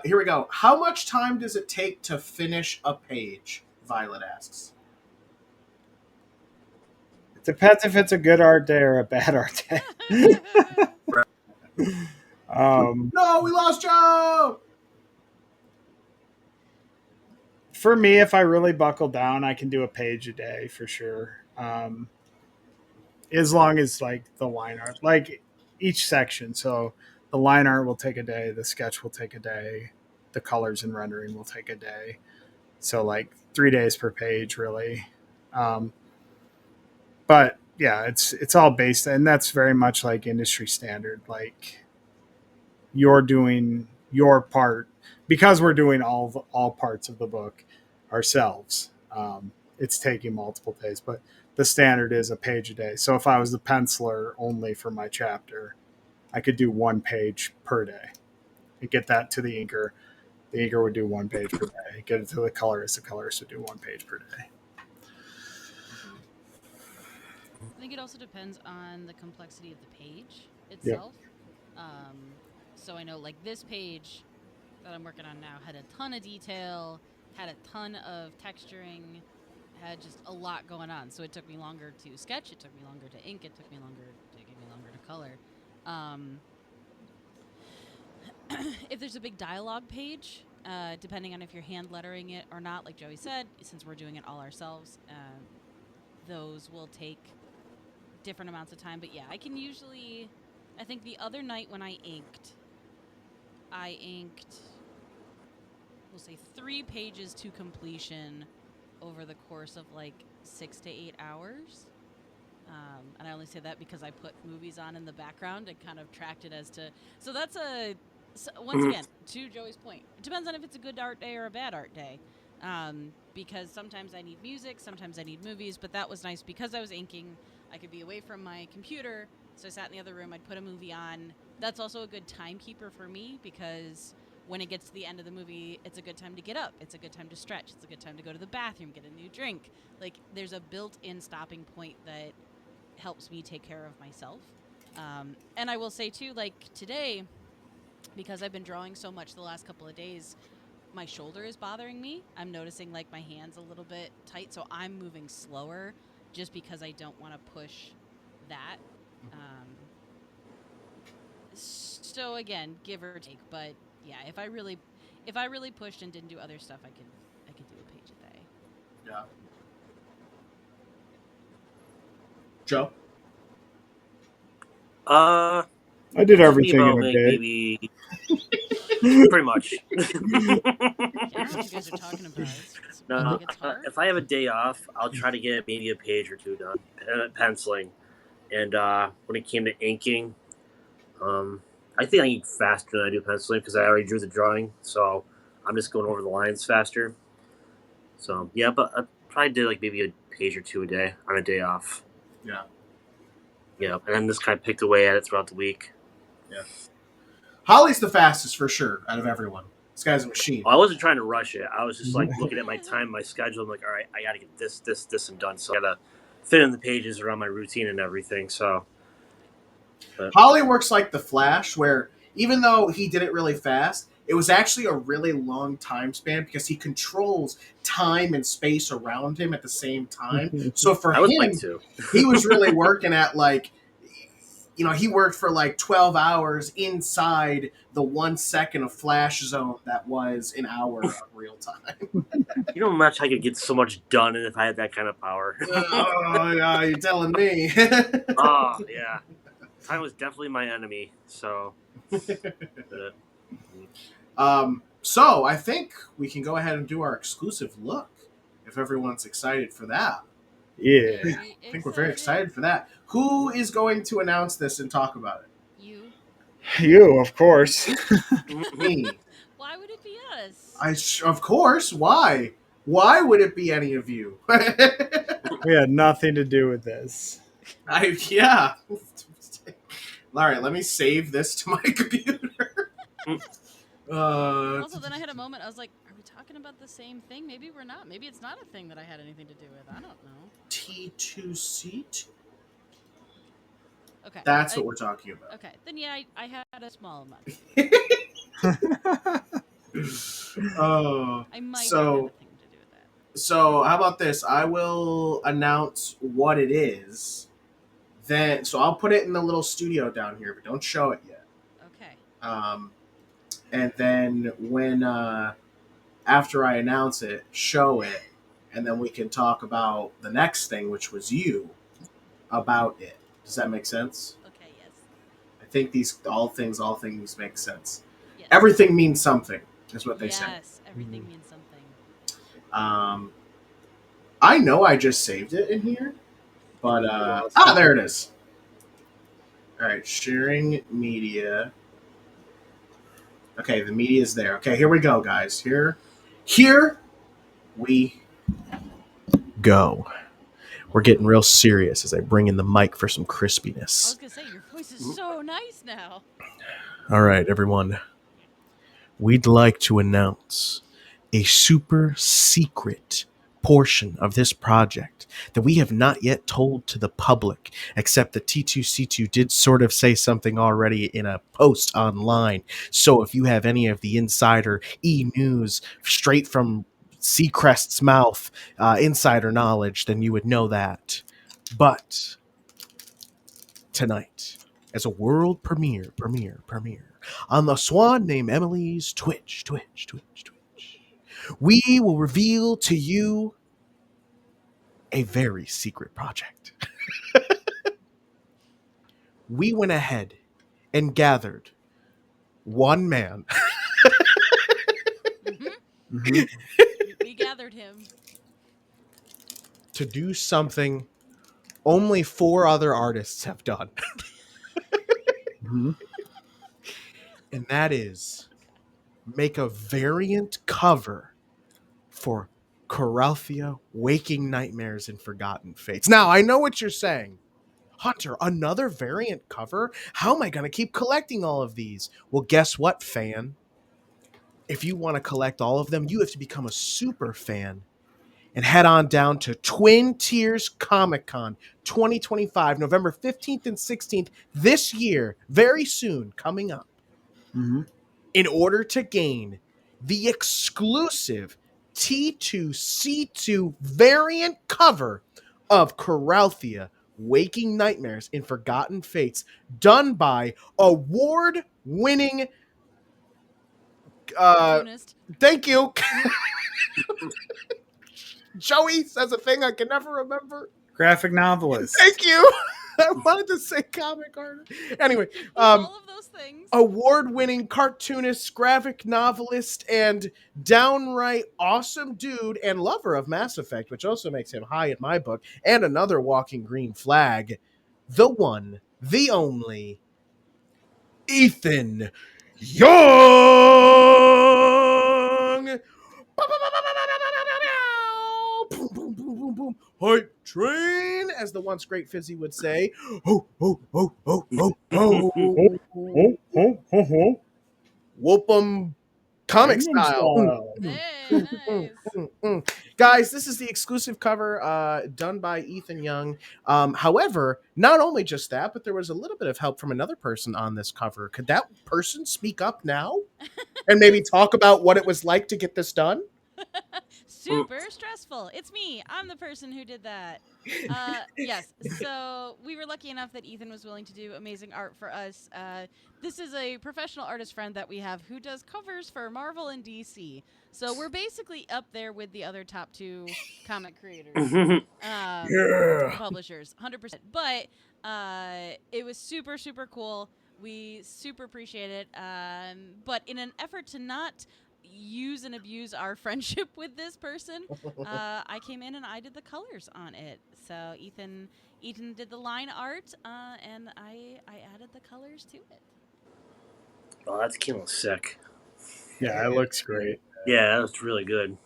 Here we go. How much time does it take to finish a page? Violet asks. It depends if it's a good art day or a bad art day. No, we lost Joe. For me, if I really buckle down, I can do a page a day for sure. As long as like the line art, like each section. So the line art will take a day, the sketch will take a day, the colors and rendering will take a day. So like 3 days per page, really. But yeah, it's all based, and that's very much like industry standard. Like you're doing your part because we're doing all parts of the book ourselves. It's taking multiple days, but the standard is a page a day. So if I was the penciler only for my chapter, I could do 1 page per day and get that to the inker. The inker would do 1 page per day. Get it to the colorist would do 1 page per day. I think it also depends on the complexity of the page itself. Yep. So I know like this page that I'm working on now had a ton of detail, had a ton of texturing, had just a lot going on. So it took me longer to sketch, it took me longer to ink, it took me longer to color. If there's a big dialogue page, depending on if you're hand lettering it or not, like Joey said, since we're doing it all ourselves, those will take different amounts of time. But yeah, I think the other night when I inked, we'll say 3 pages to completion over the course of like 6 to 8 hours. And I only say that because I put movies on in the background and kind of tracked it as to. So that's once again, to Joey's point, it depends on if it's a good art day or a bad art day. Because sometimes I need music, sometimes I need movies, but that was nice because I was inking. I could be away from my computer, so I sat in the other room, I'd put a movie on. That's also a good timekeeper for me because when it gets to the end of the movie, it's a good time to get up. It's a good time to stretch. It's a good time to go to the bathroom, get a new drink. Like, there's a built-in stopping point that helps me take care of myself. And I will say, too, like, today, because I've been drawing so much the last couple of days, my shoulder is bothering me. I'm noticing, like, my hand's a little bit tight, so I'm moving slower just because I don't want to push that. So, again, give or take, but yeah, if I really pushed and didn't do other stuff, I could do a page a day. Yeah. Joe? Uh, I did just be everything about in a like day. maybe pretty much. Yeah, I don't know what you guys are talking about. It's No, like it's hard. if I have a day off, I'll try to get maybe a page or two done, penciling. And when it came to inking, um, I think I ink faster than I do penciling because I already drew the drawing, so I'm just going over the lines faster. So yeah, but I probably did like maybe a page or two a day on a day off. Yeah. Yeah, and then just kind of picked away at it throughout the week. Yeah. Holly's the fastest for sure out of everyone. This guy's a machine. Well, I wasn't trying to rush it. I was just like looking at my time, my schedule. I'm like, all right, I got to get this, and done. So I got to fit in the pages around my routine and everything. So, but Holly works like the Flash, where even though he did it really fast, it was actually a really long time span because he controls time and space around him at the same time. So for I would like him, to. he was really working at like, he worked for like 12 hours inside the 1 second of flash zone that was an hour of real time. You know how much I could get so much done, and if I had that kind of power. Oh, yeah, you're telling me. Oh yeah, time was definitely my enemy. So, So I think we can go ahead and do our exclusive look if everyone's excited for that. Yeah. Very I think we're very excited for that. Who is going to announce this and talk about it? You. You, of course. Me. Why would it be us? Of course. Why? Why would it be any of you? We had nothing to do with this. Yeah. All right, let me save this to my computer. Also, then I had a moment. I was like, "Are we talking about the same thing? Maybe we're not. Maybe it's not a thing that I had anything to do with. I don't know." T2C. Okay. That's what we're talking about. Okay. Then yeah, I had a small amount. Oh, I might have so had a thing to do with that. so how about this? I will announce what it is. Then, so I'll put it in the little studio down here, but don't show it yet. Okay. And then when after I announce it, show it, and then we can talk about the next thing, which was you, about it. Does that make sense? Okay. Yes. I think these all things make sense. Yes. Everything means something, is what they say. Yes. Everything means something. I know I just saved it in here, but there it is. All right, sharing media. Okay, the media is there. Okay, here we go, guys. Here we go. We're getting real serious as I bring in the mic for some I was crispiness. gonna say your voice is so nice now. All right, everyone. We'd like to announce a super secret portion of this project that we have not yet told to the public, except that T2C2 did sort of say something already in a post online. So if you have any of the insider e-news straight from Seacrest's mouth, insider knowledge, then you would know that. But tonight, as a world premiere, on the Swan named Emily's Twitch, we will reveal to you a very secret project. We went ahead and gathered one man. Mm-hmm. We gathered him. To do something only 4 other artists have done. Mm-hmm. And that is make a variant cover for Coralthea, Waking Nightmares and Forgotten Fates. Now, I know what you're saying. Hunter, another variant cover? How am I going to keep collecting all of these? Well, guess what, fan? If you want to collect all of them, you have to become a super fan and head on down to Twin Tiers Comic Con 2025, November 15th and 16th this year, very soon, coming up. Mm-hmm. In order to gain the exclusive T2C2 variant cover of Coralthea, Waking Nightmares and Forgotten Fates, done by award-winning Cartoonist. thank you. Joey says a thing I can never remember. graphic novelist. Thank you. I wanted to say comic artist. Anyway, All of those things. award-winning cartoonist, graphic novelist, and downright awesome dude and lover of Mass Effect, which also makes him high in my book, and another walking green flag, the one, the only, Ethan Young. Boom, boom, boom, boom, boom. Hype train, as the once great Fizzy would say. Ho, ho, ho, ho, ho, ho. Whoop 'em comic style. Hey, nice. Guys, this is the exclusive cover done by Ethan Young. However, not only just that, but there was a little bit of help from another person on this cover. Could that person speak up now and maybe talk about what it was like to get this done? Super stressful. It's me. I'm the person who did that. Yes. So we were lucky enough that Ethan was willing to do amazing art for us. This is a professional artist friend that we have who does covers for Marvel and DC. So we're basically up there with the other top two comic creators, publishers, 100%. But it was super, super cool. We super appreciate it. But in an effort to not use and abuse our friendship with this person, I came in and I did the colors on it. So Ethan did the line art, and I added the colors to it. Oh, that's kind of sick. Yeah, it looks great. Yeah, that was really good.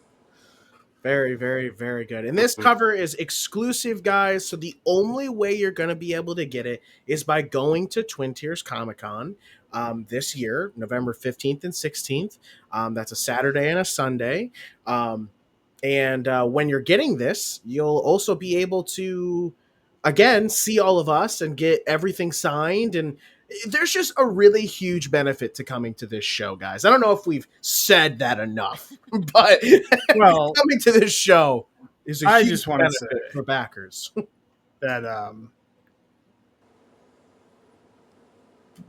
Very, very, very good. And this cover is exclusive, guys. So the only way you're going to be able to get it is by going to Twin Tiers Comic Con this year, November 15th and 16th. That's a Saturday and a Sunday. And when you're getting this, you'll also be able to, again, see all of us and get everything signed. And there's just a really huge benefit to coming to this show, guys. I don't know if we've said that enough, but Well, coming to this show is a I huge just want to benefit say for backers. that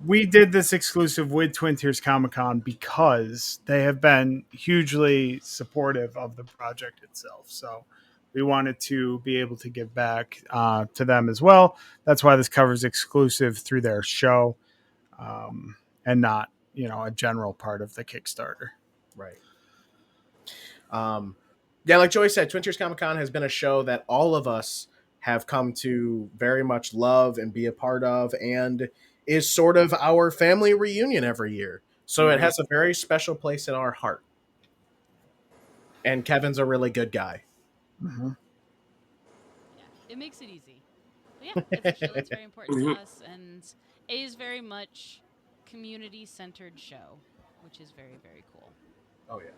we did this exclusive with Twin Tiers Comic Con because they have been hugely supportive of the project itself. So we wanted to be able to give back to them as well. That's why this cover is exclusive through their show, and not, a general part of the Kickstarter. Right. Yeah, like Joey said, Twin Tiers Comic Con has been a show that all of us have come to very much love and be a part of, and is sort of our family reunion every year. So it has a very special place in our heart. And Kevin's a really good guy. Mm-hmm. Yeah, it makes it easy. But yeah, it's a show that's very important to us, and it is very much community-centered show, which is very, very cool. Oh, yeah.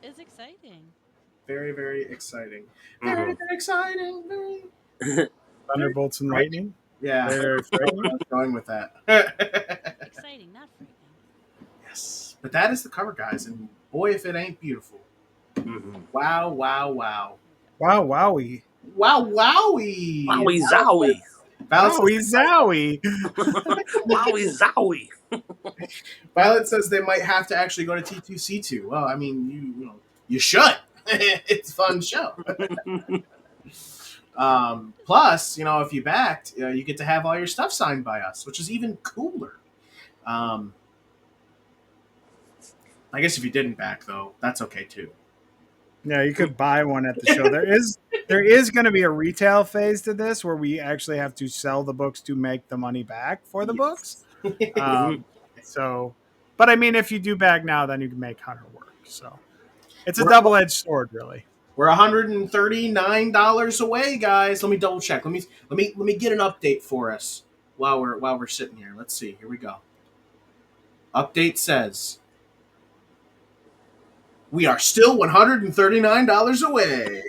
It's exciting. Very, very exciting. Very, very exciting. Very... Thunderbolts and lightning. Yeah, Very frightening. I'm going with that. Exciting, not frightening. Yes, but that is the cover, guys, and boy, if it ain't beautiful! Wow, wow, wow! Wow, wowie! Wow, wowie! Wowie zowie! Wowie zowie! Wowie zowie! Violet says they might have to actually go to T2C2. Well, I mean, you should. It's a fun show. Plus, if you backed, you get to have all your stuff signed by us, which is even cooler. I guess if you didn't back, though, that's okay too. Yeah, you could buy one at the show. There is going to be a retail phase to this where we actually have to sell the books to make the money back for the books. But I mean, if you do back now, then you can make Hunter work. So it's a double-edged sword, really. We're $139 away, guys. Let me double check. Let me get an update for us while we're sitting here. Let's see. Here we go. Update says we are still $139 away.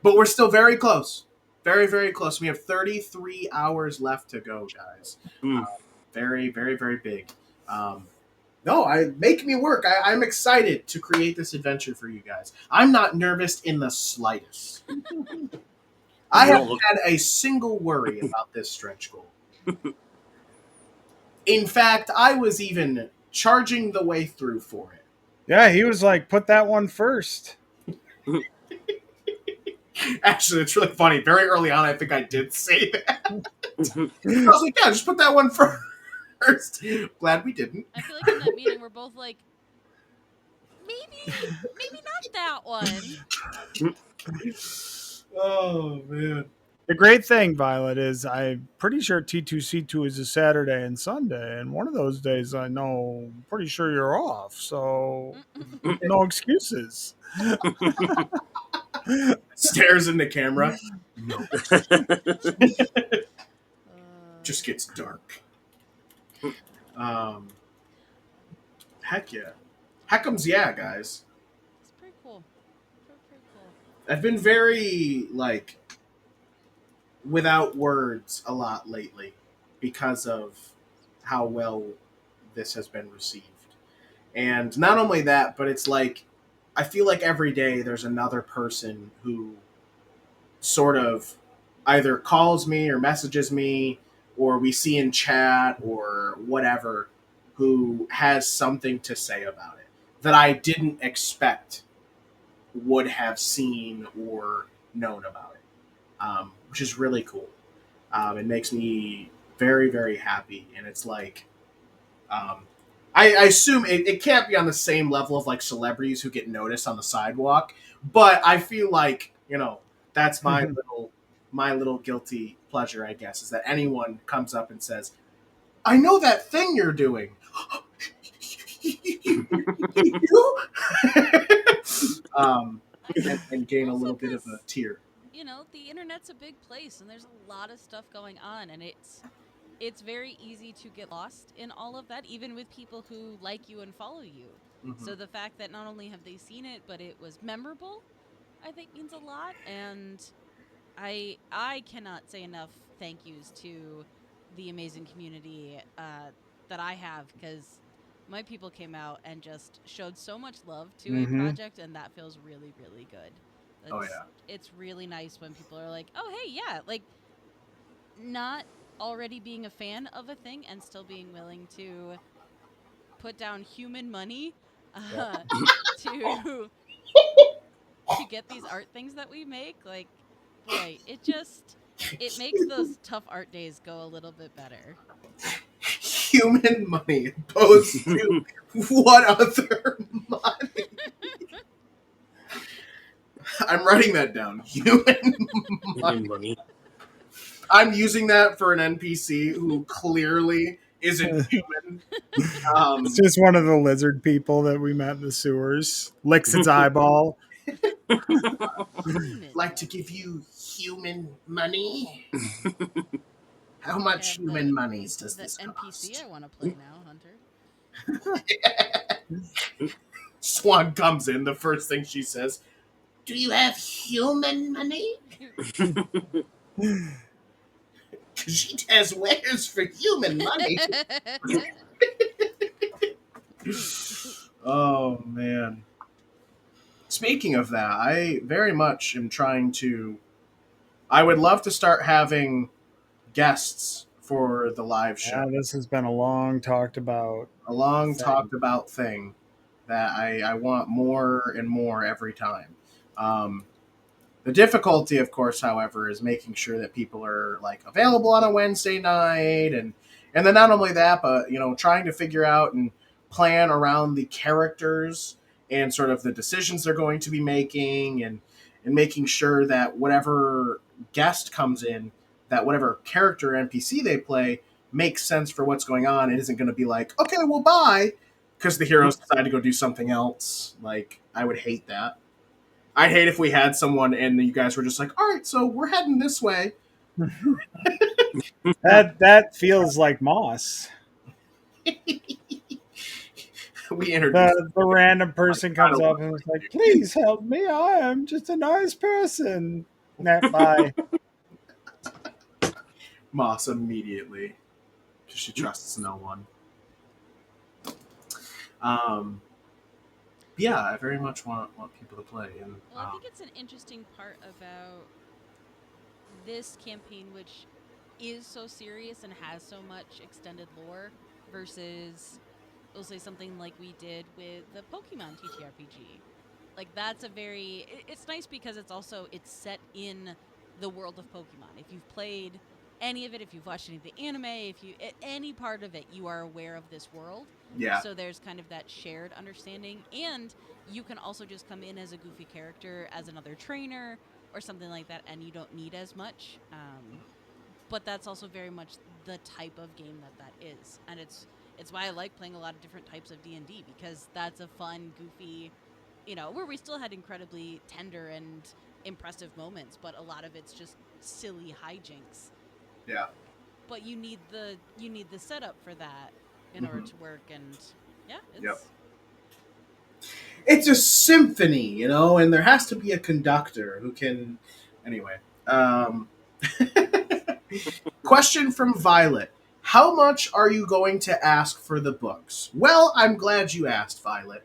But we're still very close. Very, very close. We have 33 hours left to go, guys. Very, very, very big. No, make me work. I'm excited to create this adventure for you guys. I'm not nervous in the slightest. I haven't had a single worry about this stretch goal. In fact, I was even charging the way through for it. Yeah, he was like, put that one first. Actually, it's really funny. Very early on, I think I did say that. I was like, yeah, just put that one first. Glad we didn't. I feel like in that meeting we're both like, maybe not that one. Oh man. The great thing, Violet, is I'm pretty sure T2C2 is a Saturday and Sunday, and one of those days I know, pretty sure you're off, so no excuses. Stares in the camera. No. Just gets dark. Heck yeah. Heckums yeah, guys. It's pretty cool. Pretty cool. I've been very like without words a lot lately because of how well this has been received. And not only that, but it's like I feel like every day there's another person who sort of either calls me or messages me or we see in chat or whatever who has something to say about it that I didn't expect would have seen or known about it, which is really cool. It makes me very, very happy. And it's like, um, I assume it can't be on the same level of like celebrities who get noticed on the sidewalk, but I feel like, that's my little guilty pleasure, I guess, is that anyone comes up and says, I know that thing you're doing. You? And gain a Also, little bit of a 'cause, tear. the internet's a big place and there's a lot of stuff going on, and it's very easy to get lost in all of that, even with people who like you and follow you. Mm-hmm. So the fact that not only have they seen it, but it was memorable, I think means a lot. And I cannot say enough thank yous to the amazing community that I have, because my people came out and just showed so much love to a Mm-hmm. project, and that feels really, really good. Oh That's yeah. It's really nice when people are like, "Oh, hey, yeah," like not already being a fan of a thing and still being willing to put down human money Yep. uh, to to get these art things that we make. Like, boy, it makes those tough art days go a little bit better. Human money opposed to what other money? I'm writing that down. Human money. Money. I'm using that for an NPC who clearly isn't human. It's just one of the lizard people that we met in the sewers. Licks its eyeball. Human Like to money. give you human money. How I much have human monies does the this NPC cost? I want to play now, Hunter. Swan comes in. The first thing she says, "Do you have human money?" Because she has wares for human money. Oh man. Speaking of that, I very much am trying to. I would love to start having guests for the live show. Yeah, this has been a long talked about A long thing. talked about thing that I want more and more every time. Um, the difficulty, of course, however, is making sure that people are like available on a Wednesday night, and then not only that, but trying to figure out and plan around the characters and sort of the decisions they're going to be making, and making sure that whatever guest comes in, that whatever character NPC they play makes sense for what's going on. It isn't going to be like, okay, well, bye, because the heroes decide to go do something else. Like, I would hate that. I'd hate if we had someone and you guys were just like, all right, so we're heading this way. That feels like Moss. We introduced The random like person I comes don't up want and is like, "Please help me. I am just a nice person." Nah, bye. Moss immediately because she trusts no one. Um, yeah, I very much want people to play, and Well, I think it's an interesting part about this campaign, which is so serious and has so much extended lore, versus, we'll say, something like we did with the Pokemon TTRPG. Like that's a very it's nice because it's set in the world of Pokemon. If you've played any of it, if you've watched any of the anime, if you any part of it, you are aware of this world. Yeah. So there's kind of that shared understanding, and you can also just come in as a goofy character, as another trainer or something like that, and you don't need as much. But that's also very much the type of game that is, and it's why I like playing a lot of different types of D&D, because that's a fun, goofy, where we still had incredibly tender and impressive moments, but a lot of it's just silly hijinks. Yeah. But you need the setup for that in order to work, and yeah, It's a symphony, and there has to be a conductor who can. Anyway, question from Violet: how much are you going to ask for the books? Well, I'm glad you asked, Violet.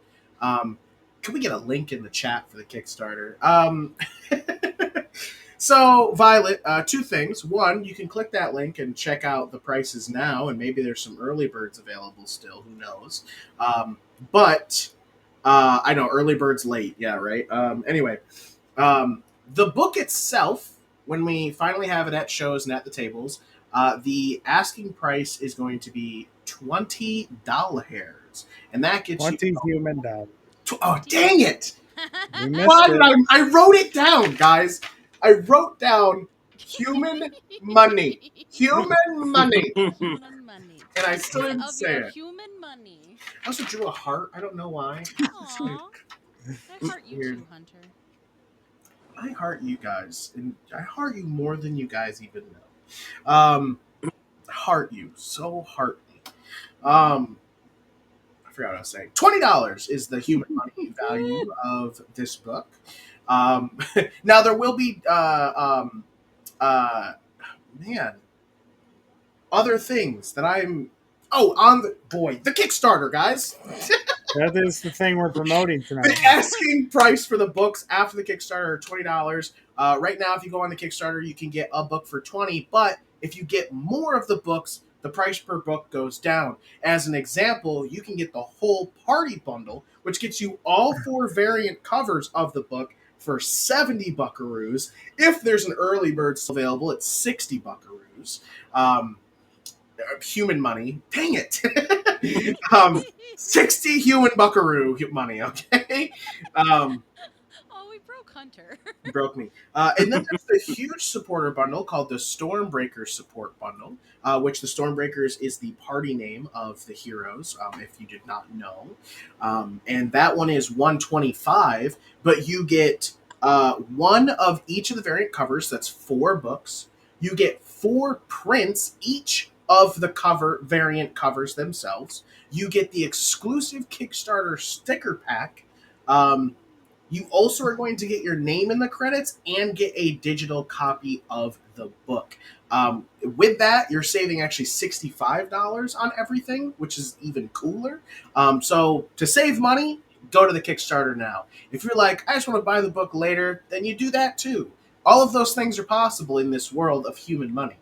Can we get a link in the chat for the Kickstarter? So, Violet, two things. One, you can click that link and check out the prices now, and maybe there's some early birds available still. Who knows? But I know early bird's late. Yeah, right. Anyway, the book itself, when we finally have it at shows and at the tables, the asking price is going to be $20, and that gets 20 human dollars. Oh, dang it! You missed Why it. did I wrote it down, guys. I wrote down human money. Human money. Human money. And I still didn't of say your it. human money. I also drew a heart. I don't know why. Aww. I heart you Weird. too, Hunter. I heart you guys. And I heart you more than you guys even know. Heart you. So heart me. I forgot what I was saying. $20 is the human money value of this book. Now there will be man, other things that I'm. Oh, on the Kickstarter, guys. That is the thing we're promoting The tonight. asking price for the books after the Kickstarter are $20. Right now, if you go on the Kickstarter, you can get a book for $20. But if you get more of the books, the price per book goes down. As an example, you can get the whole party bundle, which gets you all 4 variant covers of the book for 70 buckaroos. If there's an early bird still available, it's 60 buckaroos. Human money. Dang it. 60 human buckaroo money, okay? Oh, we broke Hunter. You broke me. And then there's the huge supporter bundle called the Stormbreakers support bundle, which the Stormbreakers is the party name of the heroes, if you did not know. And that one is $125, but you get one of each of the variant covers. That's 4 books. You get 4 prints each of the variant covers themselves. You get the exclusive Kickstarter sticker pack. You also are going to get your name in the credits and get a digital copy of the book. With that, you're saving actually $65 on everything, which is even cooler. So to save money, go to the Kickstarter now. If you're like, I just want to buy the book later, then you do that too. All of those things are possible in this world of human money.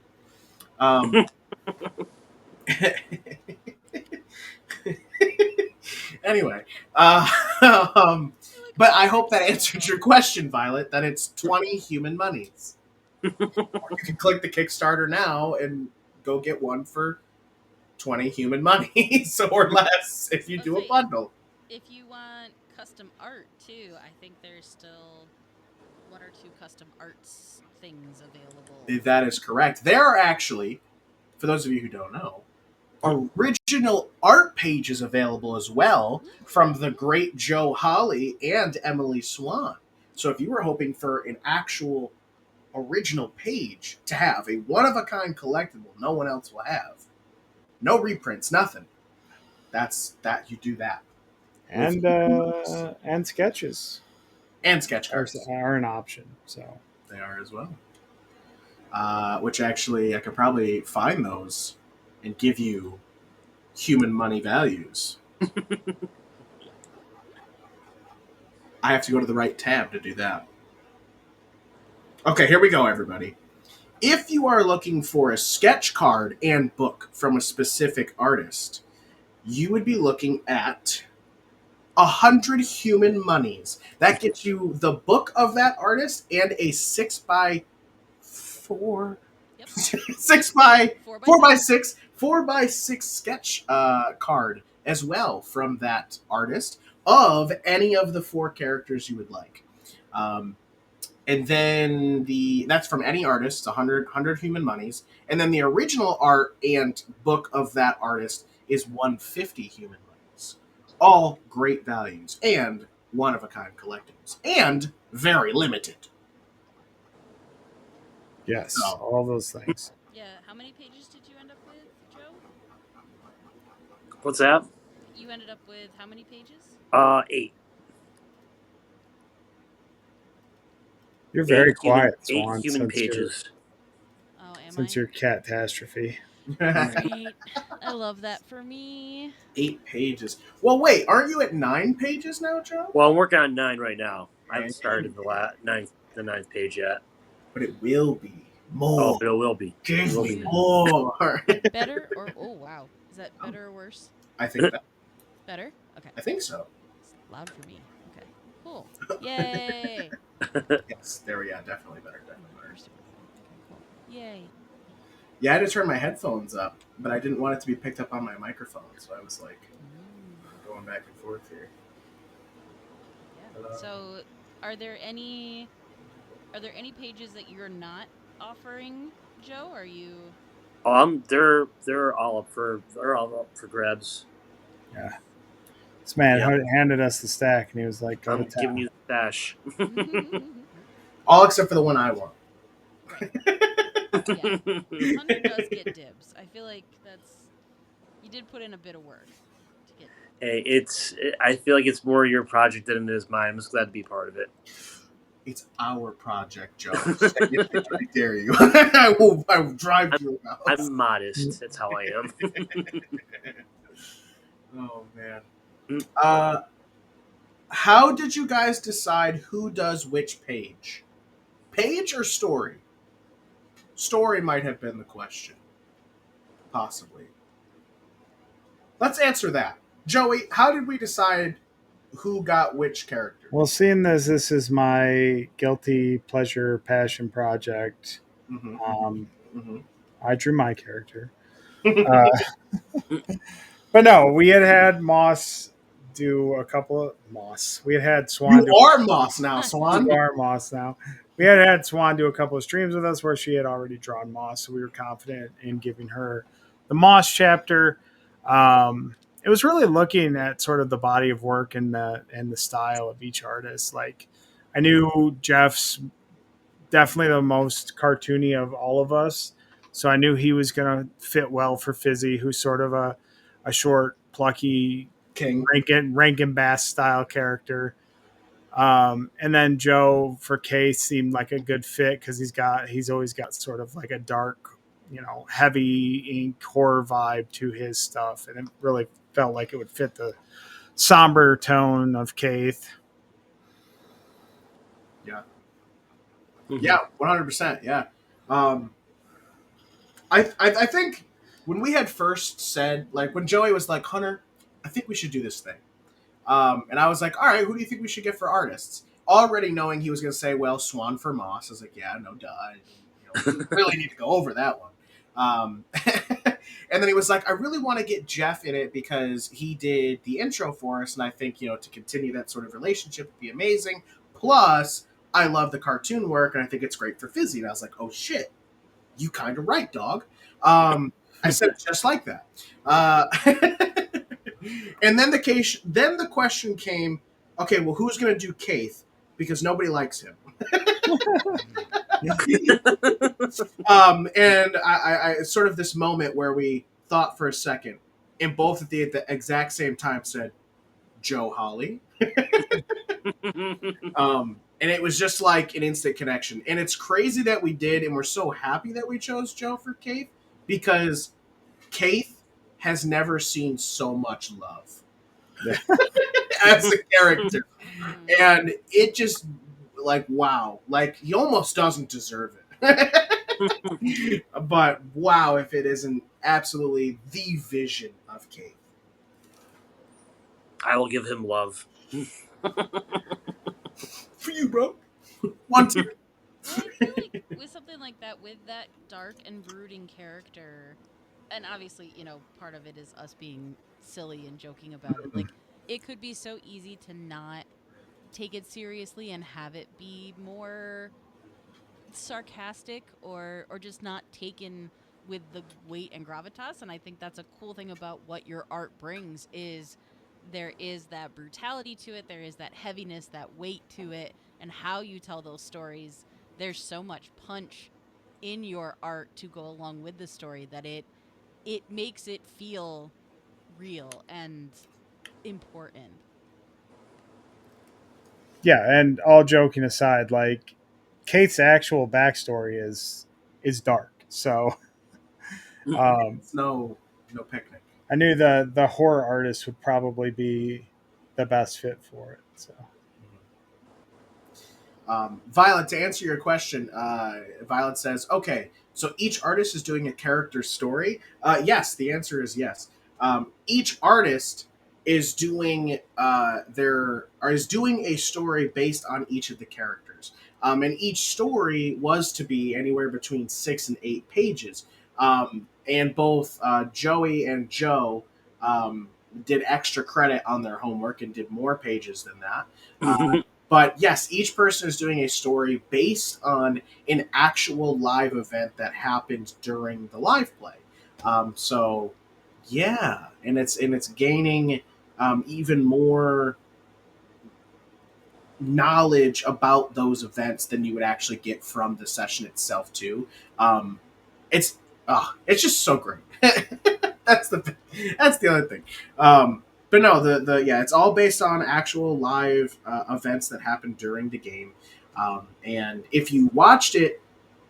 Anyway, but I hope that answered your question, Violet, that it's 20 human monies. Or you can click the Kickstarter now and go get one for 20 human monies or less if you do a bundle. If you want custom art too, I think there's still 1 or 2 custom arts things available. That is correct. There are actually, for those of you who don't know, original art pages available as well from the great Joe Holly and Emily Swan. So if you were hoping for an actual original page to have, a one-of-a-kind collectible no one else will have, no reprints, nothing, you do that. And sketches. And sketch cards are an option, so they are as well. Which actually, I could probably find those and give you human money values. I have to go to the right tab to do that. Okay, here we go, everybody. If you are looking for a sketch card and book from a specific artist, you would be looking at 100 human monies. That gets you the book of that artist and a 6x4 Yep. 6x4 4 by 4x6 4x6 sketch card as well from that artist of any of the 4 characters you would like. And then that's from any artist. It's 100 human monies, and then the original art and book of that artist is 150 human monies. All great values and one of a kind collectibles and very limited. Yes, So, all those things. Yeah. How many pages did you end up with, Joe? What's that? You ended up with how many pages? 8. You're very quiet, Eight Swan, human pages. Oh, am since I? your catastrophe. Great. I love that for me. 8 pages. Well, wait, aren't you at 9 pages now, Joe? Well, I'm working on 9 right now. I haven't And- started the ninth page yet. But it will be Oh, more. but it will be. Give It will me be. more. Better or oh wow, is that better or worse? I think that. Better. Okay. I think so. It's loud for me. Okay. Cool. Yay. Yes, there. Yeah, definitely better. Definitely better. Okay. Cool. Yay. Yeah, I had to turn my headphones up, but I didn't want it to be picked up on my microphone, so I was like going back and forth here. Yeah. So, are there any pages that you're not offering, Joe? Are you? They're all up for grabs. Yeah. This man Yep. handed us the stack, and he was like, "Go I'm to town." giving you the stash. All except for the one I want. Yeah. Hunter does get dibs. I feel like you did put in a bit of work to get. Hey, I feel like it's more your project than it is mine. I'm just glad to be part of it. It's our project, Joe. I dare you. I will drive to your house. I'm modest. That's how I am. Oh man. How did you guys decide who does which page? Page or story? Story might have been the question. Possibly. Let's answer that. Joey, how did we decide who got which character? Well, seeing as this is my guilty pleasure passion project, Mm-hmm. I drew my character. But no, we had Moss do a couple of Moss. We had Swan. You are Moss now, Swan. You are Moss now. We had Swan do a couple of streams with us where she had already drawn Moss, so we were confident in giving her the Moss chapter. It was really looking at sort of the body of work and the style of each artist. Like, I knew Jeff's definitely the most cartoony of all of us, so I knew he was going to fit well for Fizzy, who's sort of a short, plucky King. Rankin Bass style character. And then Joe for Case seemed like a good fit because he's always got sort of like a dark, heavy ink horror vibe to his stuff, and it really felt like it would fit the somber tone of Keith. Yeah. Yeah, 100%. Yeah. I think when we had first said, like, when Joey was like, Hunter, I think we should do this thing. And I was like, all right, who do you think we should get for artists? Already knowing he was going to say, well, Swan for Moss. I was like, yeah, no duh. We really need to go over that one. And then he was like, I really want to get Jeff in it because he did the intro for us. And I think, to continue that sort of relationship would be amazing. Plus, I love the cartoon work and I think it's great for Fizzy. And I was like, oh shit, you kind of right, dog. I said it just like that. And then the question came, okay, well, who's going to do Keith? Because nobody likes him. And I sort of this moment where we thought for a second, and both at the exact same time said, Joe Holly. And it was just like an instant connection. And it's crazy that we did, and we're so happy that we chose Joe for Keith because Keith has never seen so much love as a character. And it just, like, wow. Like, he almost doesn't deserve it. But wow, if it isn't absolutely the vision of Keith. I will give him love. For you, bro. One tear. Well, I feel like with something like that, with that dark and brooding character, and obviously, part of it is us being silly and joking about it. Like, it could be so easy to not take it seriously and have it be more sarcastic or just not taken with the weight and gravitas. And I think that's a cool thing about what your art brings is there is that brutality to it, there is that heaviness, that weight to it, and how you tell those stories. There's so much punch in your art to go along with the story that it makes it feel real and important. Yeah, and all joking aside, like Kate's actual backstory is dark. So It's no picnic. I knew the horror artist would probably be the best fit for it. So Violet, to answer your question, Violet says, okay, so each artist is doing a character story. Yes, the answer is yes. Each artist is doing is doing a story based on each of the characters. And each story was to be anywhere between 6 and 8 pages. And both Joey and Joe did extra credit on their homework and did more pages than that. But yes, each person is doing a story based on an actual live event that happened during the live play. So yeah, and it's gaining even more knowledge about those events than you would actually get from the session itself too. Um, it's it's just so great. that's the that's the other thing. But no, the yeah, it's all based on actual live events that happened during the game. And if you watched it,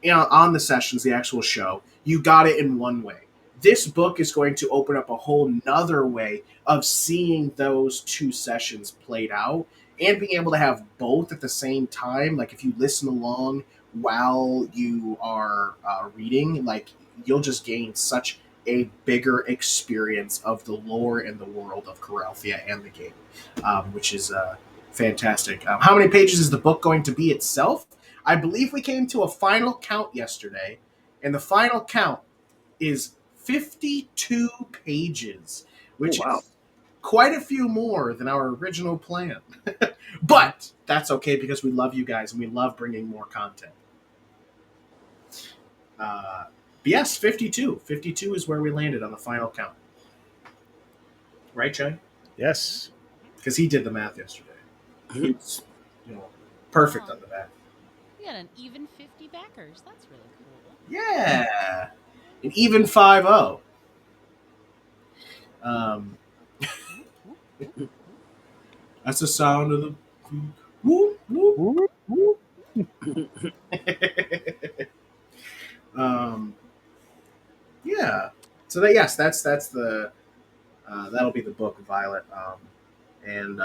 on the sessions, the actual show, you got it in one way. This book is going to open up a whole nother way of seeing those two sessions played out and being able to have both at the same time. Like if you listen along while you are reading, like you'll just gain such a bigger experience of the lore and the world of Corelthia and the game, which is fantastic. How many pages is the book going to be itself? I believe we came to a final count yesterday, and the final count is 52 pages, Oh which wow! is quite a few more than our original plan. But that's okay because we love you guys and we love bringing more content. But yes, 52. 52 is where we landed on the final count. Right, Jay? yes, Because he did the math yesterday. It's, you know, perfect on the math. We got an even 50 backers. That's really cool. Yeah. An even 5-0. Um, that's the sound of the whoop, whoop. um, yeah. So that yes, that's the that'll be the book Violet. And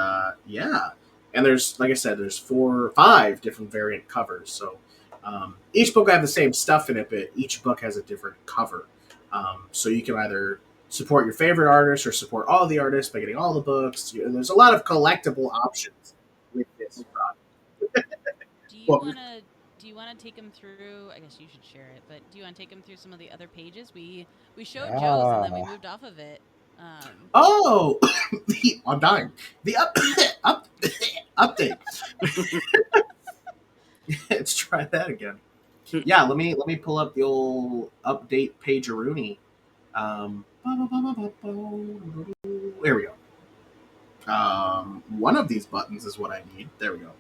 yeah, and there's like I said, there's 5 different variant covers. So each book will have the same stuff in it, but each book has a different cover. So you can either support your favorite artist or support all the artists by getting all the books. And there's a lot of collectible options with this product. Do you Well, want to do you want to take them through? I guess you should share it, but do you want to take them through some of the other pages? We showed Joe's and then we ah, moved off of it. Um, oh, I'm dying. The up, update. Let's try that again. Yeah, let me pull up the old update pageroonie. There we go. One of these buttons is what I need. There we go.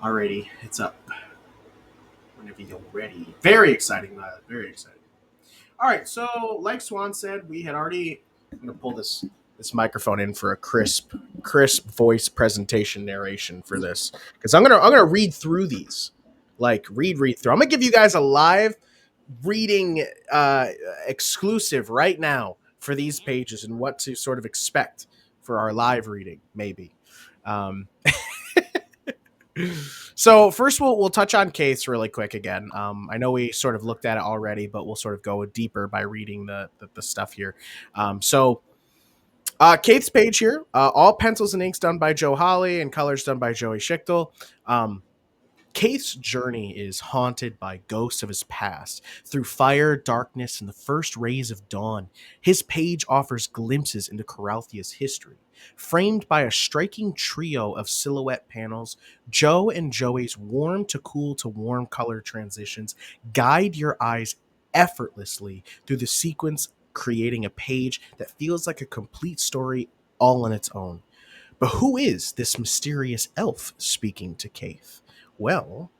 Alrighty, it's up. Whenever you're ready. Very exciting, Violet. Very exciting. All right, so like Swan said, we had already. I'm gonna pull this microphone in for a crisp voice presentation narration for this because I'm gonna read through these, like read through. I'm gonna give you guys a live reading exclusive right now for these pages and what to sort of expect for our live reading, maybe. Um, So first we'll touch on Case really quick again. I know we sort of looked at it already, but we'll sort of go deeper by reading the stuff here. So Kate's page here, all pencils and inks done by Joe Hawley and colors done by Joey Schichtel. Kate's journey is haunted by ghosts of his past. Through fire, darkness, and the first rays of dawn, his page offers glimpses into Coralthia's history. Framed by a striking trio of silhouette panels, Joe and Joey's warm to cool to warm color transitions guide your eyes effortlessly through the sequence, creating a page that feels like a complete story all on its own. But who is this mysterious elf speaking to Kate? Well,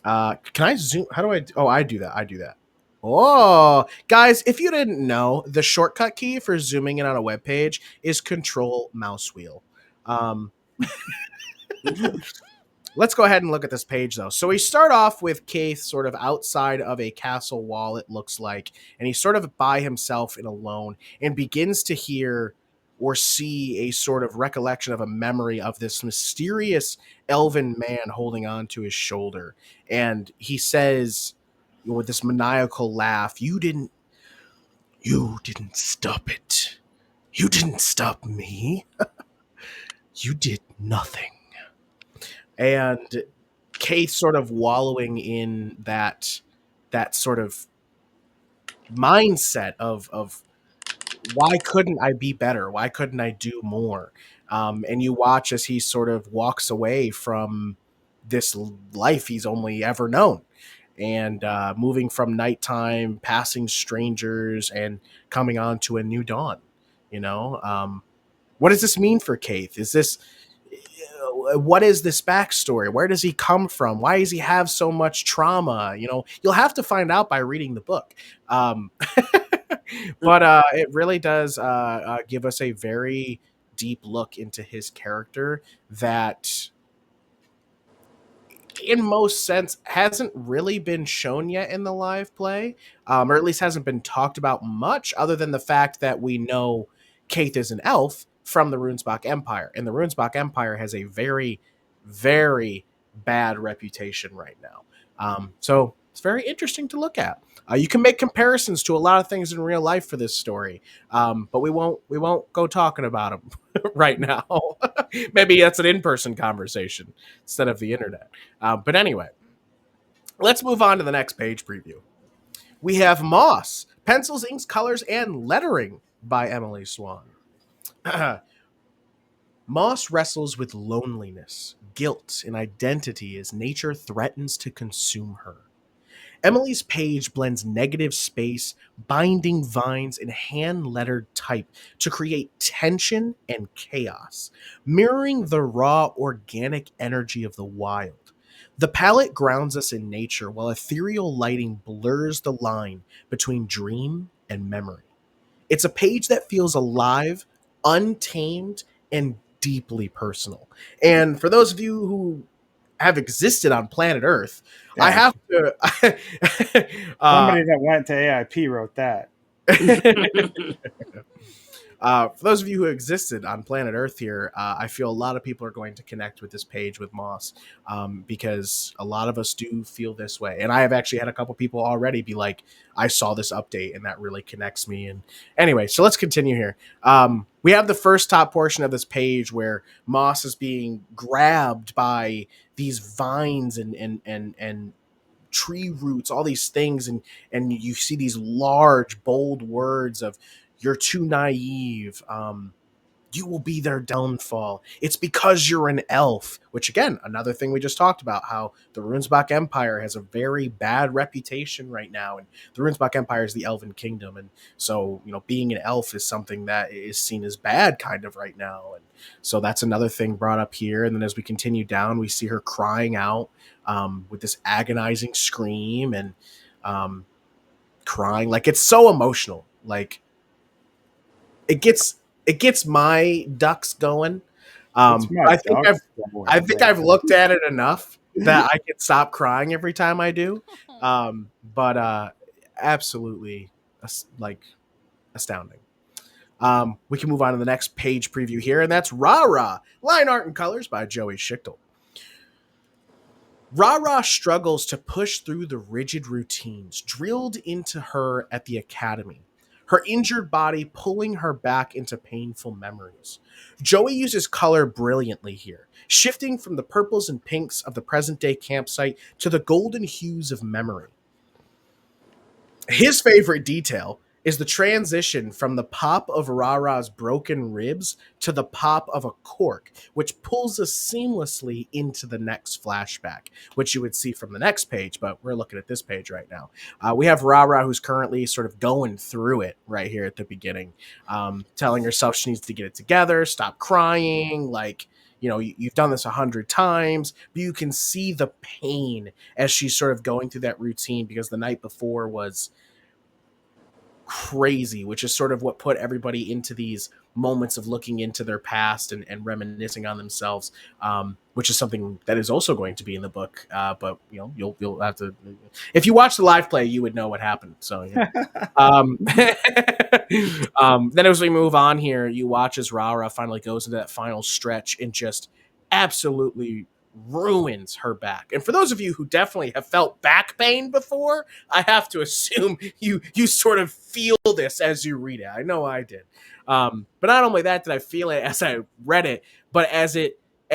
can I zoom? How do I? Oh, I do that. I do that. Oh, guys, if you didn't know, the shortcut key for zooming in on a web page is Control Mouse Wheel. Um, Let's go ahead and look at this page, though. So we start off with Keith sort of outside of a castle wall, it looks like, and he's sort of by himself and alone and begins to hear or see a sort of recollection of a memory of this mysterious elven man holding on to his shoulder. And he says, with this maniacal laugh, you didn't stop it. You didn't stop me. You did nothing. And Kate sort of wallowing in that sort of mindset of why couldn't I be better? Why couldn't I do more? And you watch as he sort of walks away from this life he's only ever known, and moving from nighttime, passing strangers, and coming on to a new dawn. You know, what does this mean for Kate? Is this what is this backstory? Where does he come from? Why does he have so much trauma? You know, you'll have to find out by reading the book. Um, but it really does give us a very deep look into his character that in most sense hasn't really been shown yet in the live play, or at least hasn't been talked about much, other than the fact that we know Kaith is an elf from the Runesbach Empire, and the Runesbach Empire has a very, very bad reputation right now. So it's very interesting to look at. You can make comparisons to a lot of things in real life for this story, but we won't go talking about them right now. Maybe that's an in-person conversation instead of the internet. But anyway, let's move on to the next page preview. We have Moss, Pencils, Inks, Colors, and Lettering by Emily Swan. Moss wrestles with loneliness, guilt, and identity as nature threatens to consume her. Emily's page blends negative space, binding vines, and hand-lettered type to create tension and chaos, mirroring the raw, organic energy of the wild. The palette grounds us in nature while ethereal lighting blurs the line between dream and memory. It's a page that feels alive, untamed, and deeply personal. And for those of you who have existed on planet Earth, Yeah. I have to. Somebody that went to AIP wrote that. For those of you who existed on planet Earth here, I feel a lot of people are going to connect with this page with Moss, because a lot of us do feel this way. And I have actually had a couple people already be like, I saw this update and that really connects me. And anyway, so let's continue here. We have the first top portion of this page where Moss is being grabbed by these vines and tree roots, all these things, and you see these large, bold words of "You're too naive." You will be their downfall. It's because you're an elf, which again, another thing we just talked about, how the Runesbach Empire has a very bad reputation right now. And the Runesbach Empire is the elven kingdom. And so, you know, being an elf is something that is seen as bad kind of right now. And so that's another thing brought up here. And then as we continue down, we see her crying out with this agonizing scream and crying. Like, it's so emotional. Like, it gets my ducks going. I think I've looked at it enough that I can stop crying every time I do. But absolutely, like, astounding. We can move on to the next page preview here, and that's Rah Rah, Line Art and Colors by Joey Schichtel. Rara struggles to push through the rigid routines drilled into her at the academy, her injured body pulling her back into painful memories. Joey uses color brilliantly here, shifting from the purples and pinks of the present day campsite to the golden hues of memory. His favorite detail is the transition from the pop of Rara's broken ribs to the pop of a cork, which pulls us seamlessly into the next flashback, which you would see from the next page, but we're looking at this page right now. We have Rara, who's currently sort of going through it right here at the beginning, telling herself she needs to get it together, stop crying, like, you know, you've done this 100 times, but you can see the pain as she's sort of going through that routine because the night before was crazy, which is sort of what put everybody into these moments of looking into their past and reminiscing on themselves, which is something that is also going to be in the book. But you know, you'll have to, if you watch the live play, you would know what happened. So yeah. Then as we move on here, you watch as Rara finally goes into that final stretch and just absolutely ruins her back. And for those of you who definitely have felt back pain before, I have to assume you sort of feel this as you read it. I know I did. But not only that did I feel it as I read it, but as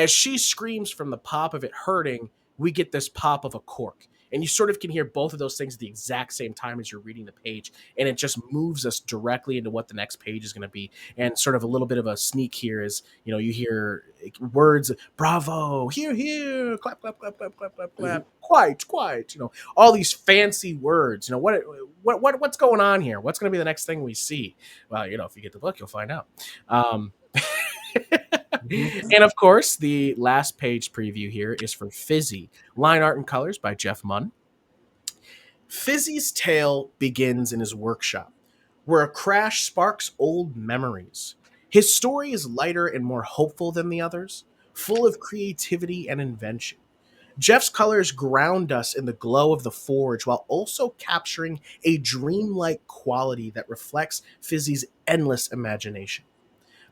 she screams from the pop of it hurting, we get this pop of a cork. And you sort of can hear both of those things at the exact same time as you're reading the page. And it just moves us directly into what the next page is going to be. And sort of a little bit of a sneak here is, you know, you hear words, bravo, here, clap, clap, clap, clap, clap, clap, clap, quite, you know, all these fancy words. You know, what's going on here? What's going to be the next thing we see? Well, you know, if you get the book, you'll find out. And of course, the last page preview here is for Fizzy, line art and colors by Jeff Munn. Fizzy's tale begins in his workshop, where a crash sparks old memories. His story is lighter and more hopeful than the others, full of creativity and invention. Jeff's colors ground us in the glow of the forge while also capturing a dreamlike quality that reflects Fizzy's endless imagination.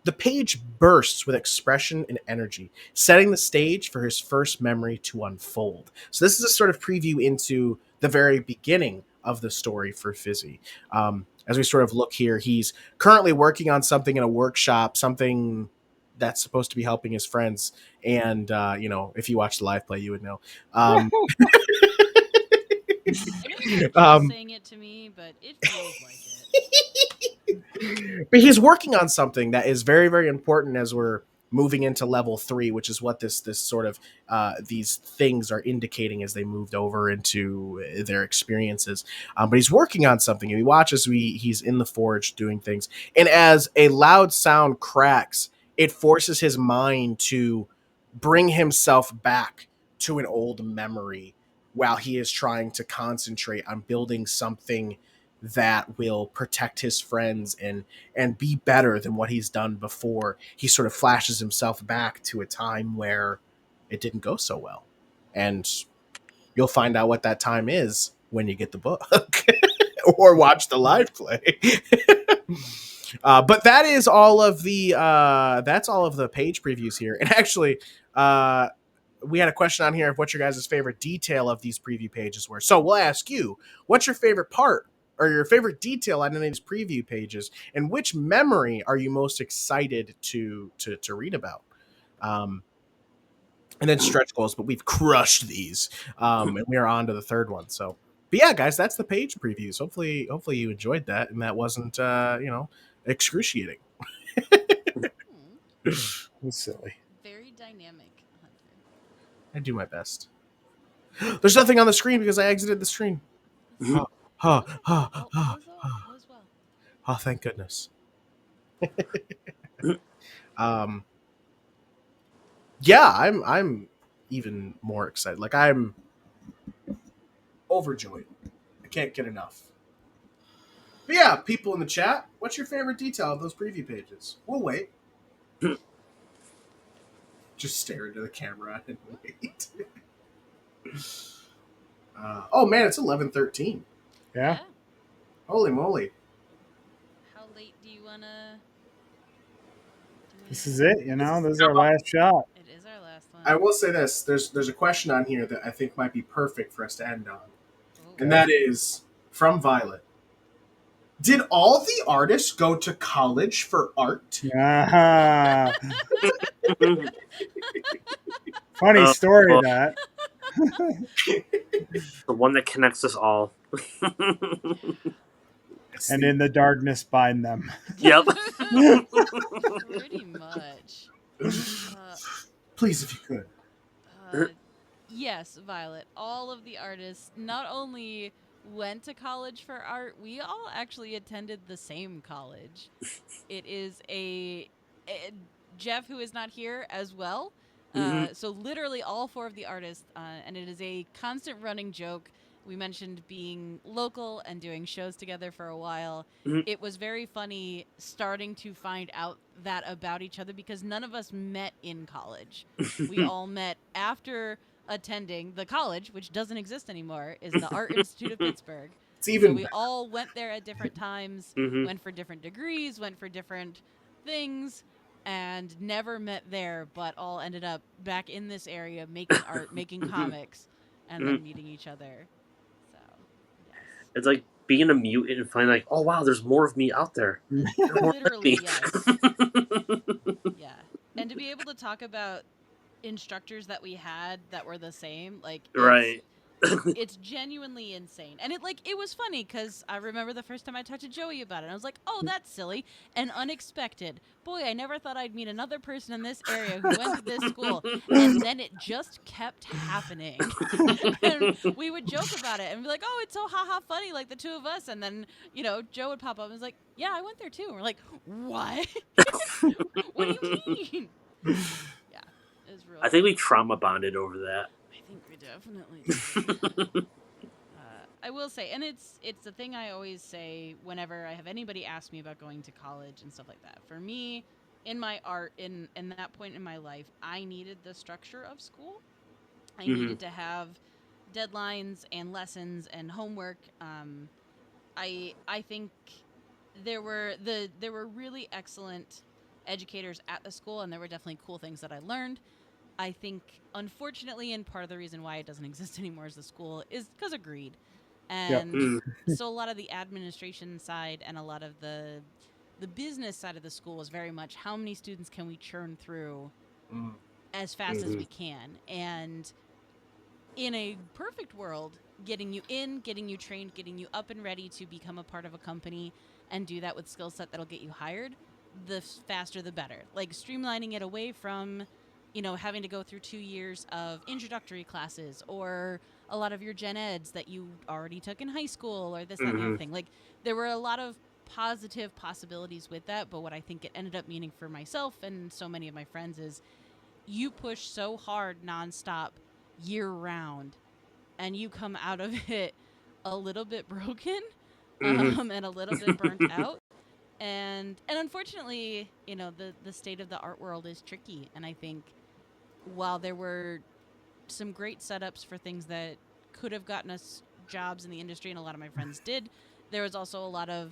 The page bursts with expression and energy, setting the stage for his first memory to unfold. So this is a sort of preview into the very beginning of the story for Fizzy. As we sort of look here, he's currently working on something in a workshop, something that's supposed to be helping his friends. And, you know, if you watch the live play, you would know. I know you keep Um, saying it to me, but it feels like it. but he's working on something that is very, very important as we're moving into level 3, which is what this sort of these things are indicating as they moved over into their experiences. But he's working on something, and he watches. He's in the forge doing things, and as a loud sound cracks, it forces his mind to bring himself back to an old memory while he is trying to concentrate on building something that will protect his friends and be better than what he's done before. He sort of flashes himself back to a time where it didn't go so well. And you'll find out what that time is when you get the book or watch the live play. But that is all of the that's all of the page previews here. And actually, we had a question on here of what your guys' favorite detail of these preview pages were. So we'll ask you, what's your favorite part or your favorite detail on any of these preview pages, and which memory are you most excited to read about? And then stretch goals, but we've crushed these, and we are on to the third one. So, but yeah, guys, that's the page previews. Hopefully you enjoyed that, and that wasn't excruciating. That's silly. Very dynamic, Hunter. I do my best. There's nothing on the screen because I exited the screen. Oh, oh, oh, oh, oh, All is well. oh, thank goodness. Yeah, I'm even more excited. Like, I'm overjoyed. I can't get enough. But yeah, people in the chat, what's your favorite detail of those preview pages? We'll wait. Just stare into the camera and wait. Oh man, it's 11:13. Yeah. Holy moly! How late do you wanna? This is it, you know. This is our last shot. It is our last one. I will say this: there's a question on here that I think might be perfect for us to end on, Oh. and that is from Violet. Did all the artists go to college for art? Ah, funny Oh, story well, that. the one that connects us all. It's And the in the darkness bind them. Yep. Pretty much. Uh, please, if you could. uh, yes, Violet. All of the artists not only went to college for art, we all actually attended the same college. It is a Jeff, who is not here as well. Mhm. So literally all four of the artists, and it is a constant running joke. We mentioned being local and doing shows together for a while. Mhm. It was very funny starting to find out that about each other because none of us met in college. We all met after attending the college, which doesn't exist anymore, is the Art Institute of Pittsburgh. It's So even we better. all went there at different times, Mhm. went for different degrees, went for different things, and never met there, but all ended up back in this area making art, making comics, and Mhm. then meeting each other. So, yes. It's like being a mutant and finding like, oh wow, there's more of me out there. There's more of Literally, me. yes. Yeah. And to be able to talk about instructors that we had that were the same, like Right. it's genuinely insane. And it was funny because I remember the first time I talked to Joey about it. I was like, oh, that's silly and unexpected. Boy, I never thought I'd meet another person in this area who went to this school. And then it just kept happening. And we would joke about it and be like, oh, it's so haha funny, like the two of us. And then, Joe would pop up and was like, yeah, I went there too. And we're like, what? What do you mean? Yeah, it was real I think we funny. trauma bonded over that. I think we definitely did. I will say, and it's the thing I always say whenever I have anybody ask me about going to college and stuff like that. For me, in my art, in that point in my life, I needed the structure of school. I Mhm. needed to have deadlines and lessons and homework. I think there were really excellent educators at the school, and there were definitely cool things that I learned. I think, unfortunately, and part of the reason why it doesn't exist anymore as the school is because of greed. Yep. And Mhm. so a lot of the administration side and a lot of the business side of the school was very much how many students can we churn through Mm. as fast as Mhm. we can. And in a perfect world, getting you in, getting you trained, getting you up and ready to become a part of a company and do that with skill set that'll get you hired, the faster the better. Like streamlining it away from, having to go through 2 years of introductory classes or a lot of your gen eds that you already took in high school or this, that, and the other Mhm. thing. Like there were a lot of positive possibilities with that, but what I think it ended up meaning for myself and so many of my friends is you push so hard nonstop year round and you come out of it a little bit broken Mhm. and a little bit burnt out and unfortunately the state of the art world is tricky, and I think while there were some great setups for things that could have gotten us jobs in the industry and a lot of my friends did, there was also a lot of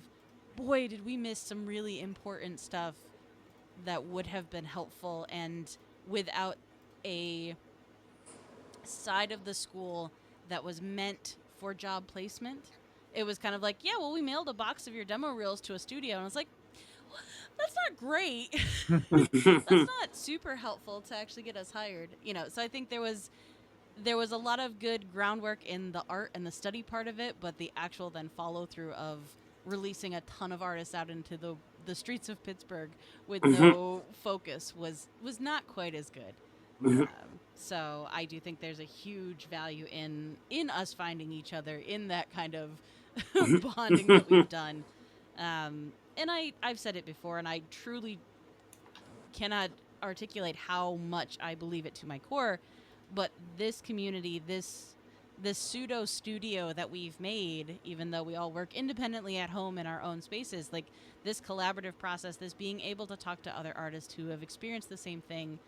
boy did we miss some really important stuff that would have been helpful, and without a side of the school that was meant for job placement. It was kind of like, yeah, well, we mailed a box of your demo reels to a studio. And I was like, that's not great. That's not super helpful to actually get us hired. So I think there was a lot of good groundwork in the art and the study part of it, but the actual then follow through of releasing a ton of artists out into the streets of Pittsburgh with Mhm. no focus was not quite as good. Yeah. So I do think there's a huge value in us finding each other in that kind of bonding that we've done. And I've said it before, and I truly cannot articulate how much I believe it to my core. But this community, this pseudo studio that we've made, even though we all work independently at home in our own spaces, like this collaborative process, this being able to talk to other artists who have experienced the same thing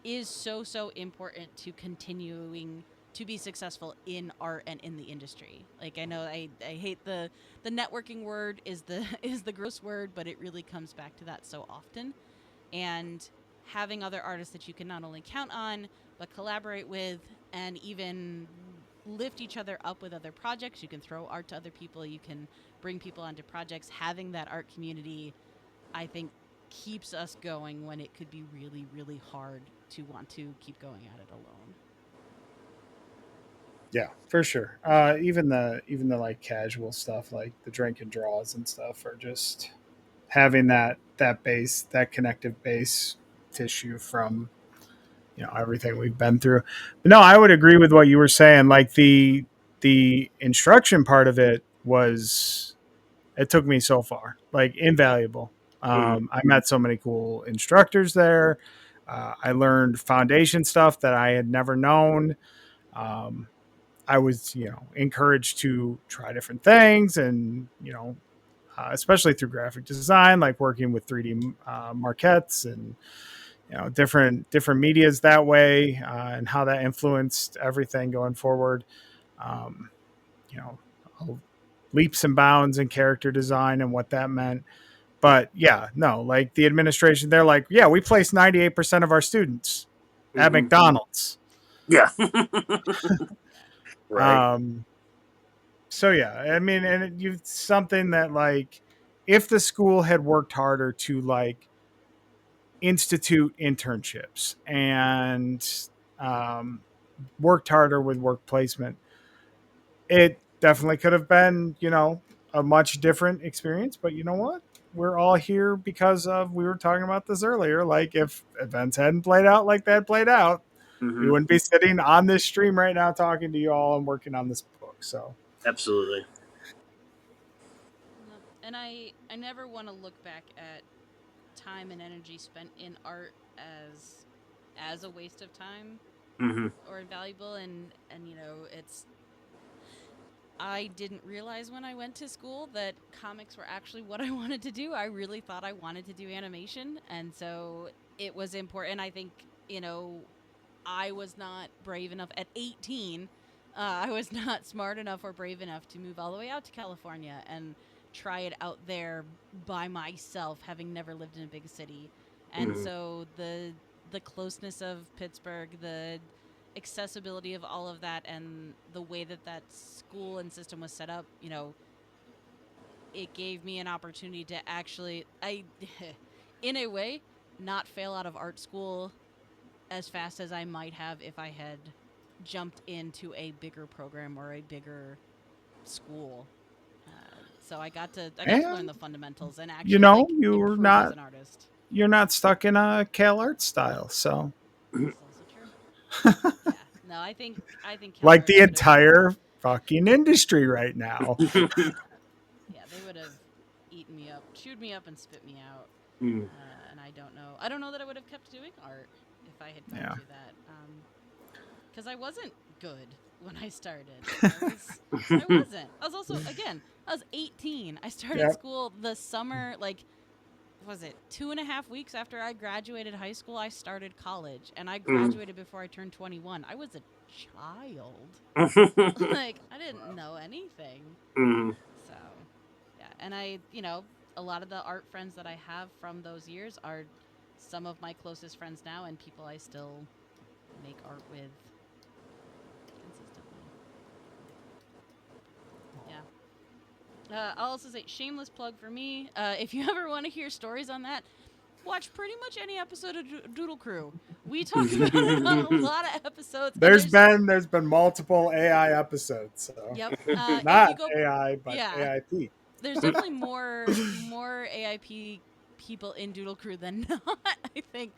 is so important to continuing to be successful in art and in the industry. Like I know I hate the networking word is the is the gross word, but it really comes back to that so often. And having other artists that you can not only count on, but collaborate with, and even lift each other up with other projects. You can throw art to other people. You can bring people onto projects. Having that art community, I think, keeps us going when it could be really, really hard to want to keep going at it alone. Yeah, for sure. Even the like casual stuff, like the drink and draws and stuff, are just having that base, that connective base tissue from everything we've been through. But no, I would agree with what you were saying. Like the instruction part of it was, it took me so far, like invaluable. I met so many cool instructors there. I learned foundation stuff that I had never known. Um, I was, encouraged to try different things, and especially through graphic design, like working with 3D marquettes and different medias that way, and how that influenced everything going forward. Um, you know, leaps and bounds in character design and what that meant. But yeah, no, like the administration, they're like, yeah, we place 98% of our students at McDonald's. Yeah. Right. So yeah, I mean, and you something that, like, if the school had worked harder to like institute internships and um, worked harder with work placement, it definitely could have been, a much different experience. But you know what? We're all here because of, we were talking about this earlier. Like, if events hadn't played out like that played out, we wouldn't be sitting on this stream right now talking to you all and working on this book. So Absolutely. And I never want to look back at time and energy spent in art as a waste of time or invaluable. And it's, I didn't realize when I went to school that comics were actually what I wanted to do. I really thought I wanted to do animation, and so it was important. I think, I was not brave enough at 18. I was not smart enough or brave enough to move all the way out to California and try it out there by myself, having never lived in a big city. And so the closeness of Pittsburgh, the accessibility of all of that, and the way that school and system was set up, it gave me an opportunity to actually, in a way, not fail out of art school as fast as I might have if I had jumped into a bigger program or a bigger school. So I got to learn the fundamentals and actually you're improve as an artist. You're not stuck in a Cal Art style. So that's also true. Yeah. No, I think Cal like Arts the entire fucking industry right now. Yeah, they would have eaten me up, chewed me up, and spit me out. Mm. And I don't know. I don't know that I would have kept doing art if I had gone through that. Because I wasn't good when I started. I wasn't. I was also, again, I was 18. I started school the summer, like, was it 2.5 weeks after I graduated high school? I started college, and I graduated before I turned 21. I was a child. Like, I didn't know anything. So, yeah. And I, a lot of the art friends that I have from those years are some of my closest friends now, and people I still make art with consistently. Yeah. I'll also say, shameless plug for me. If you ever want to hear stories on that, watch pretty much any episode of Doodle Crew. We talked about it on a lot of episodes. There's been multiple AI episodes. So. Yep. Not AI, but AIP. There's definitely more AIP people in Doodle Crew than not, I think.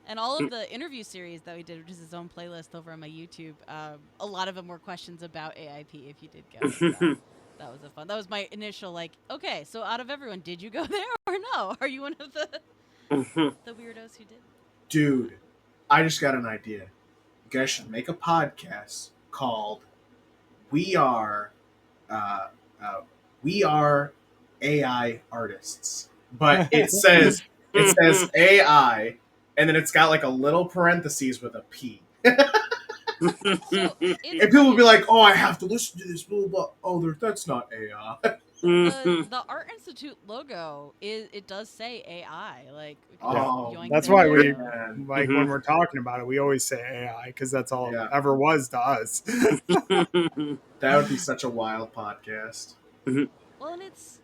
And all of the interview series that we did, which is its own playlist over on my YouTube, a lot of them were questions about AIP if you did go. So that was fun. That was my initial, okay, so out of everyone, did you go there or no? Are you one of the weirdos who did? Dude, I just got an idea. You guys should make a podcast called We Are AI Artists. But it says AI, and then it's got like a little parentheses with a P. So and people will be like, "Oh, I have to listen to this." Blah, blah. Oh, that's not AI. the Art Institute logo it does say AI. Like we could just Oh, yoink That's that why right we out. like when we're talking about it, we always say AI because that's all it Yeah. ever was to us. That would be such a wild podcast. Well, and it's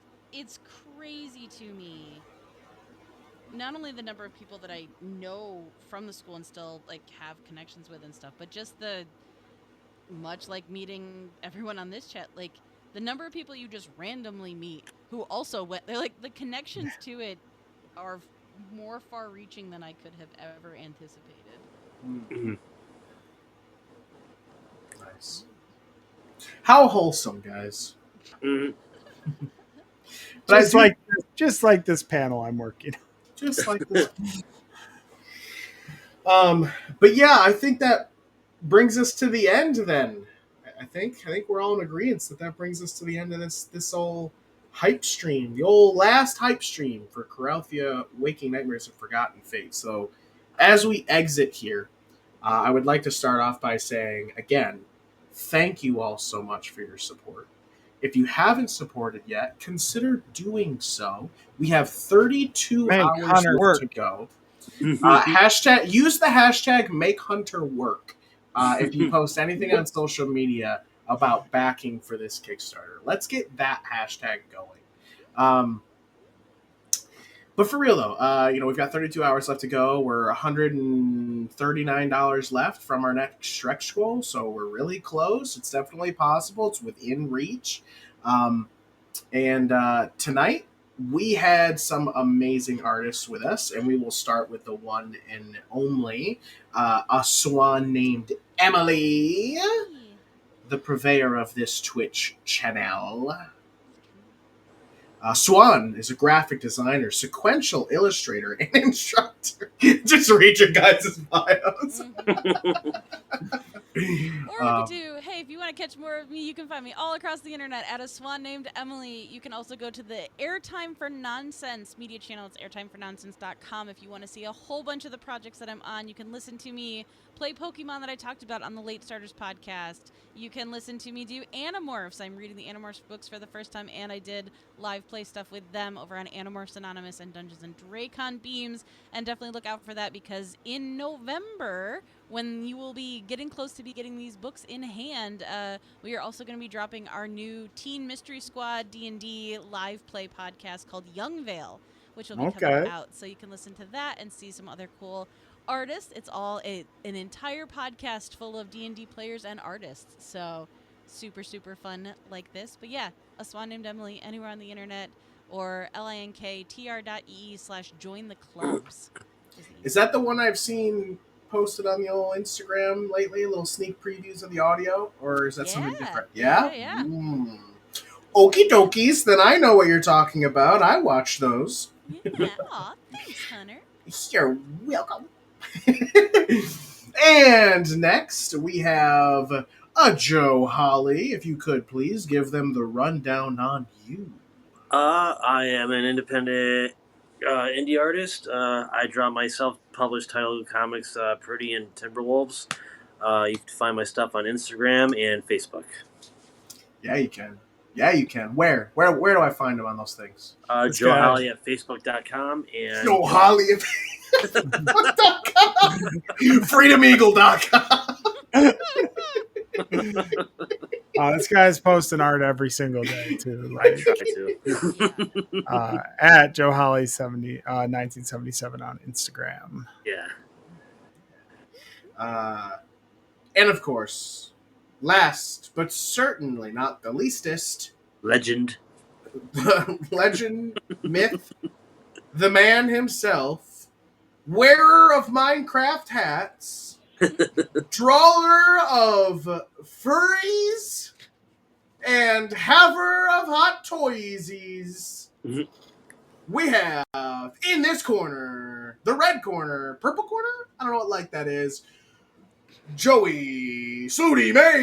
crazy to me. Not only the number of people that I know from the school and still like have connections with and stuff, but just the much like meeting everyone on this chat, like the number of people you just randomly meet who also went. They're like the connections to it are more far-reaching than I could have ever anticipated. Nice. How wholesome, guys. But just like this panel I'm working. just like this. But yeah, I think that brings us to the end. Then I think we're all in agreement that brings us to the end of this old hype stream, the old last hype stream for Coralthea Waking Nightmares of Forgotten Fate. So as we exit here, I would like to start off by saying again, thank you all so much for your support. If you haven't supported yet, consider doing so. We have 32 Make hours Hunter left work. to go. Use the hashtag make Hunter work if you post anything on social media about backing for this Kickstarter. Let's get that hashtag going. But for real though, we've got 32 hours left to go. We're $139 left from our next stretch goal, so we're really close. It's definitely possible. It's within reach. And tonight we had some amazing artists with us, and we will start with the one and only a swan named Emily, the purveyor of this Twitch channel. Swan is a graphic designer, sequential illustrator, and instructor. Just read your guys' bios. Or we could do, hey, if you want to catch more of me, you can find me all across the internet at a swan named Emily. You can also go to the Airtime for Nonsense media channel. It's airtimefornonsense.com. If you want to see a whole bunch of the projects that I'm on, you can listen to me play Pokemon that I talked about on the Late Starters podcast. You can listen to me do Animorphs. I'm reading the Animorphs books for the first time, and I did live play stuff with them over on Animorphs Anonymous and Dungeons and Dracon Beams. And definitely look out for that, because in November, when you will be getting close to be getting these books in hand, we are also going to be dropping our new Teen Mystery Squad D&D live play podcast called Young Vale, which will be coming out. So you can listen to that and see some other cool artists. It's all an entire podcast full of D&D players and artists. So super, super fun like this. But yeah, a swan named Emily anywhere on the internet, or linktr.ee/join the clubs. Is that the one I've seen posted on the old Instagram lately? Little sneak previews of the audio? Or is that something different? Yeah? Yeah. Okie dokies, then I know what you're talking about. I watch those. Yeah. Aw, thanks, Hunter. You're welcome. And next we have a Joe Holly. If you could please give them the rundown on you. I am an independent indie artist. I draw my self-published title comics, Pretty and Timberwolves. You can find my stuff on Instagram and Facebook. Yeah, you can. Where do I find them on those things? Joe Holly at Facebook.com and Joe Holly at Facebook.com. FreedomEagle.com. This guy's posting art every single day too. I try to. At Joe Holly 1977 on Instagram. Yeah. And of course, last but certainly not the leastest, Legend, myth, the man himself, wearer of Minecraft hats, drawer of furries, and haver of hot toysies. Mm-hmm. We have in this corner, the red corner, purple corner? I don't know what like that is. Joey Snooty Mage.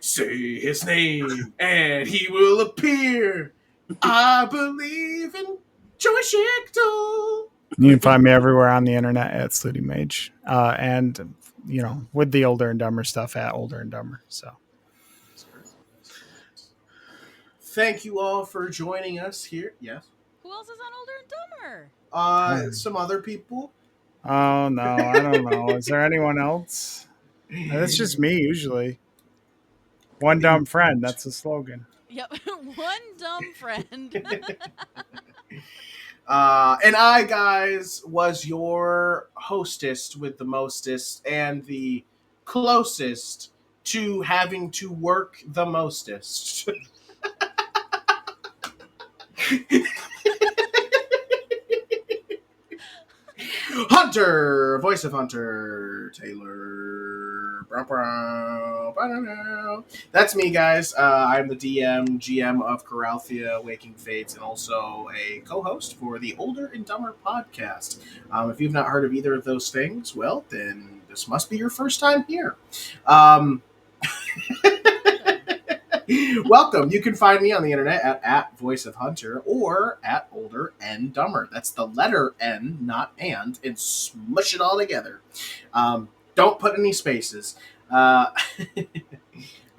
Say his name and he will appear. I believe in Joey Schichtel. You can find me everywhere on the internet at Snooty Mage. And with the Older and Dumber stuff at Older and Dumber. So Thank you all for joining us here. Yes. Who else is on Older and Dumber? Some other people. Oh no, I don't know. Is there anyone else? That's just me usually. One dumb friend. That's the slogan. Yep, one dumb friend. And I, guys, was your hostess with the mostest and the closest to having to work the mostest. Hunter, voice of Hunter, Taylor. That's me, guys. I'm the GM of Coralthea Waking Fates, and also a co-host for the Older and Dumber podcast. If you've not heard of either of those things, well, then this must be your first time here. Welcome. You can find me on the internet at Voice of Hunter or at Older and Dumber. That's the letter N, not and smush it all together. Don't put any spaces. But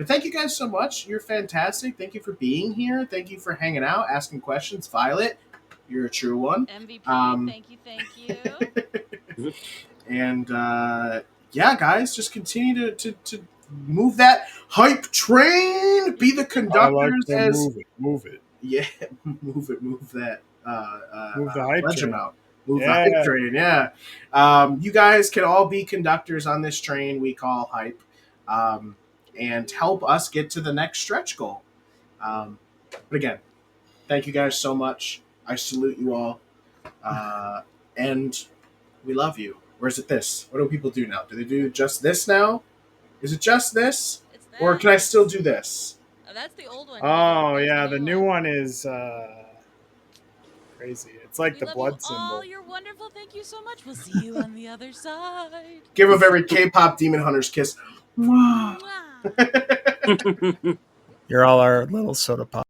thank you guys so much. You're fantastic. Thank you for being here. Thank you for hanging out, asking questions. Violet, you're a true one. MVP, thank you. And yeah, guys, just continue to move that hype train. Be the conductors move it. Yeah, move that. Move the hype train. Move the hype train. Yeah. You guys can all be conductors on this train we call hype, and help us get to the next stretch goal. But again, thank you guys so much. I salute you all, and we love you. Or is it this? What do people do now? Do they do just this now? Is it just this? Or can I still do this? Oh, that's the old one. Oh, yeah. The new one is crazy. It's like the blood symbol. Oh, you're wonderful. Thank you so much. We'll see you on the other side. Give a very K-pop Demon Hunter's kiss. You're all our little soda pop.